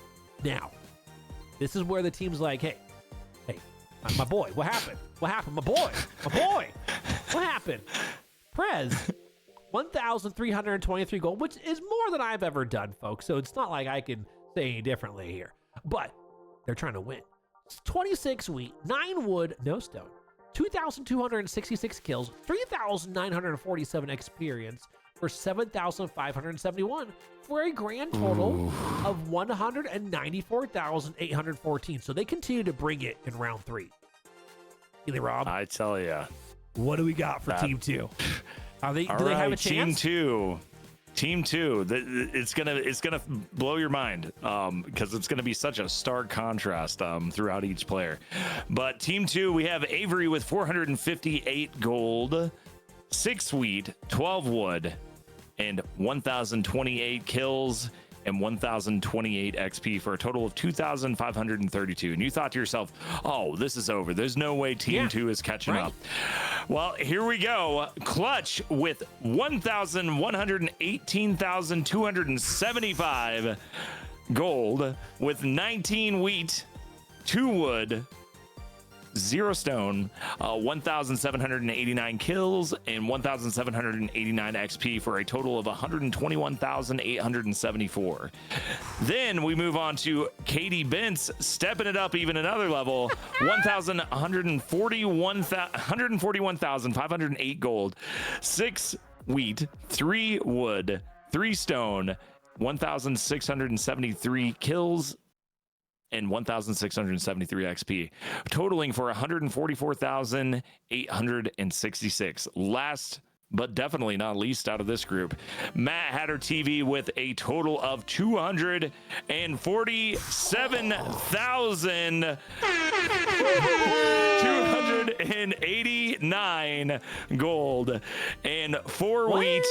Now, this is where the team's like, hey, my boy, what happened? What happened? My boy, what happened? Prez, 1,323 gold, which is more than I've ever done, folks. So it's not like I can say any differently here. But they're trying to win. 26 wheat, 9 wood, no stone, 2,266 kills, 3,947 experience for 7,571 for a grand total of 194,814. So they continue to bring it in round 3. Eli Rob, I tell you, what do we got for Team 2? Do they have a chance? Team 2. It's gonna blow your mind because it's gonna be such a stark contrast throughout each player. But Team 2, we have Avery with 458 gold, 6 wheat, 12 wood, and 1,028 kills and 1,028 XP for a total of 2,532. And you thought to yourself, oh, this is over. There's no way Team 2 is catching up. Well, here we go. Clutch with 1,118,275 gold with 19 wheat, 2 wood, 0 stone, 1,789 kills, and 1,789 XP for a total of 121,874. Then we move on to Katie Bentz, stepping it up even another level, 141,508 gold, 6 wheat, 3 wood, 3 stone, 1,673 kills, and 1,673 XP, totaling for 144,866. Last but definitely not least out of this group, Matt Hatter TV with a total of 247,289 gold and 4 wheat,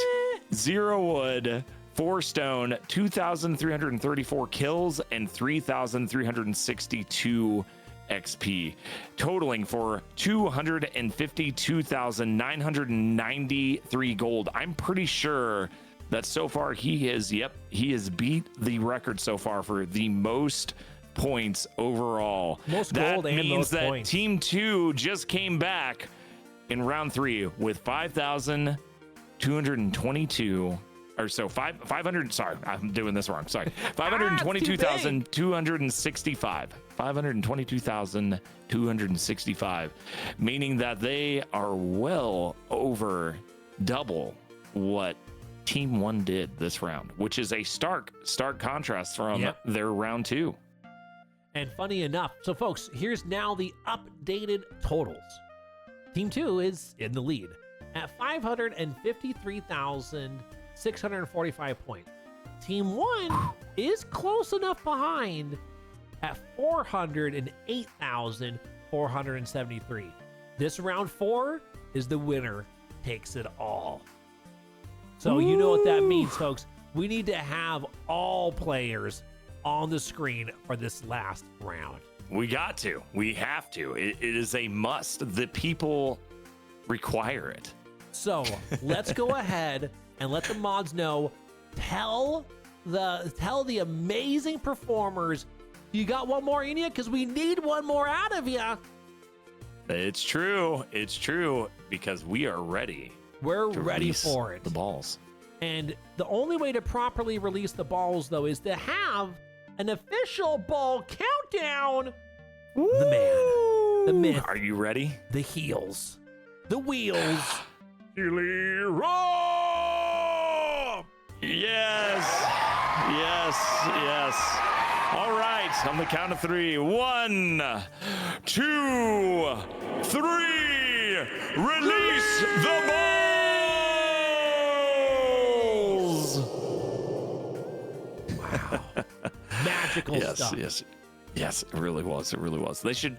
0 wood, 4 stone, 2,334 kills, and 3,362 XP, totaling for 252,993 gold. I'm pretty sure that so far he has beat the record so far for the most points overall. Most that gold and means most that points. Team 2 just came back in round 3 with 5,222. Or so 500. Sorry, I'm doing this wrong. Sorry, 522,265. 522,265, meaning that they are well over double what Team 1 did this round, which is a stark contrast from their round 2. And funny enough, so folks, here's now the updated totals. Team 2 is in the lead. at 553,645 points. Team 1 is close enough behind at 408,473. This round 4 is the winner takes it all. So you know what that means, folks. We need to have all players on the screen for this last round. We got to. We have to. It is a must. The people require it. So let's go ahead and let the mods know. Tell the amazing performers you got one more in you, because we need one more out of you. It's true. It's true, because we are ready. We're ready for it. The balls. And the only way to properly release the balls, though, is to have an official ball countdown. Woo! The man, the myth. Are you ready? The heels, the wheels. Healy roll! Yes, yes, yes. All right, on the count of 3. 1, 2, 3. Release the balls! Wow. Magical stuff. Yes, it really was. It really was. They should.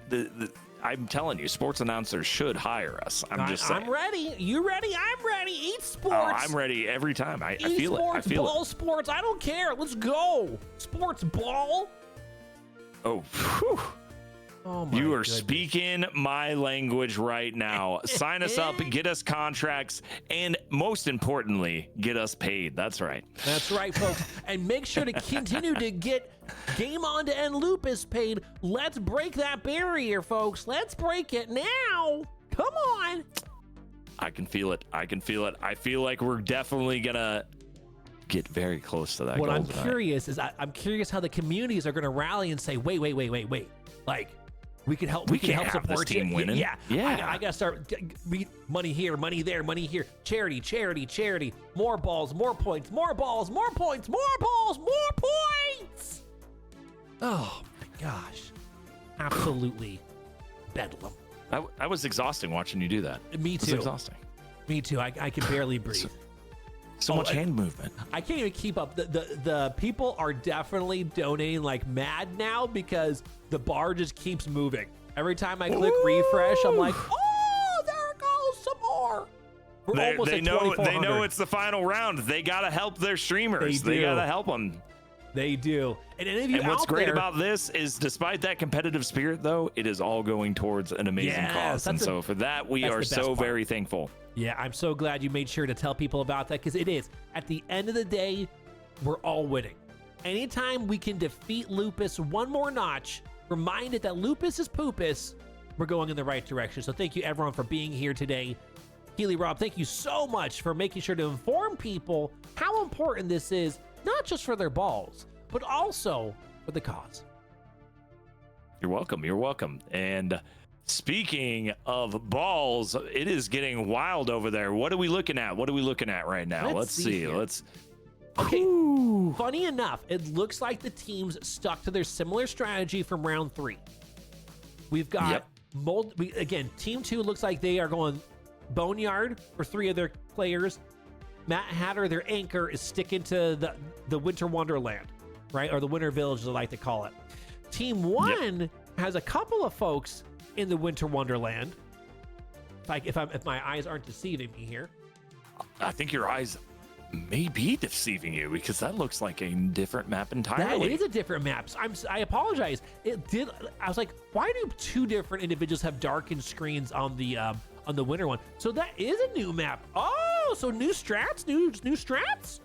I'm telling you, sports announcers should hire us. I'm just saying. I'm ready. You ready? I'm ready. Eat sports. Oh, I'm ready every time. I feel it. I feel ball it. Sports. I don't care. Let's go. Sports ball. Oh, whew. Oh my You are goodness. speaking my language right now. Sign us up, get us contracts, and most importantly, get us paid. That's right. That's right, folks. And make sure to continue to get Game On to End Lupus paid. Let's break that barrier, folks. Let's break it now. Come on. I can feel it. I can feel it. I feel like we're definitely gonna get very close to that What goal I'm tonight. curious is I'm curious how the communities are going to rally and say, wait. Like, we can help. We can can't help have support this team you. winning. Yeah. Yeah. I got to start money here, money there, money here. Charity. More balls, more points, more balls, more points, more balls, more points. Oh my gosh. Absolutely bedlam. I was exhausting watching you do that. Me It was too. exhausting. Me too. I can barely breathe. So much hand movement. I can't even keep up. The people are definitely donating like mad now because the bar just keeps moving. Every time I click refresh, I'm like, oh, there goes some more. We're almost They at know 2,400. it's the final round. They gotta help their streamers. They They do. gotta help them. They do. And any of you And what's out great there, about this is, despite that competitive spirit, though, it is all going towards an amazing Yes, cause. And so for that, we that's are the best so part. very thankful. Yeah, I'm so glad you made sure to tell people about that, because it is. At the end of the day, we're all winning. Anytime we can defeat Lupus one more notch, reminded that Lupus is poopus, we're going in the right direction. So thank you, everyone, for being here today. Healy Rob, thank you so much for making sure to inform people how important this is, not just for their balls, but also for the cause. You're welcome. You're welcome. And speaking of balls, it is getting wild over there. What are we looking at? What are we looking at right now? Let's see. here. Let's. Okay, funny enough, it looks like the teams stuck to their similar strategy from round 3. We've got, again, Team 2 looks like they are going Boneyard for 3 of their players. Matt Hatter, their anchor, is sticking to the Winter Wonderland, right? Or the Winter Village, as I like to call it. Team 1 has a couple of folks in the Winter Wonderland. If my eyes aren't deceiving me here. I think your eyes may be deceiving you, because that looks like a different map entirely. That is a different map. I apologize. It did. I was like, why do 2 different individuals have darkened screens on the winter one? So that is a new map. Oh, so new strats, new strats.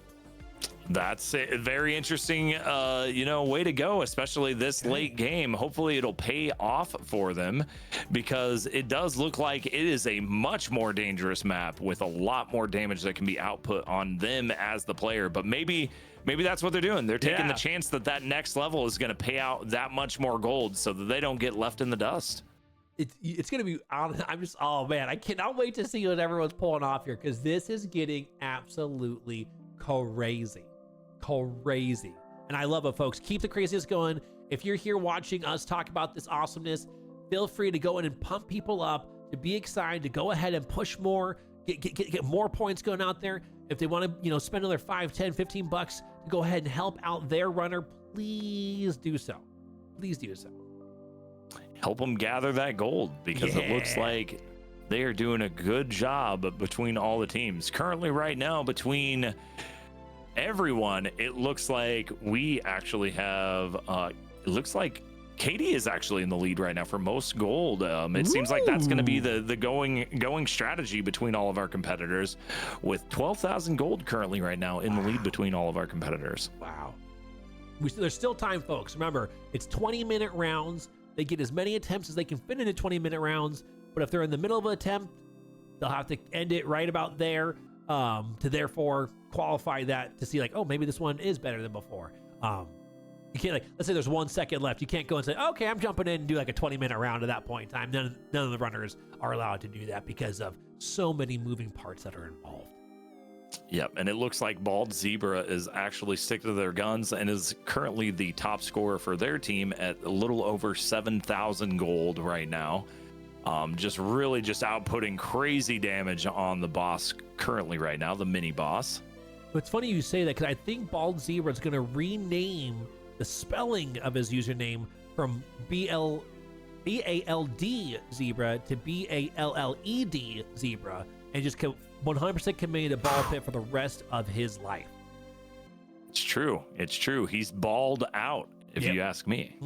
That's a very interesting, way to go, especially this late game. Hopefully it'll pay off for them, because it does look like it is a much more dangerous map with a lot more damage that can be output on them as the player. But maybe that's what they're doing. They're taking the chance that next level is going to pay out that much more gold so that they don't get left in the dust. It's going to be, oh man, I cannot wait to see what everyone's pulling off here, because this is getting absolutely crazy. And I love it, folks. Keep the craziness going. If you're here watching us talk about this awesomeness, feel free to go in and pump people up, to be excited, to go ahead and push more, get more points going out there. If they want to, spend another 5, 10, 15 bucks to go ahead and help out their runner, please do so. Please do so. Help them gather that gold, because it looks like they are doing a good job between all the teams. Currently right now, between everyone, it looks like we actually have, it looks like Katie is actually in the lead right now for most gold. It seems like that's going to be the going strategy between all of our competitors, with 12,000 gold currently right now in the lead between all of our competitors. Wow. There's still time, folks. Remember, it's 20-minute rounds. They get as many attempts as they can fit into 20-minute rounds, but if they're in the middle of an attempt, they'll have to end it right about there to therefore qualify that to see like, oh, maybe this one is better than before. You can't, like, let's say there's 1 second left. You can't go and say, okay, I'm jumping in and do like a 20-minute round at that point in time. None of the runners are allowed to do that because of so many moving parts that are involved. Yep, and it looks like Bald Zebra is actually sticking to their guns and is currently the top scorer for their team at a little over 7,000 gold right now. Just outputting crazy damage on the boss currently right now, the mini boss. It's funny you say that, because I think Bald Zebra is going to rename the spelling of his username from BALD Zebra to BALLED Zebra, and just 100% committed to ball pit for the rest of his life. It's true. He's balled out, if you ask me.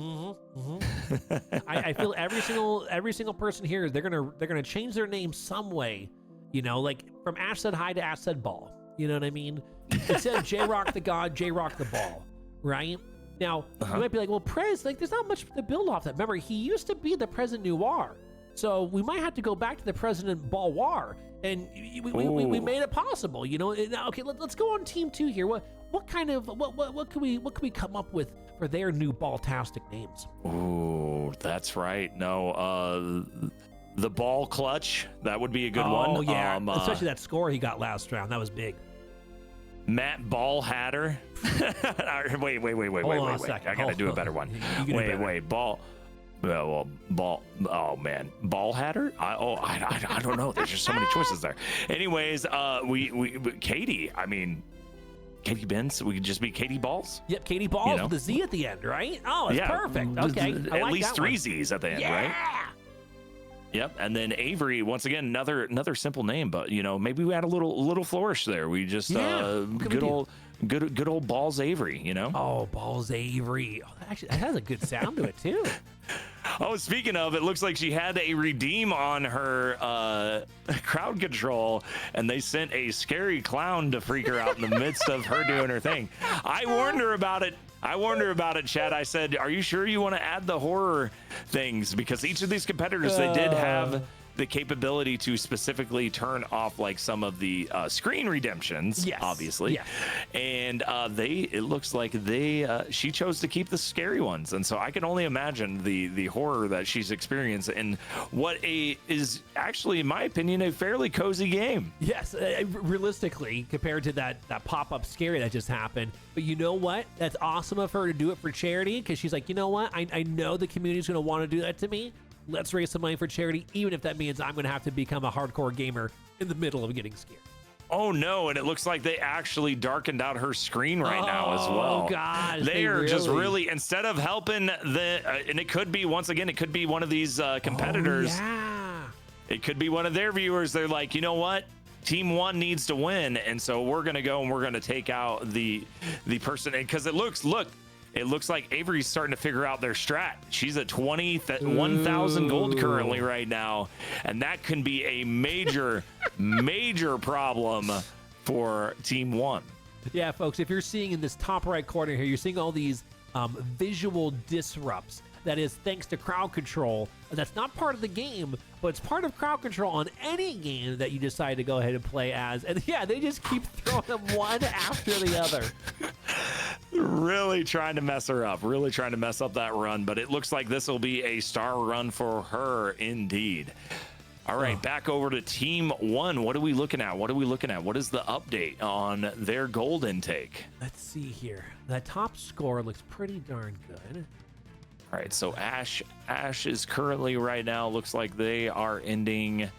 I feel every single person here, they're gonna change their name some way, like from Ash said hi to Ash said ball. You know what I mean? Instead of J-Rock the God, J-Rock the ball, right? Now, you might be like, well, Prez, like, there's not much to build off that. Remember, he used to be the President Noir. So we might have to go back to the President Balwar. And we made it possible, Okay, let's go on team 2 here. What could we come up with for their new ball-tastic names? Oh, that's right. No, the ball clutch, that would be a good one. Oh, yeah. Especially that score he got last round. That was big. Matt Ball Hatter. wait. I gotta do a better one. Ball. Ball. Oh man, Ball Hatter. I don't know. There's just so many choices there. Anyways, we Katie. I mean, Katie Benz. We could just be Katie Balls. Yep, Katie Balls with a Z at the end, right? Oh, it's perfect. Okay, at least 3 Z's at the end, right? Yep, and then Avery, once again, another simple name, but maybe we had a little flourish there. We just good old Balls Avery, Oh, Balls Avery. Oh, actually, that has a good sound to it too. Oh, speaking of, it looks like she had a redeem on her crowd control, and they sent a scary clown to freak her out in the midst of her doing her thing. I warned her about it. Chad. I said, are you sure you want to add the horror things? Because each of these competitors, they did have the capability to specifically turn off like some of the screen redemptions, obviously. Yes. And it looks like she chose to keep the scary ones. And so I can only imagine the horror that she's experienced in what is actually, in my opinion, a fairly cozy game. Yes, realistically, compared to that pop-up scary that just happened. But you know what? That's awesome of her to do it for charity, because she's like, you know what? I know the community's going to want to do that to me. Let's raise some money for charity, even if that means I'm going to have to become a hardcore gamer in the middle of getting scared. Oh, no. And it looks like they actually darkened out her screen right now as well. Oh, gosh. They are just really, instead of helping and it could be, once again, it could be one of these competitors. Oh, yeah. It could be one of their viewers. They're like, you know what? Team 1 needs to win. And so we're going to go and we're going to take out the person. Because it looks like Avery's starting to figure out their strat. She's at 1,000 gold currently right now, and that can be a major, major problem for Team 1. Yeah, folks, if you're seeing in this top right corner here, you're seeing all these visual disrupts. That is thanks to crowd control. That's not part of the game, but it's part of crowd control on any game that you decide to go ahead and play as. And yeah, they just keep throwing them one after the other. Really trying to mess her up, really trying to mess up that run, but it looks like this will be a star run for her indeed. All right, back over to Team 1. What are we looking at? What is the update on their gold intake? Let's see here. That top score looks pretty darn good. All right, so Ash is currently right now, looks like they are ending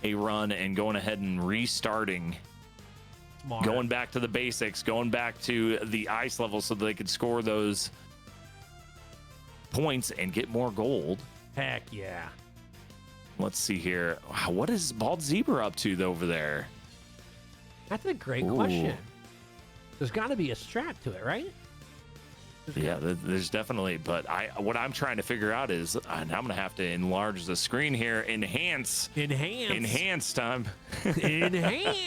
a run and going ahead and restarting. Smart. Going back to the basics, going back to the ice level so that they could score those points and get more gold. Heck yeah. Let's see here. Wow, what is Bald Zebra up to over there? That's a great question. There's got to be a strat to it, right? Yeah, there's definitely, but what I'm trying to figure out is, and I'm gonna have to enlarge the screen here. Enhance time. Enhance.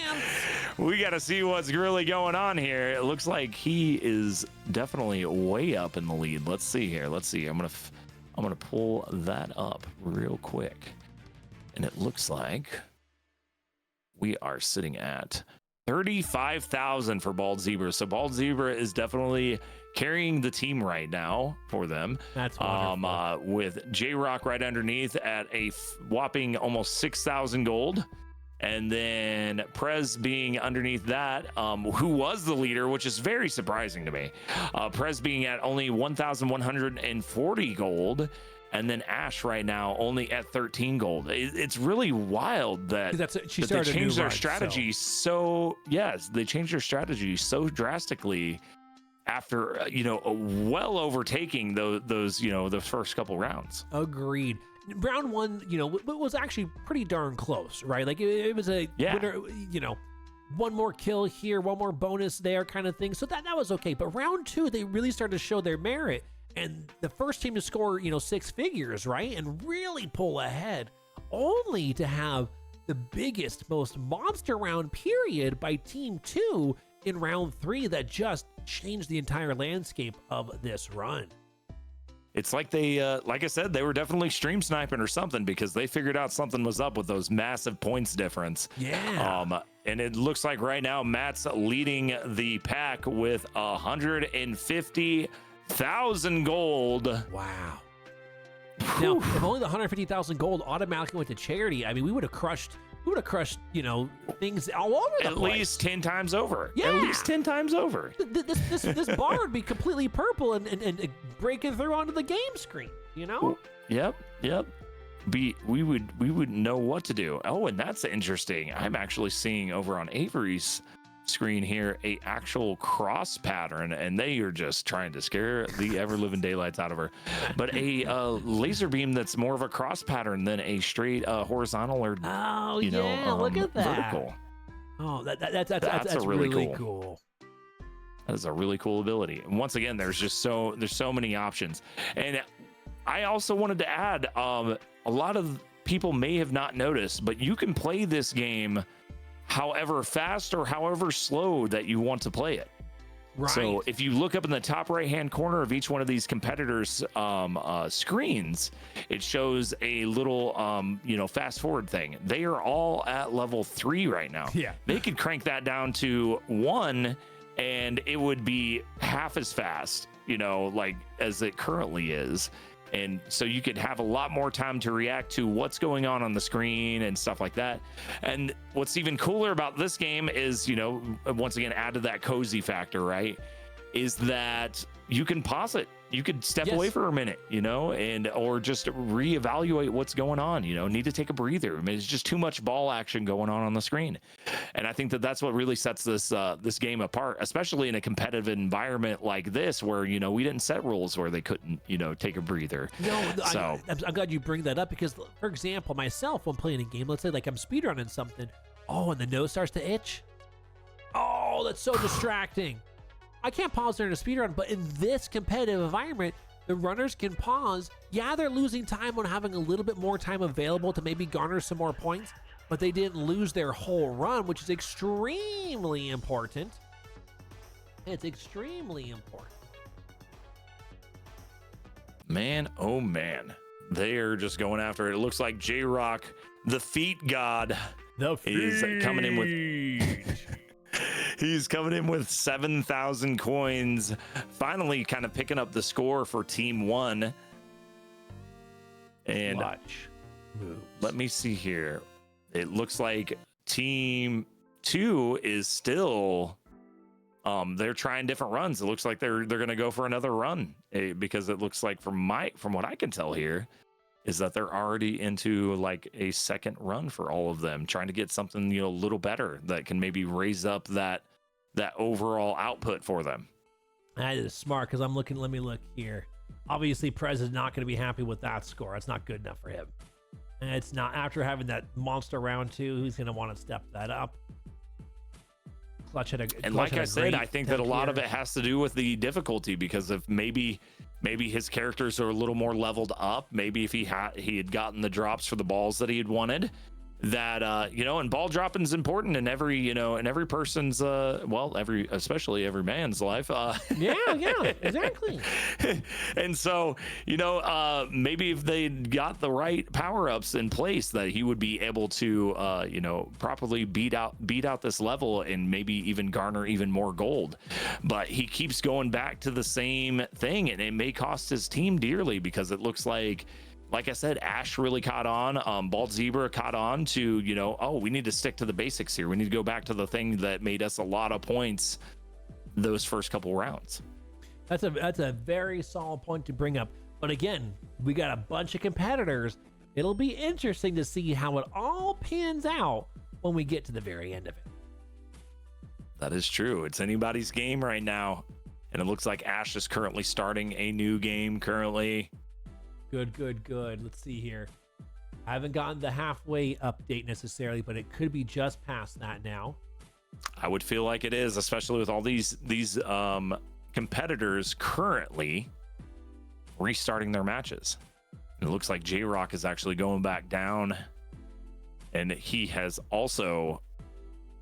We got to see what's really going on here. It looks like he is definitely way up in the lead. Let's see here. Let's see. I'm gonna pull that up real quick, and it looks like we are sitting at 35,000 for Bald Zebra. So Bald Zebra is definitely carrying the team right now for them. That's wonderful. With J-Rock right underneath at a whopping almost 6,000 gold. And then Prez being underneath that, who was the leader, which is very surprising to me. Prez being at only 1,140 gold. And then Ash right now only at 13 gold. It's really wild that, they changed their strategy. So yes, they changed their strategy so drastically after well overtaking those those first couple rounds. Agreed. Round one, was actually pretty darn close, right? Like it was a winner, one more kill here, one more bonus there kind of thing. So that was okay. But round two, they really started to show their merit. And the first team to score, 6 figures, right? And really pull ahead, only to have the biggest, most monster round period by Team 2 in round 3 that just changed the entire landscape of this run. It's like they, like I said, they were definitely stream sniping or something, because they figured out something was up with those massive points difference. Yeah. And it looks like right now Matt's leading the pack with 150,000 gold. Wow. Now, if only the 150,000 gold automatically went to charity, I mean, we would have crushed, things all over the place. At least 10 times over. Yeah. At least 10 times over. This bar would be completely purple and breaking through onto the game screen, Yep. We would know what to do. Oh, and that's interesting. I'm actually seeing over on Avery's screen here a actual cross pattern, and they are just trying to scare the ever-living daylights out of her. But a laser beam that's more of a cross pattern than a straight horizontal or look at that. Vertical. Oh, that's really cool. That is a really cool ability. And once again, there's so many options. And I also wanted to add, a lot of people may have not noticed, but you can play this game however fast or however slow that you want to play it. Right. So if you look up in the top right hand corner of each one of these competitors screens, it shows a little fast forward thing. They are all at level 3 right now. Yeah. They could crank that down to 1 and it would be half as fast, like as it currently is. And so you could have a lot more time to react to what's going on the screen and stuff like that. And what's even cooler about this game is, once again, add to that cozy factor, right? Is that you can pause it. You could step away for a minute, or just reevaluate what's going on, need to take a breather. I mean, it's just too much ball action going on the screen. And I think that that's what really sets this game apart, especially in a competitive environment like this, where, we didn't set rules where they couldn't, take a breather. No, so I'm glad you bring that up, because, for example, myself, when playing a game, let's say like I'm speedrunning something, and the nose starts to itch. Oh, that's so distracting. I can't pause during a speedrun, but in this competitive environment, the runners can pause. Yeah, they're losing time on having a little bit more time available to maybe garner some more points, but they didn't lose their whole run, which is extremely important. It's extremely important. Man, oh man, they are just going after it. It looks like J-Rock, the feet god, is coming in with... He's coming in with 7,000 coins, finally kind of picking up the score for Team 1. And let me see here. It looks like Team 2 is still, they're trying different runs. It looks like they're going to go for another run, because it looks like from what I can tell here is that they're already into like a second run for all of them, trying to get something, you know, a little better that can maybe raise up that overall output for them. That is smart, because I'm looking, let me look here. Obviously, Prez is not going to be happy with that score. That's not good enough for him. And it's not, after having that monster round 2, he's going to want to step that up. Clutch had a, and like I said, I think that a lot of it has to do with the difficulty, because if maybe his characters are a little more leveled up, maybe if he had gotten the drops for the balls that he had wanted, that you know, and ball dropping is important in every, you know, in every person's especially every man's life. Yeah, exactly. And so, you know, maybe if they got the right power-ups in place, that he would be able to you know, properly beat out this level and maybe even garner even more gold. But he keeps going back to the same thing, and it may cost his team dearly, because it looks like I said, Ash really caught on. Bald Zebra caught on to, you know, oh, we need to stick to the basics here. We need to go back to the thing that made us a lot of points those first couple rounds. That's a very solid point to bring up. But again, we got a bunch of competitors. It'll be interesting to see how it all pans out when we get to the very end of it. That is true. It's anybody's game right now. And it looks like Ash is currently starting a new game currently. Good. Let's see here. I haven't gotten the halfway update necessarily, but it could be just past that now. I would feel like it is, especially with all these competitors currently restarting their matches. And it looks like J-Rock is actually going back down, and he has also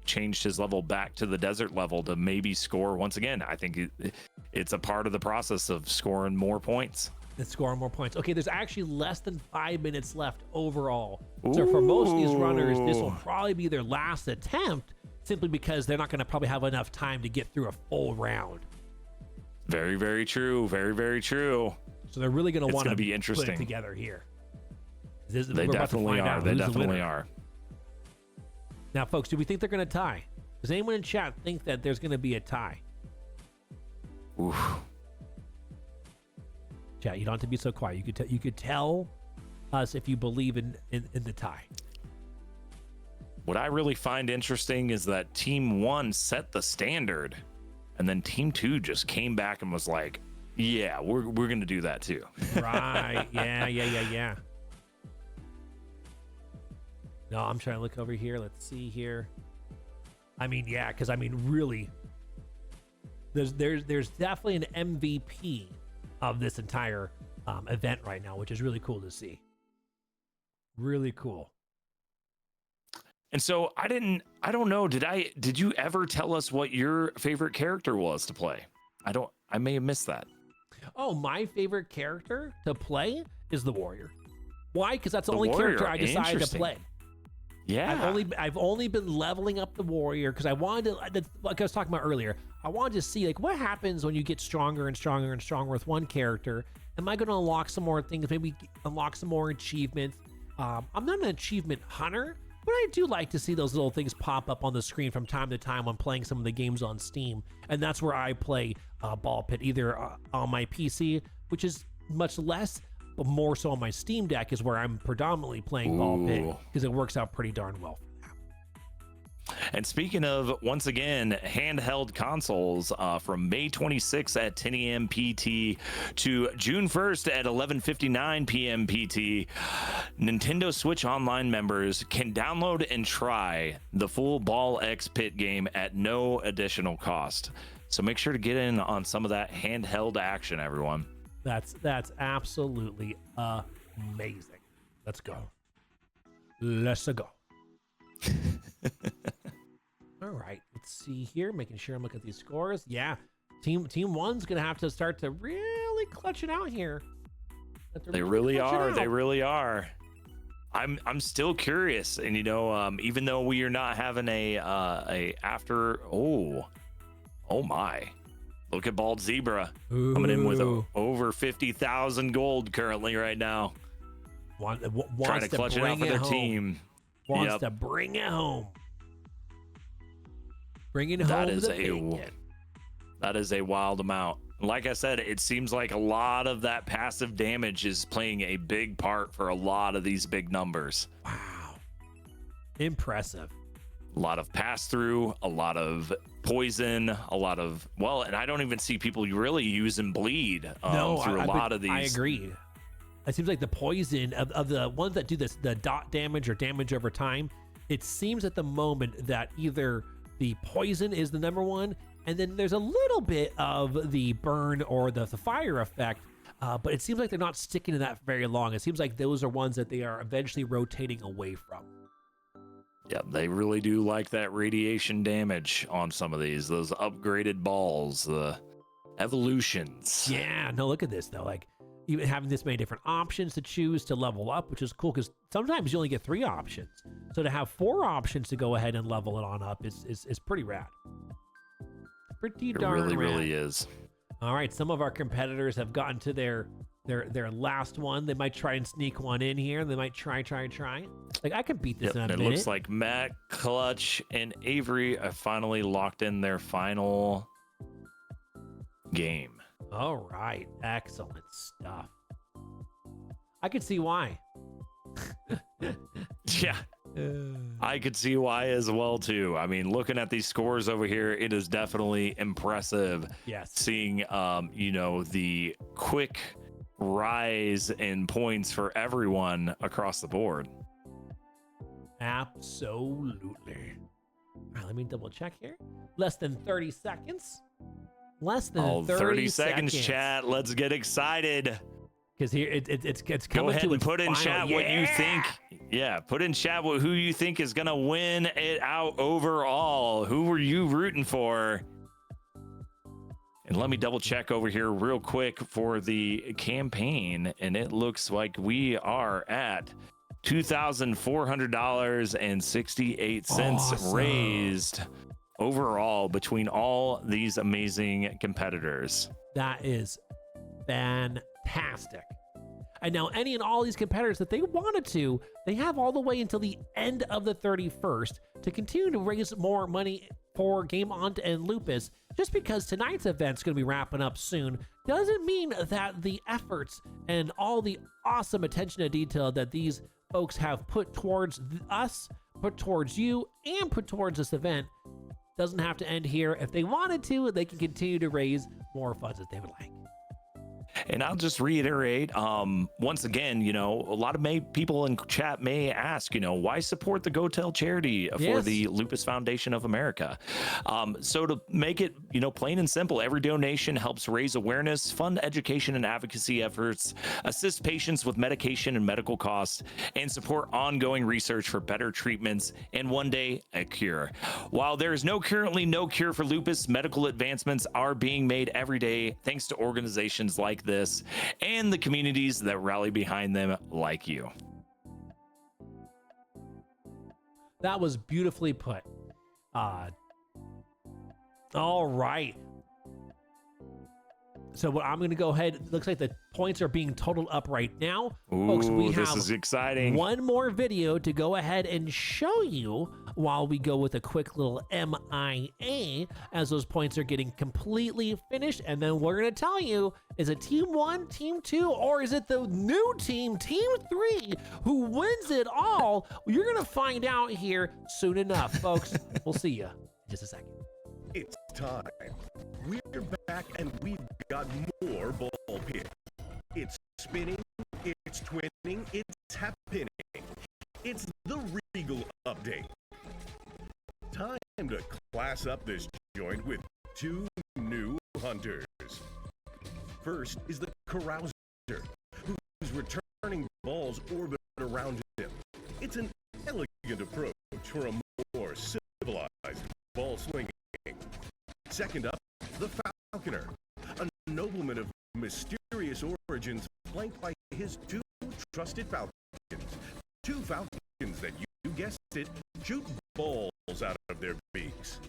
changed his level back to the desert level to maybe score once again. I think it's a part of the process of scoring more points. And scoring more points. Okay, there's actually less than 5 minutes left overall. So for most of these runners, this will probably be their last attempt, simply because they're not going to probably have enough time to get through a full round. Very, very true. Very, very true. So they're really going to want to be interesting. Put it together here. They definitely are. They definitely are. Now, folks, do we think they're going to tie? Does anyone in chat think that there's going to be a tie? Oof. Chat, you don't have to be so quiet. You could tell us if you believe in the tie. What I really find interesting is that Team 1 set the standard, and then Team 2 just came back and was like, yeah, we're going to do that too. Right. Yeah. No, I'm trying to look over here. Let's see here. I mean, yeah, because I mean, really, there's definitely an MVP of this entire event right now, which is really cool to see. Really cool. And so I don't know. Did you ever tell us what your favorite character was to play? I may have missed that. Oh, my favorite character to play is the Warrior. Why? Because that's the only character I decided to play. Yeah. I've only been leveling up the Warrior because I wanted to, like I was talking about earlier, I wanted to see like what happens when you get stronger and stronger and stronger with one character. Am I going to unlock some more things? Maybe unlock some more achievements. I'm not an achievement hunter, but I do like to see those little things pop up on the screen from time to time when playing some of the games on Steam. And that's where I play Ball Pit, either on my PC, which is much less, but more so on my Steam Deck is where I'm predominantly playing Ball Pit because it works out pretty darn well. And speaking of, once again, handheld consoles, from May 26th at 10 a.m. PT to June 1st at 11:59 p.m. PT, Nintendo Switch Online members can download and try the full Ball X Pit game at no additional cost. So make sure to get in on some of that handheld action, everyone. That's absolutely amazing. Let's go. All right, let's see here. Making sure I'm looking at these scores. Yeah, team 1's gonna have to start to really clutch it out here. They really are. They really are. I'm still curious, and even though we are not having a after. Oh my. Look at Bald Zebra coming in with over 50,000 gold currently right now. Trying to clutch it out for their team. Wants to bring it home. Bring it home. That is a wild amount. Like I said, it seems like a lot of that passive damage is playing a big part for a lot of these big numbers. Wow. Impressive. A lot of pass through, a lot of poison, a lot of, well, and I don't even see people really using bleed through a lot of these. I agree. It seems like the poison of the ones that do this, the dot damage or damage over time, it seems at the moment that either the poison is the number one, and then there's a little bit of the burn or the fire effect, but it seems like they're not sticking to that very long. It seems like those are ones that they are eventually rotating away from. Yeah, they really do like that radiation damage on some of these, those upgraded balls, the evolutions. Yeah, no, look at this though. Like even having this many different options to choose to level up, which is cool because sometimes you only get 3 options. So to have 4 options to go ahead and level it on up is pretty rad. Pretty darn rad. It really, rad. really is. All right, some of our competitors have gotten to their last one. They might try and sneak one in here. They might try. Like I could beat this in a minute. It looks like Matt, Clutch, and Avery have finally locked in their final game. All right, excellent stuff. I could see why. Yeah, I could see why as well too. I mean, looking at these scores over here, it is definitely impressive. Yes, seeing the quick rise in points for everyone across the board. Absolutely. All right, let me double check here. Less than 30 seconds. Less than 30 seconds, chat. Let's get excited. Because here it's coming to Go ahead and put in final. chat what you think. Yeah, put in chat who you think is gonna win it out overall. Who were you rooting for? And let me double check over here real quick for the campaign, and it looks like we are at $2,400.68 Awesome. raised overall between all these amazing competitors. That is fantastic. And now any and all these competitors that they wanted to, they have all the way until the end of the 31st to continue to raise more money for Game On and Lupus. Just because tonight's event's going to be wrapping up soon doesn't mean that the efforts and all the awesome attention to detail that these folks have put towards us, put towards you, and put towards this event doesn't have to end here. If they wanted to, they can continue to raise more funds as they would like. And I'll just reiterate, once again, a lot of people in chat may ask, why support the GOTEL charity for the Lupus Foundation of America? So to make it, plain and simple, every donation helps raise awareness, fund education and advocacy efforts, assist patients with medication and medical costs, and support ongoing research for better treatments and one day a cure. While there is currently no cure for lupus, medical advancements are being made every day thanks to organizations like this and the communities that rally behind them like you. That was beautifully put. All right. So what I'm going to go ahead, it looks like the points are being totaled up right now. Ooh, folks, we this have is exciting. One more video to go ahead and show you while we go with a quick little MIA as those points are getting completely finished. And then we're going to tell you, is it team 1, team 2, or is it the new team 3, who wins it all? You're going to find out here soon enough, folks. We'll see you in just a second. It's time. We're back and we've got more ball pit. It's spinning, it's twinning, it's happening. It's the Regal update. Time to class up this joint with 2 new hunters. First is the Carouser, whose returning balls orbit around him. It's an elegant approach for a more civilized ball swinging. Second up, the Falconer, a nobleman of mysterious origins flanked by his 2 trusted falcons. 2 falcons that, you guessed it, shoot balls out of their beaks.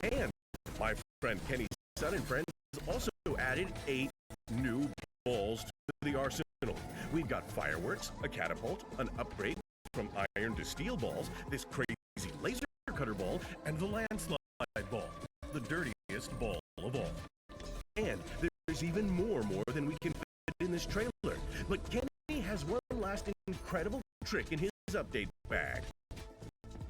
And my friend Kenny's son and friends also added 8 new balls to the arsenal. We've got fireworks, a catapult, an upgrade from iron to steel balls, this crazy laser cutter ball, and the landslide ball, the dirtiest ball of all. And there's There's even more than we can fit in this trailer. But Kenny has one last incredible trick in his update bag.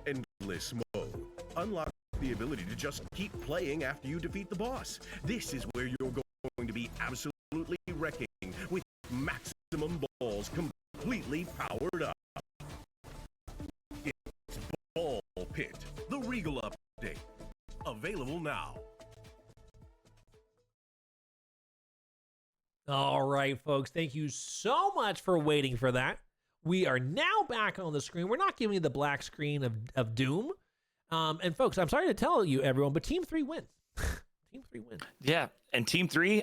Endless mode. Unlock the ability to just keep playing after you defeat the boss. This is where you're going to be absolutely wrecking with maximum balls completely powered up. It's Ball Pit, the Regal update. Available now. All right, folks, thank you so much for waiting for that. We are now back on the screen. We're not giving you the black screen of doom. And folks, I'm sorry to tell you, everyone, but Team 3 wins. Team 3 wins. Yeah, and Team 3,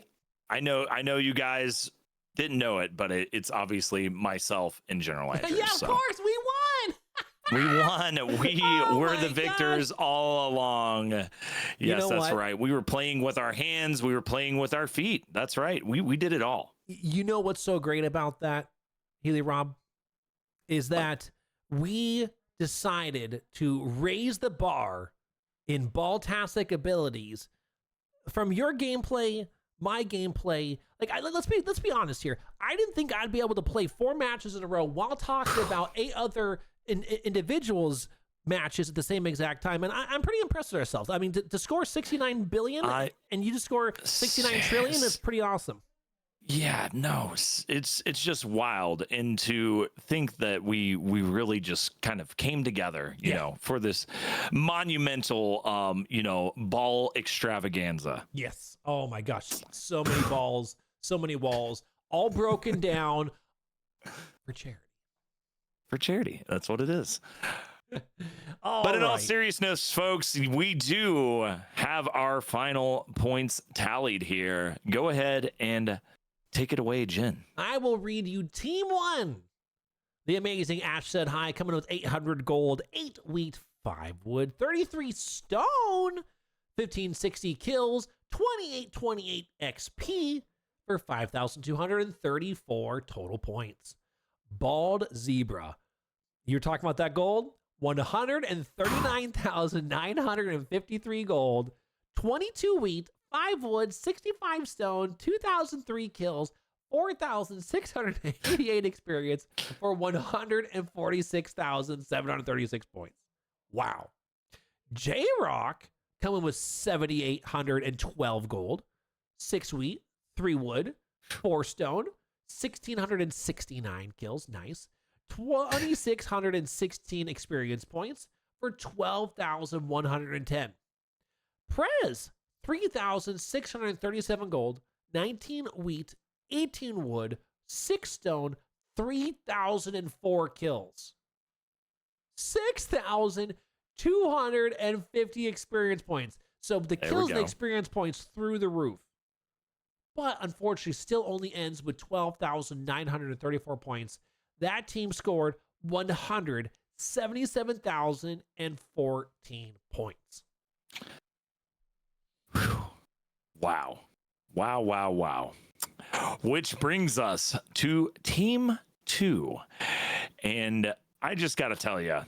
I know you guys didn't know it, but it's obviously myself and General Andrews. Yeah, of course, we won. We won. We were the victors all along. Yes, that's right. We were playing with our hands. We were playing with our feet. That's right. We did it all. You know what's so great about that, Healy Rob, is that we decided to raise the bar in ball-tastic abilities from your gameplay, my gameplay. Like, let's be honest here. I didn't think I'd be able to play 4 matches in a row while talking about 8 other individuals matches at the same exact time, and I'm pretty impressed with ourselves. I mean, to score 69 billion and you just score 69 trillion is pretty awesome. Yeah, no, it's just wild, and to think that we really just kind of came together, you know, for this monumental, ball extravaganza. Yes. Oh my gosh, so many balls, so many walls, all broken down for charity. For charity, that's what it is. But in all seriousness, folks, we do have our final points tallied here. Go ahead and take it away, Jen. I will read you Team 1. The amazing Ash Said Hi coming with 800 gold, 8 wheat, 5 wood, 33 stone, 1560 kills, 2828 XP for 5,234 total points. Bald Zebra. You're talking about that gold? 139,953 gold, 22 wheat, 5 wood, 65 stone, 2,003 kills, 4,688 experience for 146,736 points. Wow. J-Rock coming with 7,812 gold, 6 wheat, 3 wood, 4 stone, 1,669 kills. Nice. 2,616 experience points for 12,110. Prez, 3,637 gold, 19 wheat, 18 wood, 6 stone, 3,004 kills. 6,250 experience points. So the kills and experience points through the roof. But unfortunately, still only ends with 12,934 points. That team scored 177,014 points. Wow. Wow, wow, wow. Which brings us to Team 2. And I just got to tell you,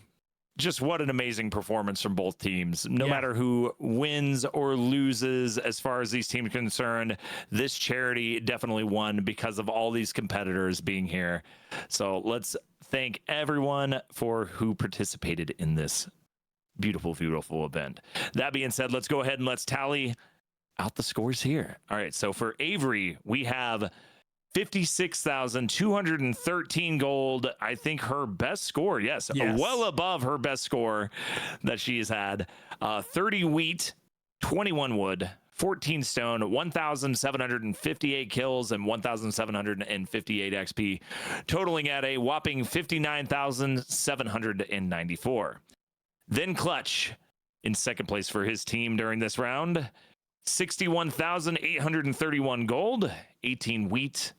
just what an amazing performance from both teams. No matter who wins or loses, as far as these teams are concerned, this charity definitely won because of all these competitors being here. So let's thank everyone for who participated in this beautiful, beautiful event. That being said, let's go ahead and let's tally out the scores here. All right, so for Avery, we have 56,213 gold. I think her best score, yes, well above her best score that she has had. 30 wheat, 21 wood, 14 stone, 1,758 kills, and 1,758 XP, totaling at a whopping 59,794. Then Clutch in second place for his team during this round. 61,831 gold, 18 wheat,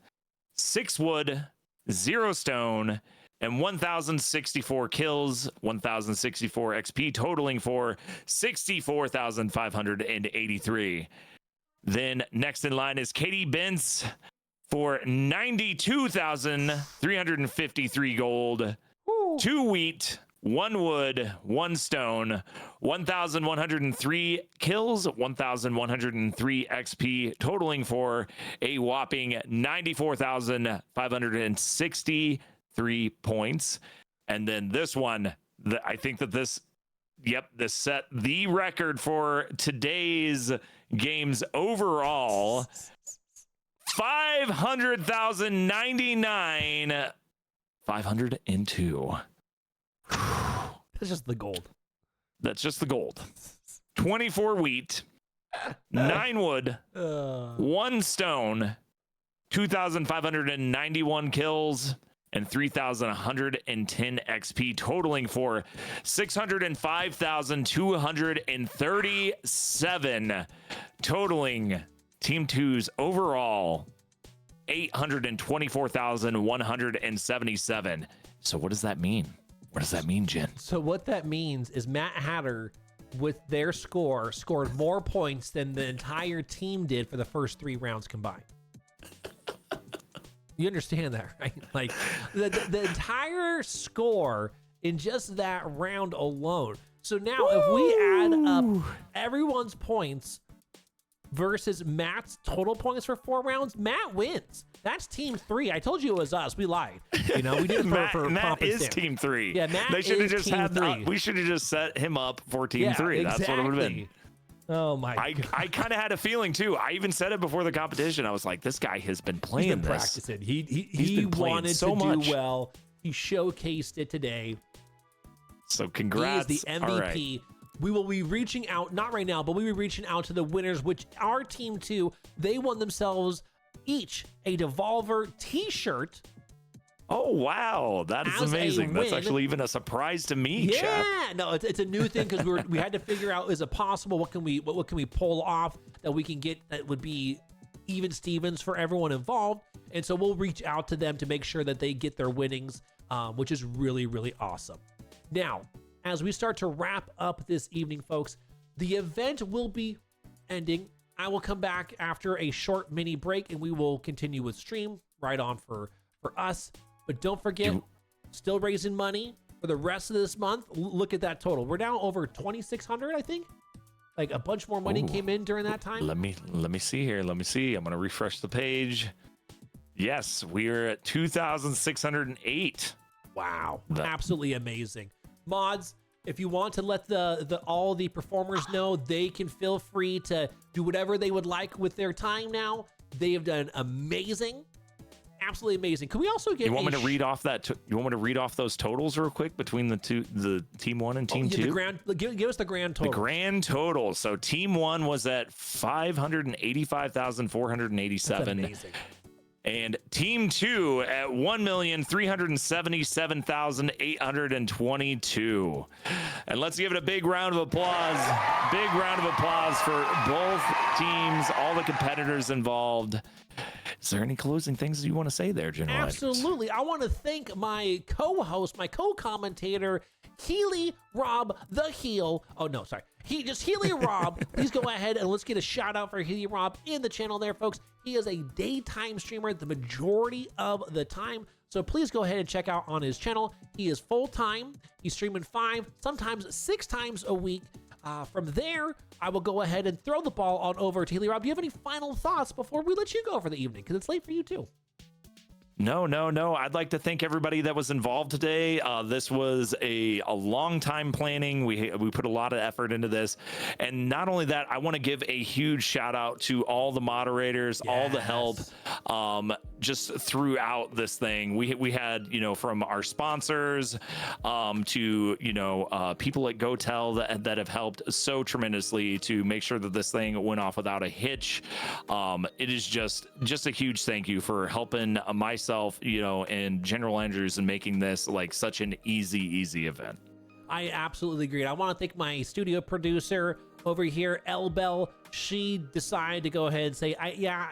6 wood, 0 stone, and 1,064 kills, 1,064 XP, totaling for 64,583. Then next in line is Katie Benz for 92,353 gold, 2 wheat, 1 wood, 1 stone, 1,103 kills, 1,103 XP, totaling for a whopping 94,563 points. And then this one, I think that this set the record for today's games overall. 500,099, 502. That's just the gold. That's just the gold. 24 wheat, 9 wood, 1 stone, 2,591 kills, and 3,110 XP, totaling for 605,237, totaling Team 2's overall 824,177. So what does that mean? What does that mean, Jen? So what that means is Matt Hatter, with their score, scored more points than the entire team did for the first 3 rounds combined. You understand that, right? Like the entire score in just that round alone. So now if we add up everyone's points versus Matt's total points for 4 rounds, Matt wins. That's team 3. I told you it was us. We lied. You know, we did it for Matt is team 3. Yeah, Matt they should have just team 3. We should have just set him up for team 3. Exactly. That's what it would have been. Oh my God. I kind of had a feeling too. I even said it before the competition. I was like, this guy has been playing He's been this. practicing. He wanted so to much. do well. He showcased it today. So congrats. He is the MVP. All right. We will be reaching out, not right now, but we'll be reaching out to the winners, which our team 2, they won themselves each a Devolver t-shirt. Oh, wow. That is amazing. That's actually even a surprise to me, Yeah, Chad. no, it's a new thing because we had to figure out, is it possible? What can we pull off that we can get that would be even Stevens for everyone involved? And so we'll reach out to them to make sure that they get their winnings, which is really, really awesome. Now, as we start to wrap up this evening, folks, the event will be ending. I will come back after a short mini break and we will continue with stream right on for us. But don't forget, still raising money for the rest of this month. Look at that total. We're now over 2,600, I think. Like a bunch more money came in during that time. Let me see here. Let me see. I'm going to refresh the page. Yes, we're at 2,608. Wow. Absolutely amazing. Mods, if you want to let all the performers know, they can feel free to do whatever they would like with their time now. They have done amazing. Absolutely amazing. Can we also get You want me to read off you want me to read off those totals real quick between the team 1 and team 2? Give us the grand total. The grand total. So team 1 was at 585,487. That's amazing. And team 2 at 1,377,822. And let's give it a big round of applause. Big round of applause for both teams, all the competitors involved. Is there any closing things you want to say there, General? Absolutely. I want to thank my co-host, my co-commentator, Healy Rob the Heel. Oh, no, sorry. Healy Rob. Please go ahead and let's get a shout out for Healy Rob in the channel there, folks. He is a daytime streamer the majority of the time. So please go ahead and check out on his channel. He is full-time. He's streaming 5, sometimes 6 times a week. From there, I will go ahead and throw the ball on over to Healy Rob. Do you have any final thoughts before we let you go for the evening? Because it's late for you too. No. I'd like to thank everybody that was involved today. This was a long time planning. We put a lot of effort into this. And not only that, I want to give a huge shout out to all the moderators, all the help just throughout this thing. We had, from our sponsors to, people at GOTEL that have helped so tremendously to make sure that this thing went off without a hitch. It is just a huge thank you for helping myself, and General Andrews and making this like such an easy event. I absolutely agree. I want to thank my studio producer over here, Elle Bell. She decided to go ahead and say,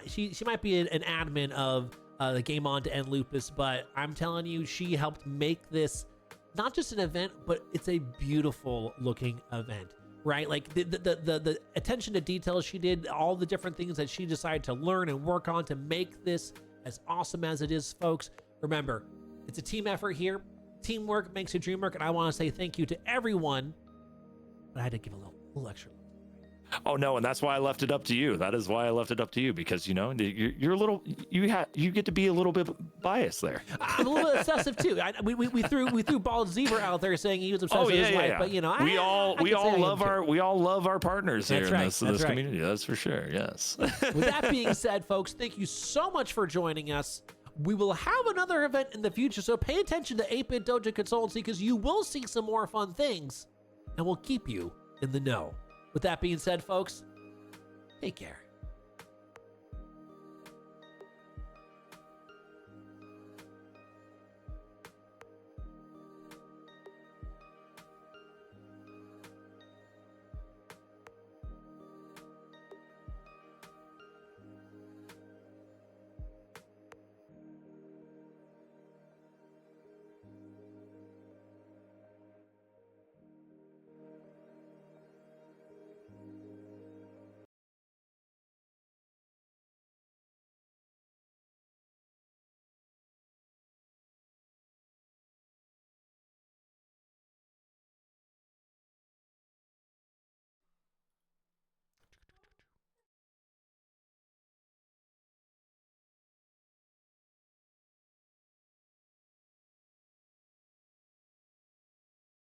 she might be an admin of the Game On to End Lupus, but I'm telling you, she helped make this not just an event, but it's a beautiful looking event, right? Like the attention to detail she did, all the different things that she decided to learn and work on to make this as awesome as it is, folks. Remember, it's a team effort here. Teamwork makes a dream work, and I want to say thank you to everyone. But I had to give a little extra. Oh no, and that's why I left it up to you. That is why I left it up to you, because you know you're a little, you get to be a little bit biased there. I'm a little bit obsessive too. We threw Bald Zebra out there saying he was obsessed with his life, but you know, we all love our partners here in this community. That's for sure. Yes. With that being said, folks, thank you so much for joining us. We will have another event in the future, so pay attention to 8-Bit Dojo Consultancy because you will see some more fun things, and we'll keep you in the know. With that being said, folks, take care.